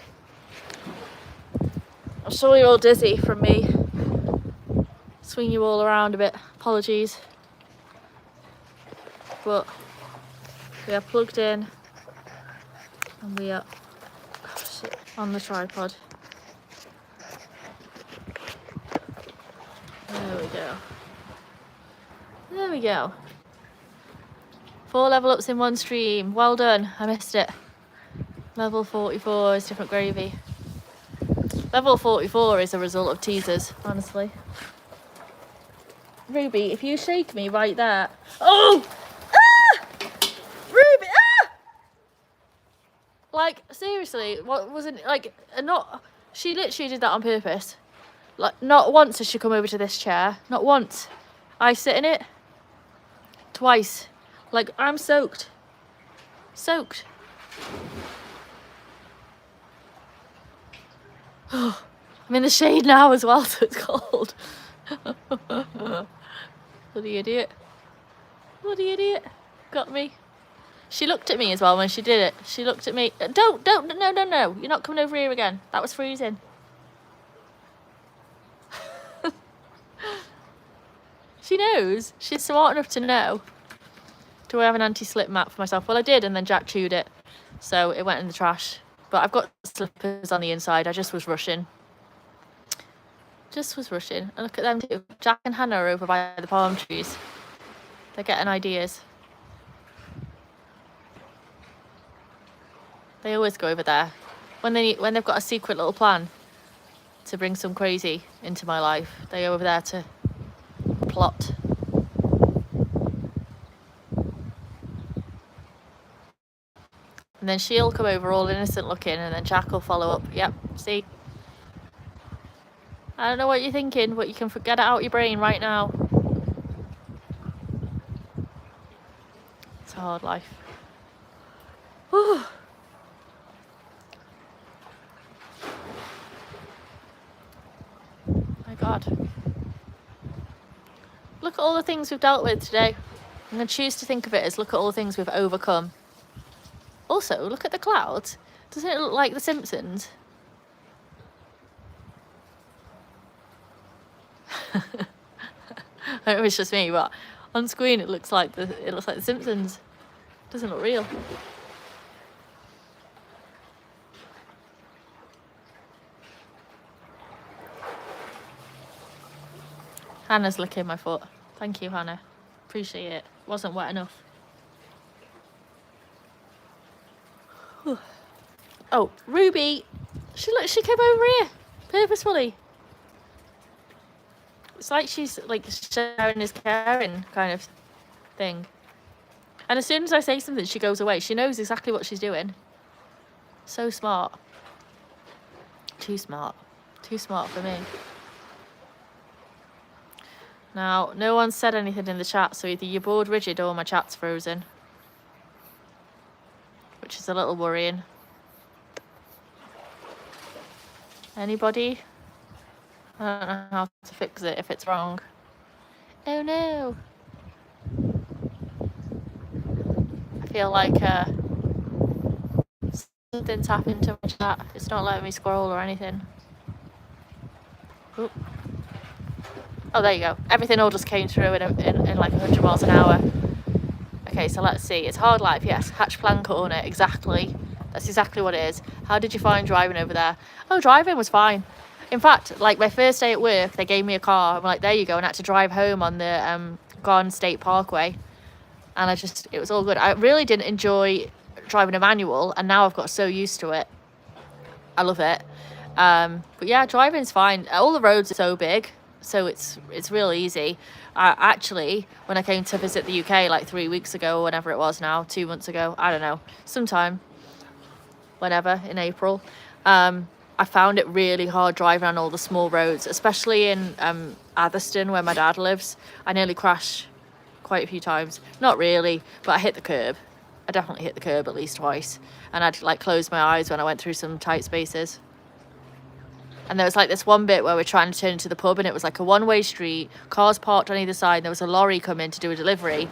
I'm sure you're all dizzy from me. Swing you all around a bit. Apologies. But we are plugged in and we are on the tripod. There we go. There we go. 4 level ups in 1 stream. Well done. I missed it. Level 44 is different gravy. Level 44 is a result of teasers, honestly. Ruby, if you shake me right there. Oh! Ah! Ruby! Ah! Like, seriously, what wasn't, like, not, she literally did that on purpose. Like, not once has she come over to this chair. Not once. I sit in it. Twice. Like, I'm soaked. Soaked. I'm in the shade now as well, so it's cold. Bloody idiot. Bloody idiot. Got me. She looked at me as well when she did it. She looked at me. No. You're not coming over here again. That was freezing. She knows. She's smart enough to know. Do I have an anti-slip mat for myself? Well, I did, and then Jack chewed it. So it went in the trash. But I've got slippers on the inside. I just was rushing. And look at them too. Jack and Hannah are over by the palm trees. They're getting ideas. They always go over there. When they've got a secret little plan to bring some crazy into my life, they go over there to plot. And then she'll come over all innocent looking, and then Jack will follow up. Yep, see? I don't know what you're thinking, but you can get it out your brain right now. It's a hard life. Whew. My God. Look at all the things we've dealt with today. I'm going to choose to think of it as look at all the things we've overcome. Also, look at the clouds. Doesn't it look like The Simpsons? I don't know if it's just me, but on screen it looks like The Simpsons. It doesn't look real. Hannah's licking my foot. Thank you, Hannah. Appreciate it. Wasn't wet enough. Oh, Ruby. She came over here purposefully. It's like she's like sharing is caring kind of thing. And as soon as I say something, she goes away. She knows exactly what she's doing. So smart. Too smart. Too smart for me. Now, no one said anything in the chat, so either you're bored rigid or my chat's frozen. Which is a little worrying. Anybody? I don't know how to fix it if it's wrong. Oh no! I feel like something's happened to my chat. It's not letting me scroll or anything. Oop. Oh, there you go. Everything all just came through in like 100 miles an hour. Okay, so let's see. It's hard life, yes. Hatch plan corner, exactly. That's exactly what it is. How did you find driving over there? Oh, driving was fine. In fact, like my first day at work, they gave me a car. I'm like, there you go. And I had to drive home on the Garden State Parkway. And it was all good. I really didn't enjoy driving a manual. And now I've got so used to it. I love it. But yeah, driving's fine. All the roads are so big. So it's real easy. Actually, when I came to visit the UK like 3 weeks ago or whenever it was now, 2 months ago, I don't know, sometime, whenever, in April, I found it really hard driving on all the small roads, especially in Atherstone where my dad lives. I nearly crashed quite a few times. Not really, but I hit the curb. I definitely hit the curb at least twice. And I'd like close my eyes when I went through some tight spaces. And there was like this one bit where we're trying to turn into the pub, and it was like a one-way street, cars parked on either side, and there was a lorry coming to do a delivery.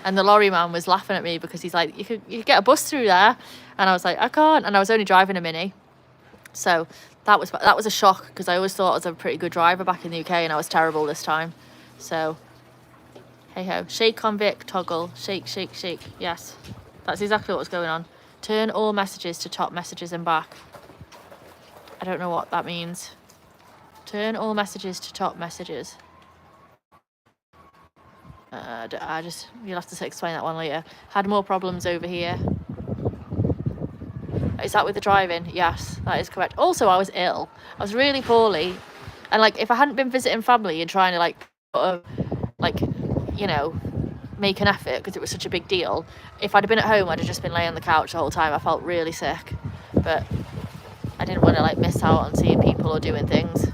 And the lorry man was laughing at me because he's like, you could get a bus through there. And I was like, I can't. And I was only driving a Mini. So that was a shock because I always thought I was a pretty good driver back in the UK, and I was terrible this time. So, hey ho. Shake on Vic, toggle. Shake, shake, shake. Yes, that's exactly what was going on. Turn all messages to top messages and back. I don't know what that means. Turn all messages to top messages. You'll have to explain that one later. Had more problems over here. Is that with the driving? Yes, that is correct. Also, I was ill. I was really poorly. And like, if I hadn't been visiting family and trying to like put like, you know, make an effort because it was such a big deal. If I'd have been at home, I'd have just been laying on the couch the whole time. I felt really sick, but I didn't want to like miss out on seeing people or doing things.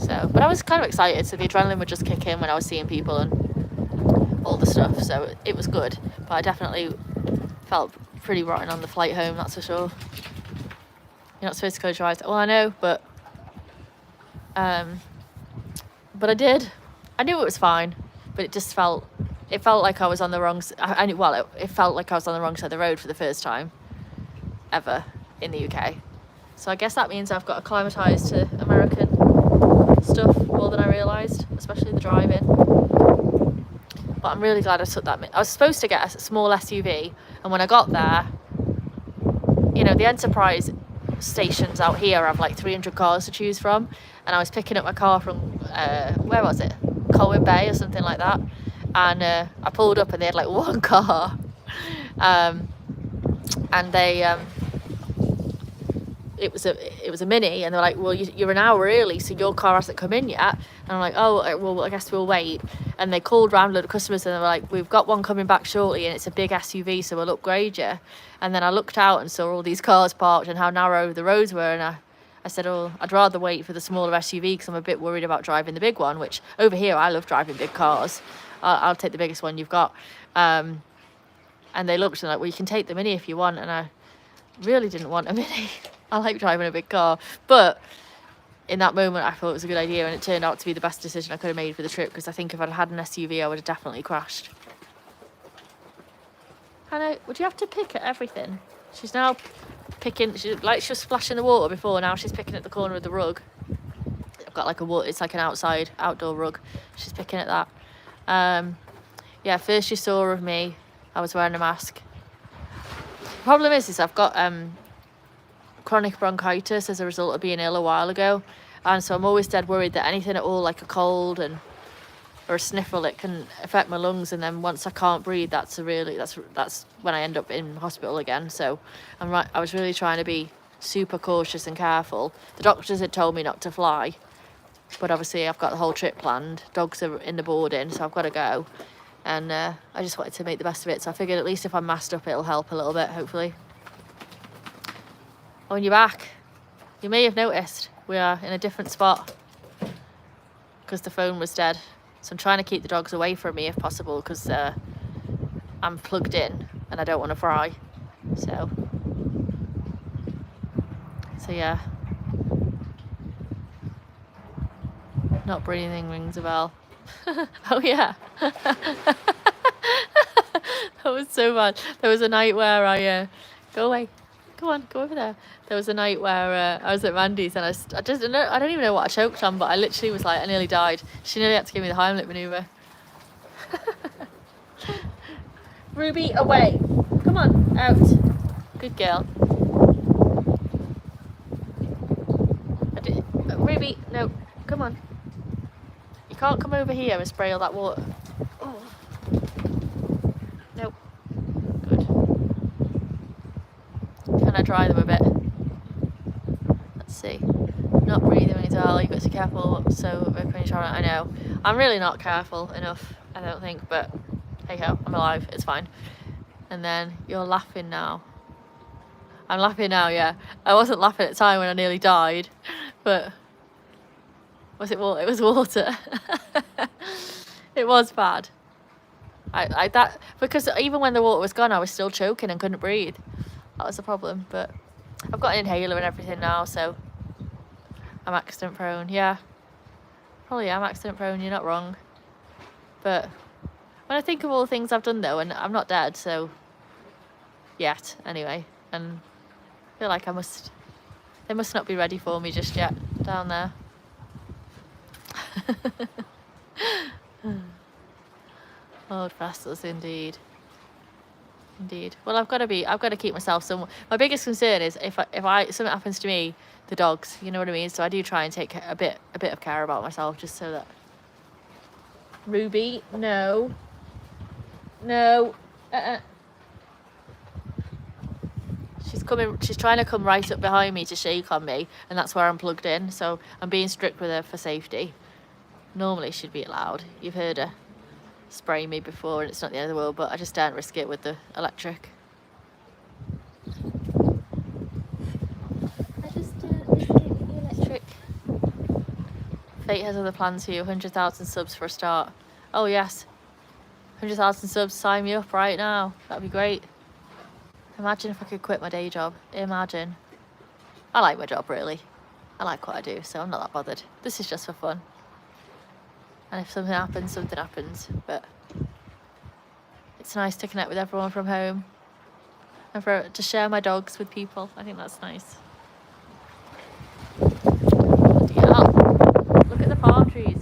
So, but I was kind of excited, so the adrenaline would just kick in when I was seeing people and all the stuff, so it was good. But I definitely felt pretty rotten on the flight home, that's for sure. You're not supposed to close your eyes. Well, I know, but I did. I knew it was fine, but it felt like I was on the wrong. It felt like I was on the wrong side of the road for the first time ever in the UK. So I guess that means I've got to acclimatise to American stuff more than I realised, especially the driving. But I'm really glad I took that. I was supposed to get a small SUV, and when I got there, you know, the Enterprise stations out here have like 300 cars to choose from, and I was picking up my car from where was it, Colwyn Bay or something like that, and I pulled up and they had like one car, and they it was a Mini, and they're like, well, you're an hour early, so your car hasn't come in yet. And I'm like, oh, well, I guess we'll wait. And they called round a load of customers, and they were like, we've got one coming back shortly, and it's a big SUV, so we'll upgrade you. And then I looked out and saw all these cars parked and how narrow the roads were, and I said, oh, I'd rather wait for the smaller SUV because I'm a bit worried about driving the big one, which over here I love driving big cars. I'll take the biggest one you've got. And they looked and like, well, you can take the Mini if you want. And I really didn't want a Mini. I like driving a big car, but in that moment I thought it was a good idea, and it turned out to be the best decision I could have made for the trip, because I think if I'd had an SUV I would have definitely crashed. Hannah, would you have to pick at everything? She's now picking, she was splashing the water before, now she's picking at the corner of the rug. I've got like it's like an outdoor rug. She's picking at that. Yeah, first you saw of me, I was wearing a mask. The problem is I've got chronic bronchitis as a result of being ill a while ago, and so I'm always dead worried that anything at all, like a cold or a sniffle, it can affect my lungs, and then once I can't breathe, that's when I end up in hospital again. So I was really trying to be super cautious and careful. The doctors had told me not to fly, but obviously I've got the whole trip planned. Dogs are in the boarding, so I've got to go, and I just wanted to make the best of it, so I figured at least if I'm masked up it'll help a little bit, hopefully. On your back, you may have noticed we are in a different spot because the phone was dead. So I'm trying to keep the dogs away from me if possible, because I'm plugged in and I don't want to fry. So yeah. Not breathing rings a bell. Oh yeah. That was so bad. There was a night where I go away. Go on, go over there. There was a night where I was at Randy's, and I don't even know what I choked on, but I literally was like, I nearly died. She nearly had to give me the Heimlich manoeuvre. Ruby, away. Come on, out. Good girl. Ruby, no, come on. You can't come over here and spray all that water. Oh. Nope. Good. Can I dry them a bit? Let's see. Not breathing as well. You've got to be careful. So when you're trying, I know. I'm really not careful enough, I don't think, but hey ho, I'm alive. It's fine. And then you're laughing now. I'm laughing now, yeah. I wasn't laughing at the time when I nearly died, but was it water? It was water. It was bad. Because even when the water was gone, I was still choking and couldn't breathe. That was the problem, but I've got an inhaler and everything now, so I'm accident prone. Yeah, probably am accident prone, you're not wrong. But when I think of all the things I've done though, and I'm not dead, so yet anyway, and I feel like they must not be ready for me just yet down there. Old bastards indeed. Well, I've got to keep myself somewhere. My biggest concern is if something happens to me, the dogs, you know what I mean? So I do try and take a bit of care about myself, just so that. Ruby, no. She's trying to come right up behind me to shake on me, and that's where I'm plugged in, so I'm being strict with her for safety. Normally she'd be allowed. You've heard her spray me before and it's not the end of the world, but I just don't risk it with the electric. I just don't risk it with the electric. Fate has other plans for you. 100,000 subs for a start. Oh yes. 100,000 subs, sign me up right now. That'd be great. Imagine if I could quit my day job. Imagine. I like my job, really. I like what I do, so I'm not that bothered. This is just for fun. And if something happens, something happens. But it's nice to connect with everyone from home. And to share my dogs with people. I think that's nice. Yeah. Look at the palm trees.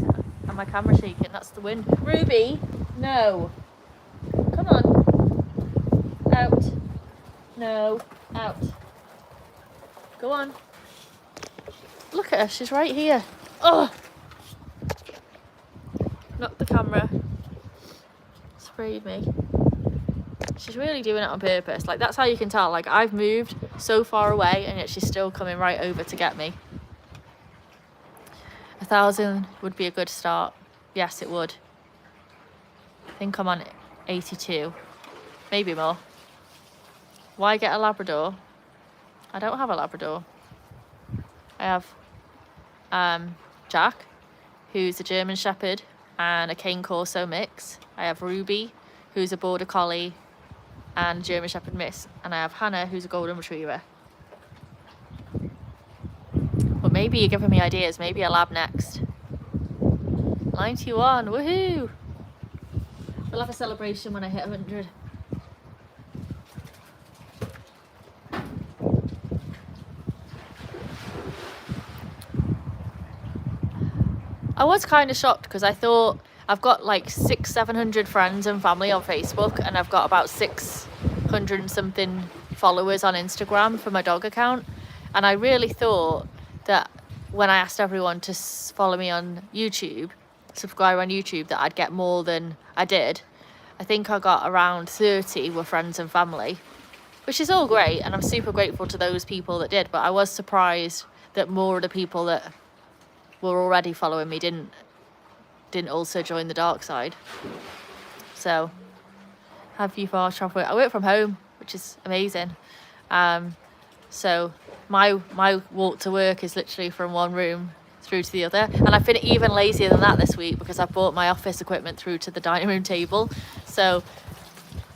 And my camera shaking. That's the wind. Ruby! No. Come on. Out. No. Out. Go on. Look at her. She's right here. Oh! Knocked the camera. Sprayed me. She's really doing it on purpose. Like, that's how you can tell. Like, I've moved so far away and yet she's still coming right over to get me. 1,000 would be a good start. Yes, it would. I think I'm on 82. Maybe more. Why get a Labrador? I don't have a Labrador. I have Jack, who's a German Shepherd and a Cane Corso mix. I have Ruby, who's a Border Collie and German Shepherd mix. And I have Hannah, who's a Golden Retriever. But maybe you're giving me ideas. Maybe a lab next. 91, woohoo! We'll have a celebration when I hit 100. I was kind of shocked because I thought I've got like 600-700 friends and family on Facebook, and I've got about 600 and something followers on Instagram for my dog account. And I really thought that when I asked everyone to follow me on YouTube, subscribe on YouTube, that I'd get more than I did. I think I got around 30 were friends and family, which is all great, and I'm super grateful to those people that did. But I was surprised that more of the people that were already following me didn't also join the dark side. So have you far travel? I work from home, which is amazing. So my walk to work is literally from one room through to the other, and I've been even lazier than that this week because I brought my office equipment through to the dining room table, so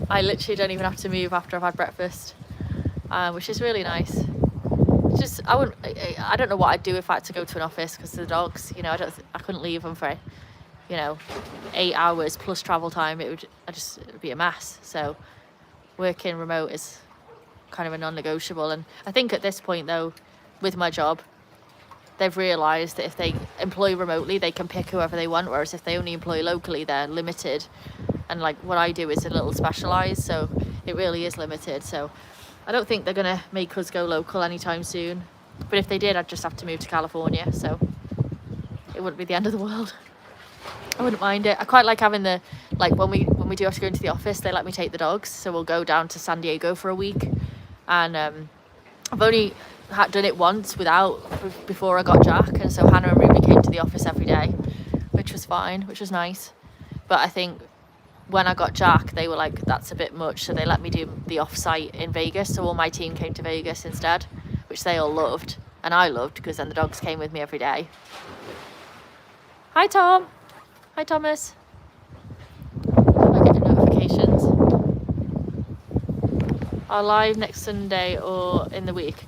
I literally don't even have to move after I've had breakfast, which is really nice. Just I don't know what I'd do if I had to go to an office because the dogs, you know, I couldn't leave them for 8 hours plus travel time. It would be a mess. So working remote is kind of a non-negotiable. And I think at this point though, with my job, they've realised that if they employ remotely, they can pick whoever they want, whereas if they only employ locally, they're limited. And like what I do is a little specialised, so it really is limited. So I don't think they're gonna make us go local anytime soon. But if they did, I'd just have to move to California, so it wouldn't be the end of the world. I wouldn't mind it. I quite like having when we do have to go into the office, they let me take the dogs, so we'll go down to San Diego for a week. And I've only done it once before I got Jack, and so Hannah and Ruby came to the office every day, which was fine, which was nice. But I think when I got Jack, they were like, that's a bit much, so they let me do the off-site in Vegas, so all my team came to Vegas instead, which they all loved, and I loved, because then the dogs came with me every day. Hi Tom! Hi Thomas! I'm getting notifications. Are live next Sunday or in the week?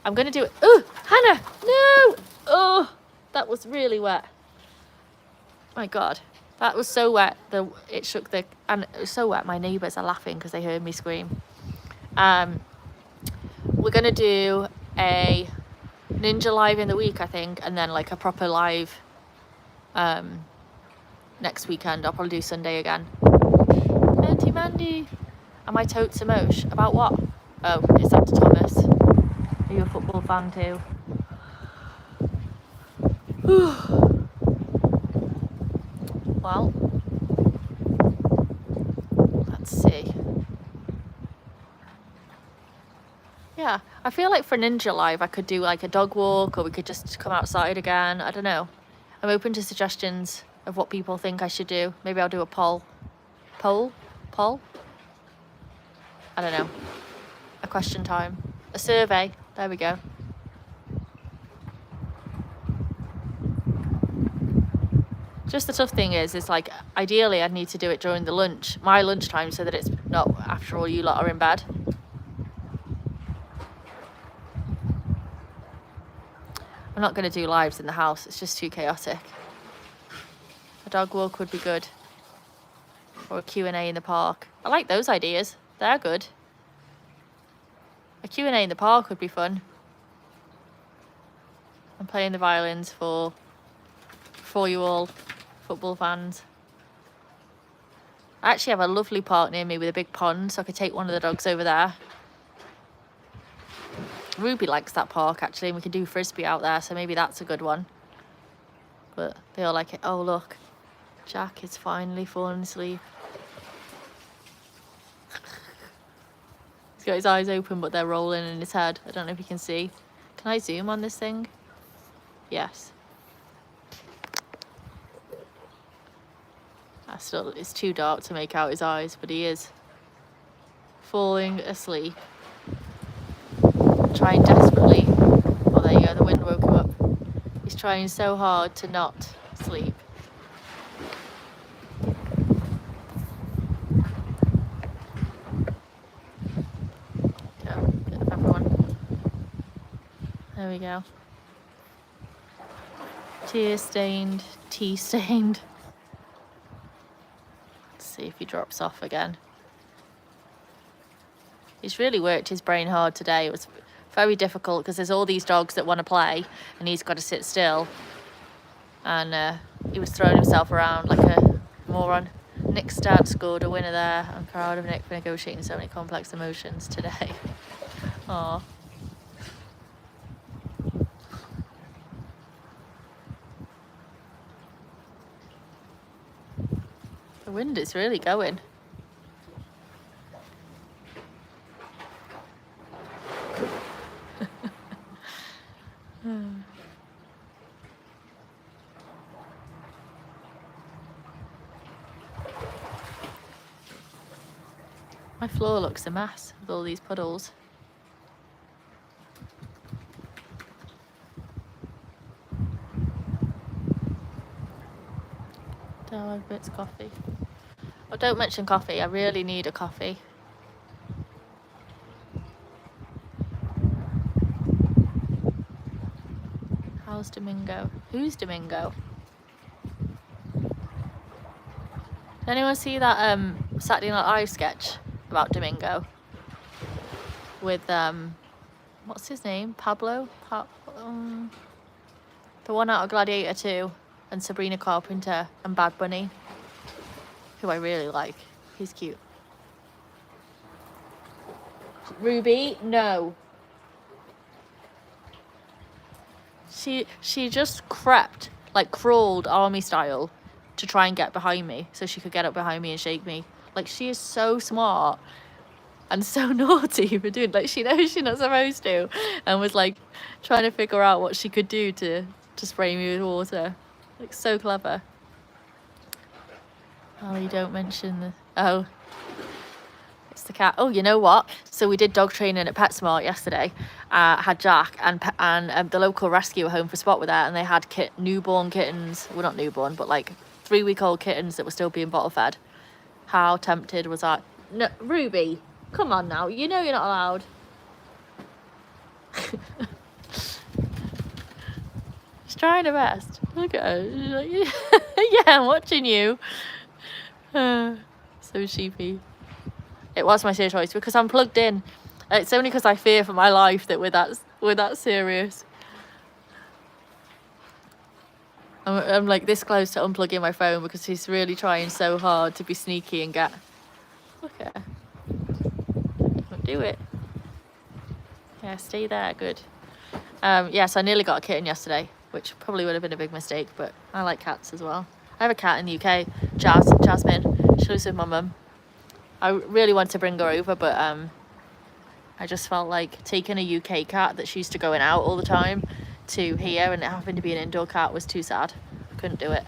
I'm going to do it. Oh, Hannah! No! Oh, that was really wet. My God. That was so wet. It shook and it was so wet. My neighbours are laughing because they heard me scream. We're going to do a Ninja live in the week, I think, and then like a proper live next weekend. I'll probably do Sunday again. Auntie Mandy. Am I totes emosh? About what? Oh, it's up to Thomas. Are you a football fan too? Well, let's see. Yeah, I feel like for Ninja Live I could do like a dog walk, or we could just come outside again. I don't know. I'm open to suggestions of what people think I should do. Maybe I'll do a poll. Poll? I don't know. A question time. A survey. There we go. Just the tough thing is like, ideally I'd need to do it during my lunchtime, so that it's not after all you lot are in bed. I'm not going to do lives in the house. It's just too chaotic. A dog walk would be good. Or a Q&A in the park. I like those ideas. They're good. A Q&A in the park would be fun. I'm playing the violins for you all football fans. I actually have a lovely park near me with a big pond, so I could take one of the dogs over there. Ruby likes that park actually, and we can do frisbee out there, so maybe that's a good one. But they all like it. Oh look, Jack is finally falling asleep. He's got his eyes open, but they're rolling in his head. I don't know if you can see. Can I zoom on this thing? Yes. It's too dark to make out his eyes, but he is falling asleep. Trying desperately. Oh, there you go, the wind woke him up. He's trying so hard to not sleep. Go, bit of everyone. There we go. Tear stained, tea stained. See if he drops off again. He's really worked his brain hard today. It was very difficult because there's all these dogs that want to play and he's got to sit still. And he was throwing himself around like a moron. Nick's dad scored a winner there. I'm proud of Nick for negotiating so many complex emotions today. Aww. The wind is really going. My floor looks a mess with all these puddles. Dog bits coffee. Oh, don't mention coffee. I really need a coffee. How's Domingo? Who's Domingo? Did anyone see that Saturday Night Live sketch about Domingo? With what's his name? Pablo? The one out of Gladiator 2 and Sabrina Carpenter and Bad Bunny, who I really like. He's cute. Ruby, no. She just crept, like crawled army style, to try and get behind me so she could get up behind me and shake me. Like, she is so smart and so naughty for doing, like, she knows she's not supposed to, and was like trying to figure out what she could do to spray me with water. Like, so clever. Oh, you don't mention the... Oh, it's the cat. Oh, you know what? So we did dog training at PetSmart yesterday. Had Jack and the local rescue home for Spot were there, and they had newborn kittens. Well, not newborn, but like 3-week-old kittens that were still being bottle fed. How tempted was I? No, Ruby, come on now. You know you're not allowed. She's trying her best. Look at her. She's like, yeah, I'm watching you. So sheepy. It was my serious choice because I'm plugged in. It's only because I fear for my life that we're that serious. I'm like this close to unplugging my phone because he's really trying so hard to be sneaky and get... Look at her. Do it. Yeah, stay there. Good. Yes, I nearly got a kitten yesterday, which probably would have been a big mistake, but I like cats as well. I have a cat in the UK, Jasmine. She lives with my mum. I really wanted to bring her over, but I just felt like taking a UK cat that's used to going out all the time to here and it happened to be an indoor cat was too sad. I couldn't do it.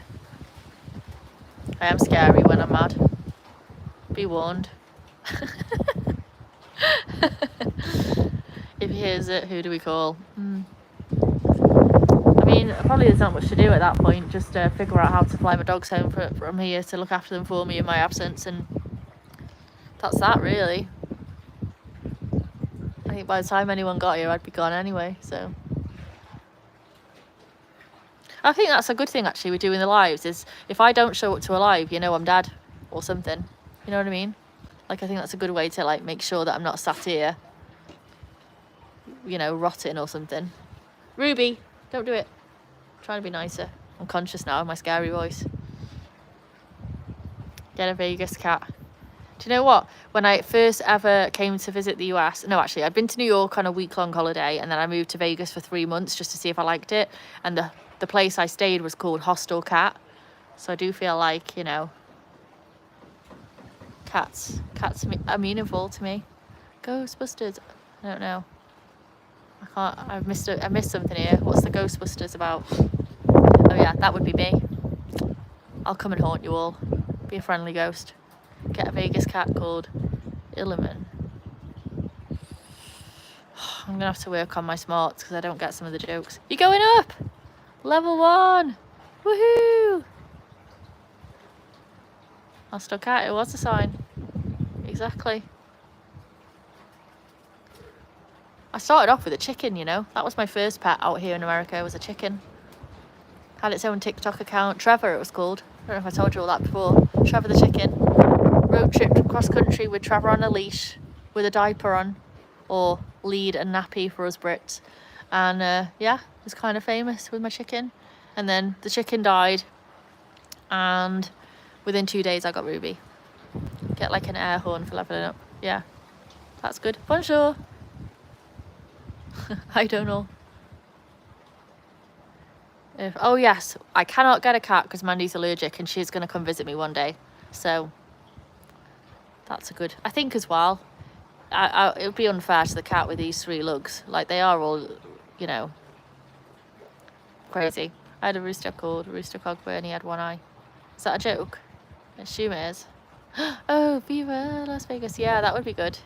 I am scary when I'm mad. Be warned. If he hears it, who do we call? I mean, probably there's not much to do at that point. Just figure out how to fly my dogs home from here to look after them for me in my absence, and that's that really. I think by the time anyone got here, I'd be gone anyway, so. I think that's a good thing actually with doing the lives, is if I don't show up to a live, you know I'm dead or something. You know what I mean? Like, I think that's a good way to like make sure that I'm not sat here, you know, rotting or something. Ruby, don't do it. I'm trying to be nicer. I'm conscious now of my scary voice. Get a Vegas cat. Do you know what? When I first ever came to visit the US, no, actually, I'd been to New York on a week-long holiday, and then I moved to Vegas for 3 months just to see if I liked it. And the place I stayed was called Hostel Cat. So I do feel like, you know, cats are meaningful to me. Ghostbusters. I don't know. I missed something here. What's the Ghostbusters about? Oh yeah, that would be me. I'll come and haunt you all. Be a friendly ghost. Get a Vegas cat called Illiman. I'm gonna have to work on my smarts because I don't get some of the jokes. You're going up! Level 1! Woohoo! Hostile cat, it was a sign. Exactly. I started off with a chicken, you know. That was my first pet out here in America, was a chicken. Had its own TikTok account. Trevor, it was called. I don't know if I told you all that before. Trevor the chicken. Road trip across country with Trevor on a leash, with a diaper on, or lead and nappy for us Brits. And yeah, it was kind of famous with my chicken. And then the chicken died, and within 2 days I got Ruby. Get like an air horn for leveling up. Yeah, that's good. Bonjour. I don't know. Oh yes, I cannot get a cat because Mandy's allergic, and she's going to come visit me one day. So that's a good, I think as well. It would be unfair to the cat with these 3 lugs. Like, they are all, you know, crazy. I had a rooster called Rooster Cogburn. He had 1 eye. Is that a joke? I assume it is. Oh, Viva Las Vegas. Yeah, that would be good.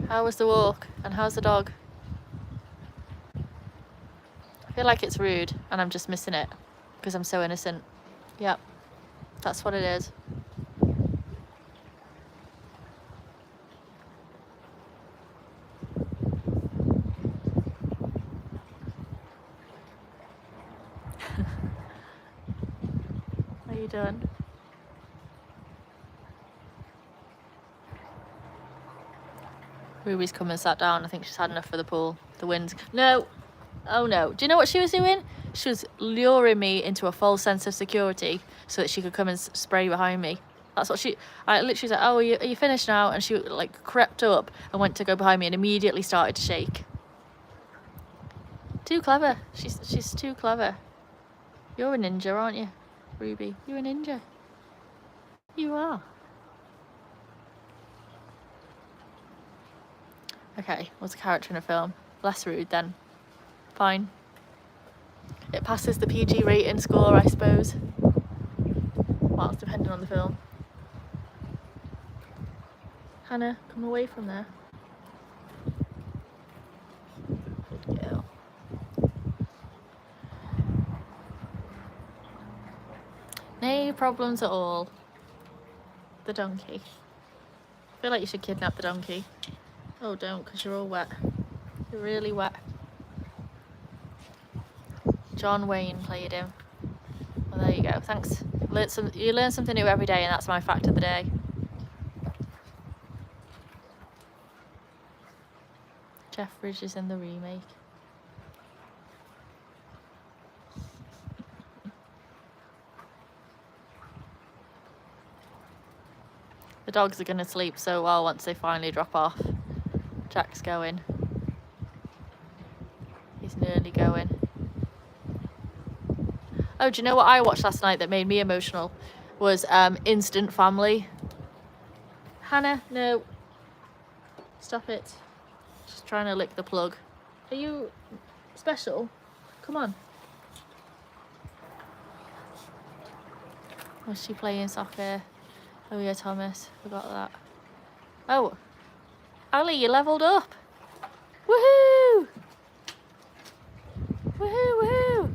How was the walk? And how's the dog? I feel like it's rude and I'm just missing it because I'm so innocent. Yep, that's what it is. How you doing? Ruby's come and sat down. I think she's had enough for the pool. The wind's... No! Oh no. Do you know what she was doing? She was luring me into a false sense of security so that she could come and spray behind me. That's what I literally said, oh, are you finished now? And she like crept up and went to go behind me and immediately started to shake. Too clever. She's too clever. You're a ninja, aren't you, Ruby? You're a ninja. You are. Okay, what's a character in a film? Less rude then. Fine. It passes the PG rating score, I suppose. Well, it's depending on the film. Hannah, come away from there. Good girl. No problems at all. The donkey. I feel like you should kidnap the donkey. Oh, don't, because you're all wet. You're really wet. John Wayne played him. Well, there you go. Thanks. You learn something new every day, and that's my fact of the day. Jeff Bridges in the remake. The dogs are going to sleep so well once they finally drop off. Jack's going. He's nearly going. Oh, do you know what I watched last night that made me emotional? Was Instant Family. Hannah, no. Stop it. Just trying to lick the plug. Are you special? Come on. Was she playing soccer? Oh yeah, Thomas. Forgot that. Oh, Ali, you leveled up. Woohoo! Woohoo, woohoo!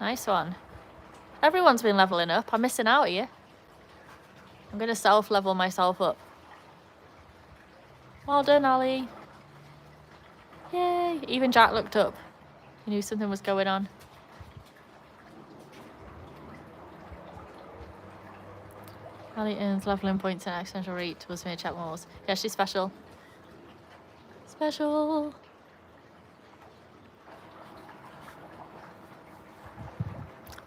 Nice one. Everyone's been leveling up. I'm missing out here. I'm going to self-level myself up. Well done, Ali. Yay! Even Jack looked up. He knew something was going on. Ali earns leveling points and accidental rate towards me check walls. Yeah, she's special. Special.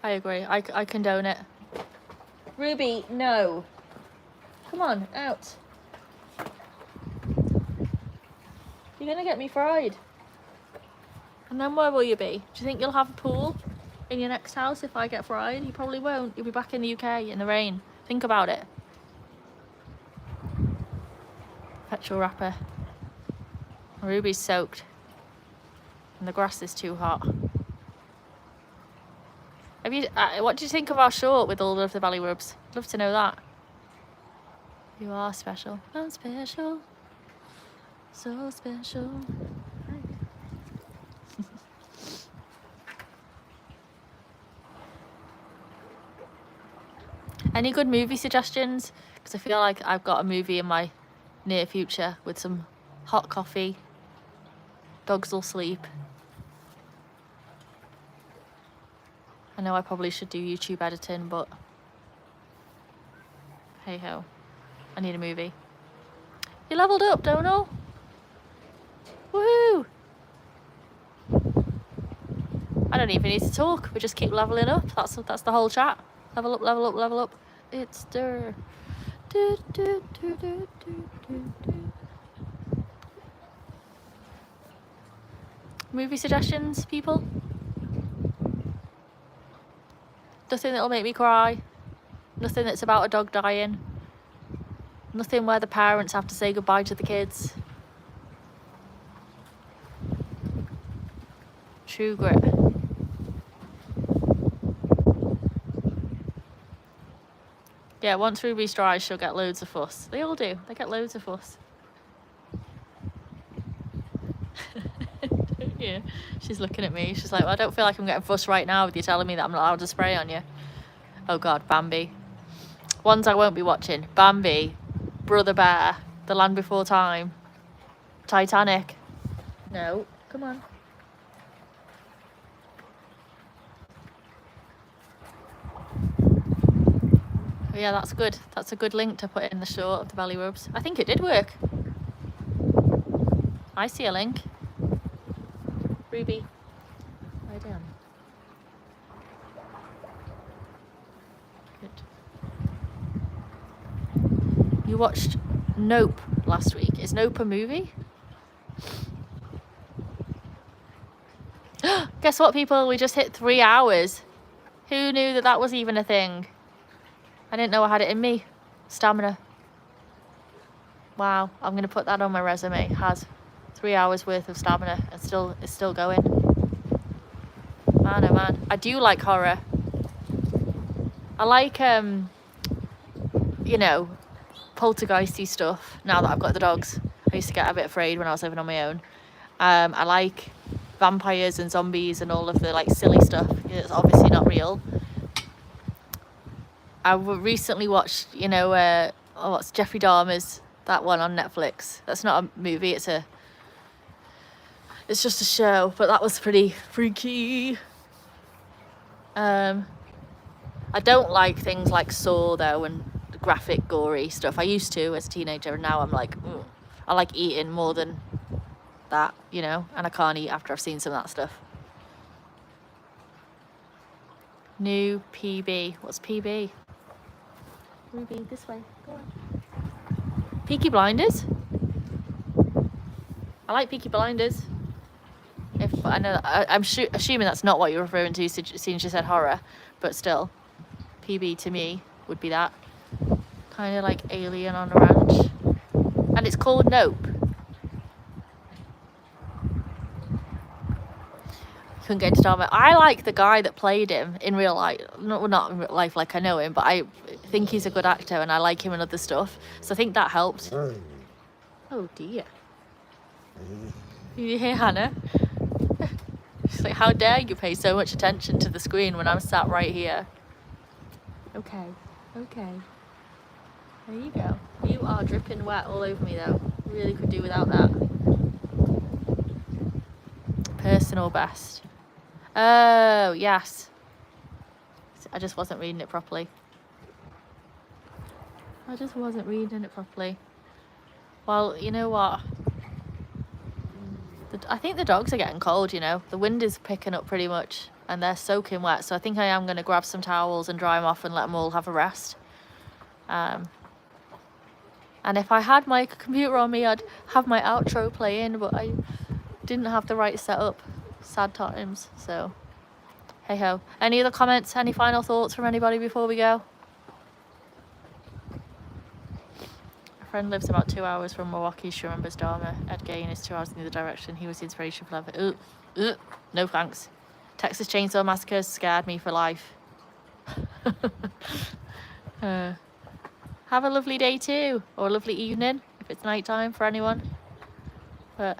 I agree. I condone it. Ruby, no. Come on, out. You're going to get me fried. And then where will you be? Do you think you'll have a pool in your next house if I get fried? You probably won't. You'll be back in the UK in the rain. Think about it. Petrol wrapper. Ruby's soaked. And the grass is too hot. Have you? What do you think of our short with all of the belly rubs? I'd love to know that. You are special. I'm special. So special. Any good movie suggestions? Because I feel like I've got a movie in my near future with some hot coffee. Dogs will sleep. I know I probably should do YouTube editing, but hey ho, I need a movie. You leveled up, Donal. Woohoo! I don't even need to talk. We just keep leveling up. That's the whole chat. Level up, level up, level up. It's der. Do, do, do, do, do, do, do. Movie suggestions, people? Nothing that'll make me cry. Nothing that's about a dog dying. Nothing where the parents have to say goodbye to the kids. True Grit. Yeah, once Ruby's dry, she'll get loads of fuss. They all do. They get loads of fuss. Don't you? She's looking at me. She's like, well, I don't feel like I'm getting fussed right now with you telling me that I'm not allowed to spray on you. Oh, God, Bambi. Ones I won't be watching. Bambi. Brother Bear. The Land Before Time. Titanic. No. Come on. Oh, yeah, that's good. That's a good link to put in the short of the belly rubs. I think it did work. I see a link. Ruby. Lie down. Good. You watched Nope last week. Is Nope a movie? Guess what, people? We just hit 3 hours. Who knew that that was even a thing? I didn't know I had it in me. Stamina. Wow, I'm going to put that on my resume. It has 3 hours worth of stamina. It's still going. Man, oh man. I do like horror. I like, you know, poltergeisty stuff now that I've got the dogs. I used to get a bit afraid when I was living on my own. I like vampires and zombies and all of the like silly stuff. It's obviously not real. I recently watched, you know, what's Jeffrey Dahmer's, that one on Netflix. That's not a movie, it's just a show, but that was pretty freaky. I don't like things like Saw though, and graphic, gory stuff. I used to as a teenager, and now I'm like, ugh. I like eating more than that, you know, and I can't eat after I've seen some of that stuff. New PB. What's PB? Ruby, this way. Go on. Peaky Blinders? I like Peaky Blinders. If I know, I'm assuming that's not what you're referring to, since you said horror, but still, PB to me would be that. Kind of like Alien on a Ranch. And it's called Nope. Couldn't get into Dharma. I like the guy that played him in real life. Not in real life like I know him, but I think he's a good actor and I like him in other stuff. So I think that helped. Oh dear. You hear Hannah? She's like, how dare you pay so much attention to the screen when I'm sat right here? Okay, okay. There you go. You are dripping wet all over me though. Really could do without that. Personal best. Oh, yes. I just wasn't reading it properly. Well, you know what? I think the dogs are getting cold, you know. The wind is picking up pretty much and they're soaking wet. So I think I am going to grab some towels and dry them off and let them all have a rest. And if I had my computer on me, I'd have my outro playing, but I didn't have the right setup. Sad times. So, hey ho. Any other comments? Any final thoughts from anybody before we go? A friend lives about 2 hours from Milwaukee. She remembers Dharma. Ed Gein is 2 hours in the other direction. He was the inspiration for Leather. No thanks. Texas Chainsaw Massacre scared me for life. Have a lovely day too, or a lovely evening if it's night time for anyone. But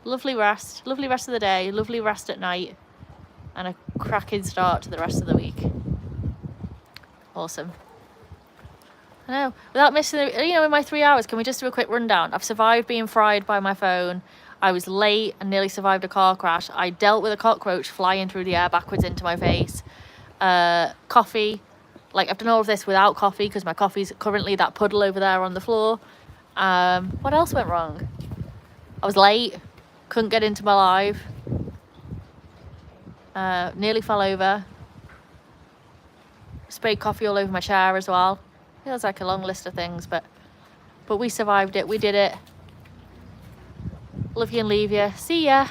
lovely rest of the day, lovely rest at night, and a cracking start to the rest of the week. Awesome. I know, without missing, in my 3 hours, can we just do a quick rundown? I've survived being fried by my phone. I was late and nearly survived a car crash. I dealt with a cockroach flying through the air backwards into my face. Coffee. Like, I've done all of this without coffee because my coffee's currently that puddle over there on the floor. What else went wrong? I was late. Couldn't get into my live. Nearly fell over. Sprayed coffee all over my chair as well. Feels like a long list of things, but we survived it. We did it. Love you and leave you. See ya.